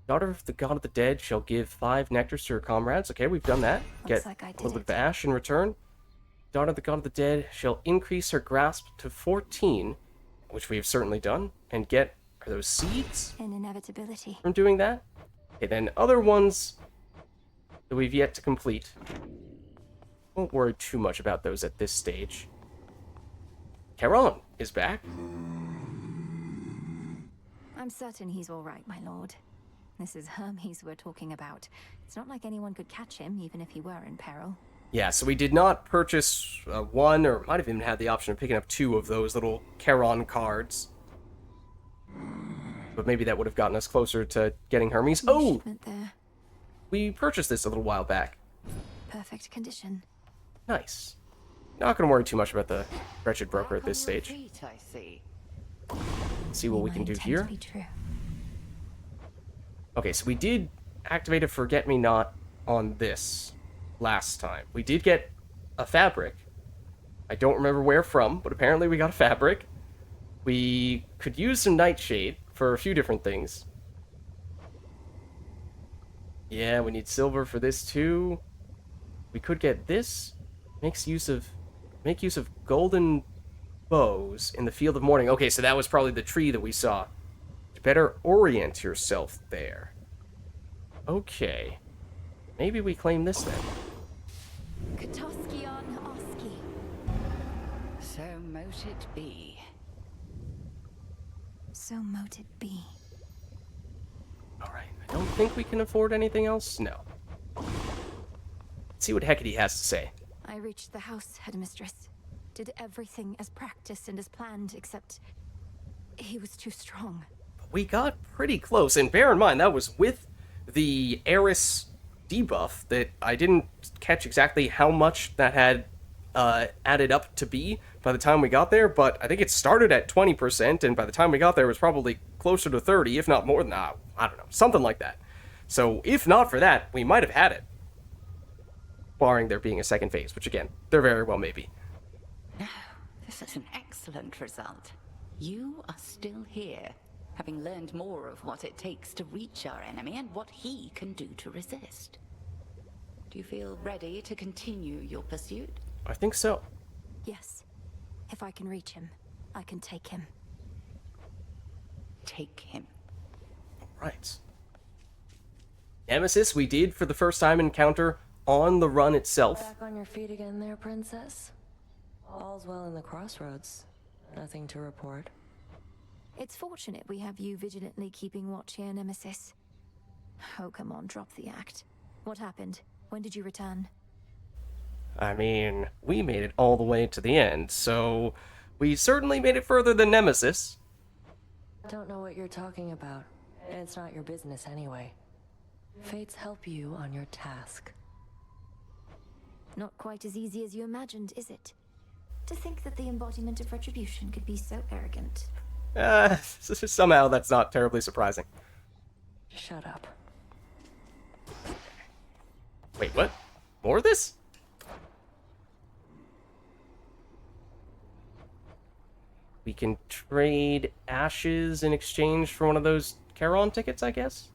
Daughter of the God of the Dead shall give 5 nectars to her comrades. Okay, we've done that. Get like I did a little bit of ash in return. Daughter of the God of the Dead shall increase her grasp to 14, which we have certainly done. And get, are those seeds? An inevitability. From doing that? Okay, then other ones that we've yet to complete. Won't worry too much about those at this stage. Charon is back. I'm certain he's all right, my lord. This is Hermes we're talking about. It's not like anyone could catch him, even if he were in peril. Yeah, so we did not purchase 1, or might have even had the option of picking up 2 of those little Charon cards. But maybe that would have gotten us closer to getting Hermes. Oh! There. We purchased this a little while back. Perfect condition. Nice. Not going to worry too much about the wretched broker at this stage. I see. See what we can do here. Okay, so we did activate a Forget-Me-Not on this last time. We did get a fabric. I don't remember where from, but apparently we got a fabric. We could use some Nightshade for a few different things. Yeah, we need silver for this too. We could get this. Make use of golden bows in the field of morning. Okay, so that was probably the tree that we saw. You better orient yourself there. Okay. Maybe we claim this then. Katoskion Oski. So mote it be. So mote it be. think we can afford anything else? No. Let's see what Hecate has to say. I reached the house, headmistress. Did everything as practiced and as planned, except he was too strong. We got pretty close, and bear in mind, that was with the Eris debuff that I didn't catch exactly how much that had added up to be by the time we got there, but I think it started at 20%, and by the time we got there, it was probably closer to 30, if not more than that. I don't know, something like that. So, if not for that, we might have had it. Barring there being a second phase, which again, there very well may be. This is an excellent result. You are still here, having learned more of what it takes to reach our enemy and what he can do to resist. Do you feel ready to continue your pursuit? I think so. Yes. If I can reach him, I can take him. Take him. Right. Nemesis, we did for the first time encounter on the run itself. Back on your feet again there, princess? All's well in the crossroads. Nothing to report. It's fortunate we have you vigilantly keeping watch here, Nemesis. Oh, come on, drop the act. What happened? When did you return? I mean, we made it all the way to the end, so we certainly made it further than Nemesis. I don't know what you're talking about, and it's not your business anyway. Fates help you on your task. Not quite as easy as you imagined, is it? To think that the embodiment of retribution could be so arrogant. Somehow that's not terribly surprising. Shut up. Wait, what? More of this? We can trade ashes in exchange for one of those Charon tickets, I guess?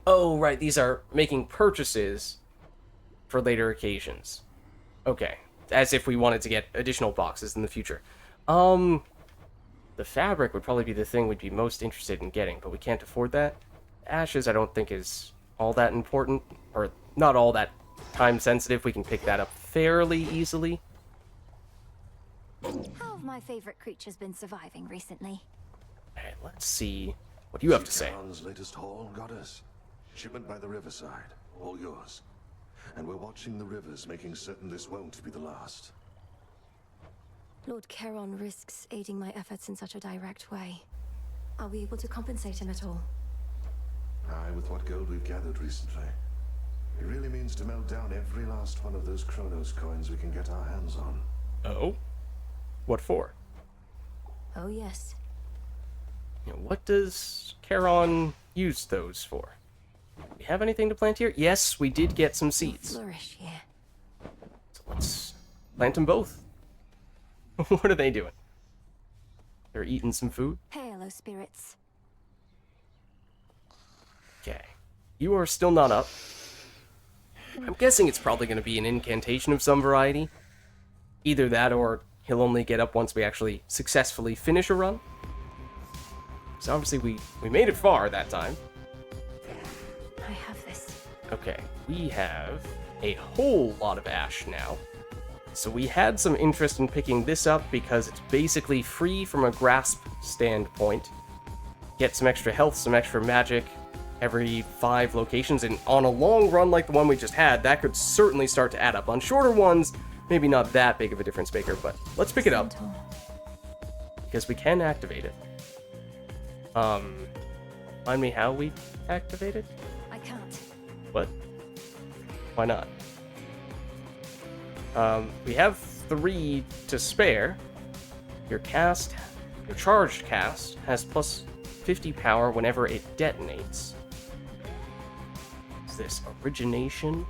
Oh, right, these are making purchases for later occasions. Okay, as if we wanted to get additional boxes in the future. The fabric would probably be the thing we'd be most interested in getting, but we can't afford that. Ashes I don't think is all that important, or not all that time sensitive. We can pick that up fairly easily. How have my favorite creatures been surviving recently? Alright, let's see what you have to say. Charon's latest haul, goddess. Shipment by the riverside, all yours. And we're watching the rivers, making certain this won't be the last. Lord Charon risks aiding my efforts in such a direct way. Are we able to compensate him at all? Aye, with what gold we've gathered recently. It really means to melt down every last one of those Kronos coins we can get our hands on. Oh? What for? Oh, yes. What does Charon use those for? Do we have anything to plant here? Yes, we did get some seeds. Flourish here. So let's plant them both. What are they doing? They're eating some food? Hail, O spirits. Okay. You are still not up. I'm guessing it's probably going to be an incantation of some variety. Either that or he'll only get up once we actually successfully finish a run. So obviously we made it far that time. I have this. Okay, we have a whole lot of ash now. So we had some interest in picking this up because it's basically free from a grasp standpoint. Get some extra health, some extra magic every 5 locations, and on a long run like the one we just had, that could certainly start to add up. On shorter ones, maybe not that big of a difference maker, but let's pick it up. Because we can activate it. Remind me how we activate it? I can't. What? Why not? We have 3 to spare. Your charged cast has plus 50 power whenever it detonates. What's this? Origination.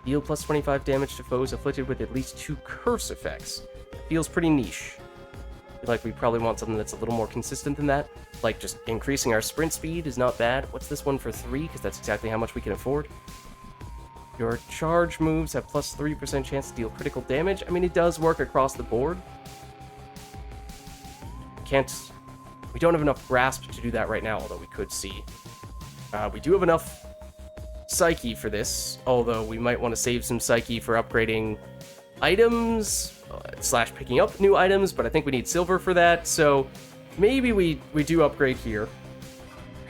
Deal plus 25 damage to foes afflicted with at least 2 curse effects. Feels pretty niche. I feel like we probably want something that's a little more consistent than that. Like just increasing our sprint speed is not bad. What's this one for 3? Because that's exactly how much we can afford. Your charge moves have plus 3% chance to deal critical damage. I mean, it does work across the board. We don't have enough grasp to do that right now, although we could see. We do have enough psyche for this, although we might want to save some psyche for upgrading items, / picking up new items, but I think we need silver for that, so maybe we do upgrade here.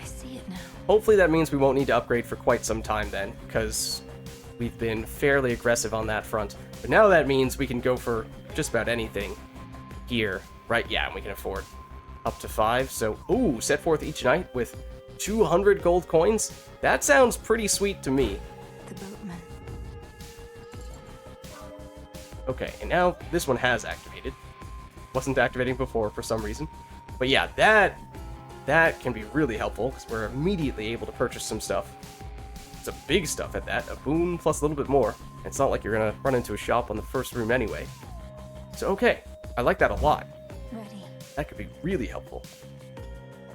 I see it now. Hopefully that means we won't need to upgrade for quite some time then, because we've been fairly aggressive on that front. But now that means we can go for just about anything here, right? Yeah, and we can afford up to 5. So, ooh, set forth each night with 200 gold coins. That sounds pretty sweet to me. The boatman. Okay, and now this one has activated. Wasn't activating before for some reason. But yeah, that can be really helpful, because we're immediately able to purchase some stuff. Some big stuff at that. A boon plus a little bit more. It's not like you're going to run into a shop on the first room anyway. So, okay. I like that a lot. Ready. That could be really helpful.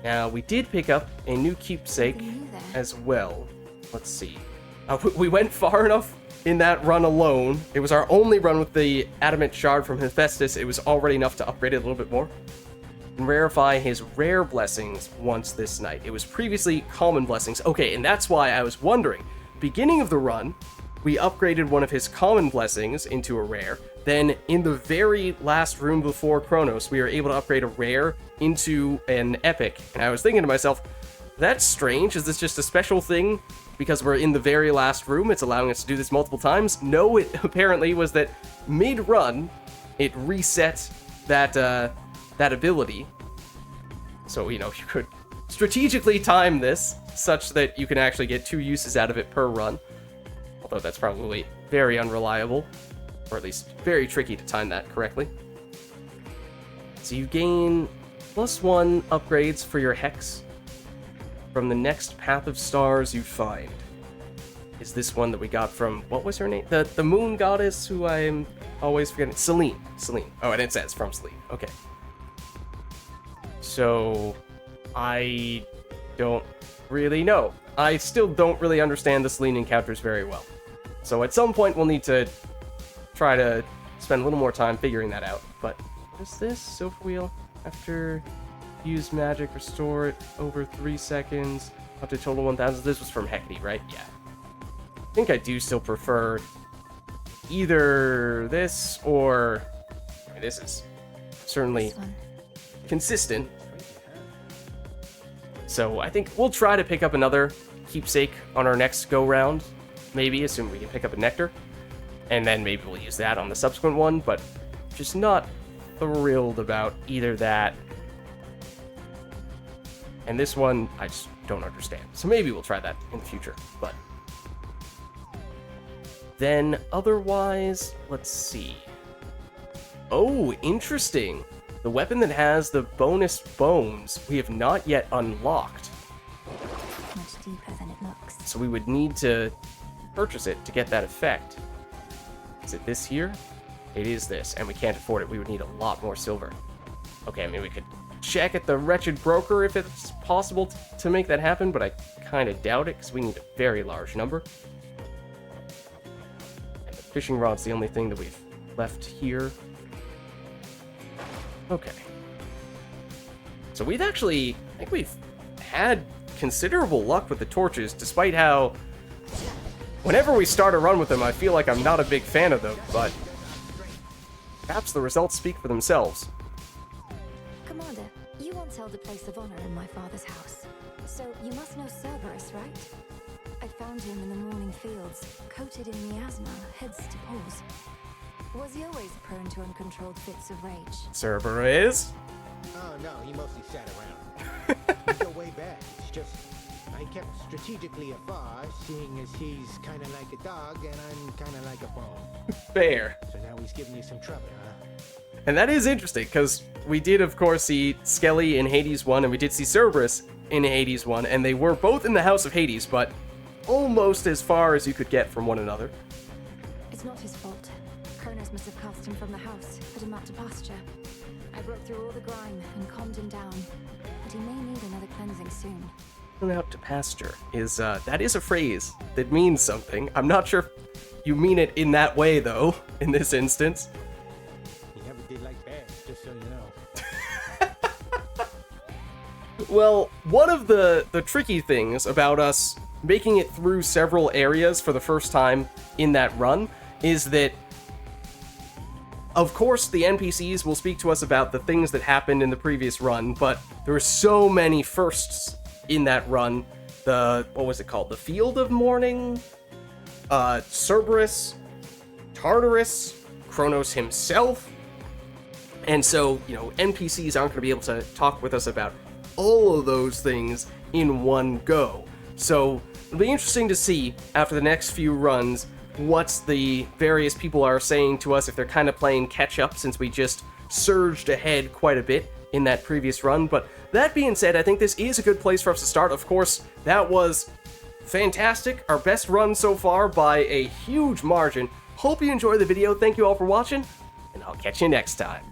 Now, we did pick up a new keepsake as well. Let's see. We went far enough in that run alone. It was our only run with the Adamant Shard from Hephaestus. It was already enough to upgrade it a little bit more. And rarefy his rare blessings once this night. It was previously common blessings. Okay, and that's why I was wondering. Beginning of the run, we upgraded one of his common blessings into a rare. Then, in the very last room before Chronos, we were able to upgrade a rare into an epic. And I was thinking to myself, that's strange. Is this just a special thing? Because we're in the very last room, it's allowing us to do this multiple times? No, it apparently was that mid-run, it reset that ability. So, you could strategically time this such that you can actually get 2 uses out of it per run. Although that's probably very unreliable. Or at least very tricky to time that correctly. So you gain +1 upgrades for your Hex from the next Path of Stars you find. Is this one that we got from, what was her name? The moon goddess who I'm always forgetting. Selene. Oh, and it says from Selene. Okay. So, I don't really know. I still don't really understand the Selene encounters very well. So at some point we'll need to try to spend a little more time figuring that out. But what is this? Sofa wheel. After use magic, restore it over 3 seconds. Up to total 1,000. This was from Hecate, right? Yeah. I think I do still prefer either this or... This is certainly consistent. So I think we'll try to pick up another keepsake on our next go-round. Maybe, assuming we can pick up a nectar. And then maybe we'll use that on the subsequent one, but just not thrilled about either that. And this one, I just don't understand. So maybe we'll try that in the future, but... Then, otherwise, let's see. Oh, interesting! The weapon that has the bonus bones, we have not yet unlocked. Much deeper than it looks. So we would need to purchase it to get that effect. Is it this here? It is this, and we can't afford it. We would need a lot more silver. Okay, I mean, we could check at the Wretched Broker if it's possible to make that happen, but I kind of doubt it, because we need a very large number. And the fishing rod's the only thing that we've left here. Okay. So we've actually, I think we've had considerable luck with the torches, despite how whenever we start a run with them, I feel like I'm not a big fan of them, but perhaps the results speak for themselves. Commander, you once held a place of honor in my father's house. So you must know Cerberus, right? I found him in the morning fields, coated in miasma, heads to paws. Was he always prone to uncontrolled fits of rage? Cerberus? Oh no, he mostly sat around. We go way back. It's just I kept strategically afar, seeing as he's kind of like a dog and I'm kind of like a bone. Fair. So now he's giving you some trouble, huh? And that is interesting, because we did, of course, see Skelly in Hades 1, and we did see Cerberus in Hades 1, and they were both in the House of Hades, but almost as far as you could get from one another. It's not his fault. Kronos must have cast him from the house, put him out to pasture. I broke through all the grime and calmed him down, but he may need another cleansing soon. Out to pasture is, that is a phrase that means something. I'm not sure if you mean it in that way, though, in this instance. You never did like bears, just so you know. Well, one of the tricky things about us making it through several areas for the first time in that run is that Of course, the NPCs will speak to us about the things that happened in the previous run, but there were so many firsts in that run. What was it called? The Field of Mourning? Cerberus, Tartarus, Kronos himself. And so, you know, NPCs aren't going to be able to talk with us about all of those things in one go. So it'll be interesting to see after the next few runs what the various people are saying to us, if they're kind of playing catch up since we just surged ahead quite a bit in that previous run. But that being said, I think this is a good place for us to start. Of course, that was fantastic, our best run so far by a huge margin. Hope you enjoyed the video. Thank you all for watching, and I'll catch you next time.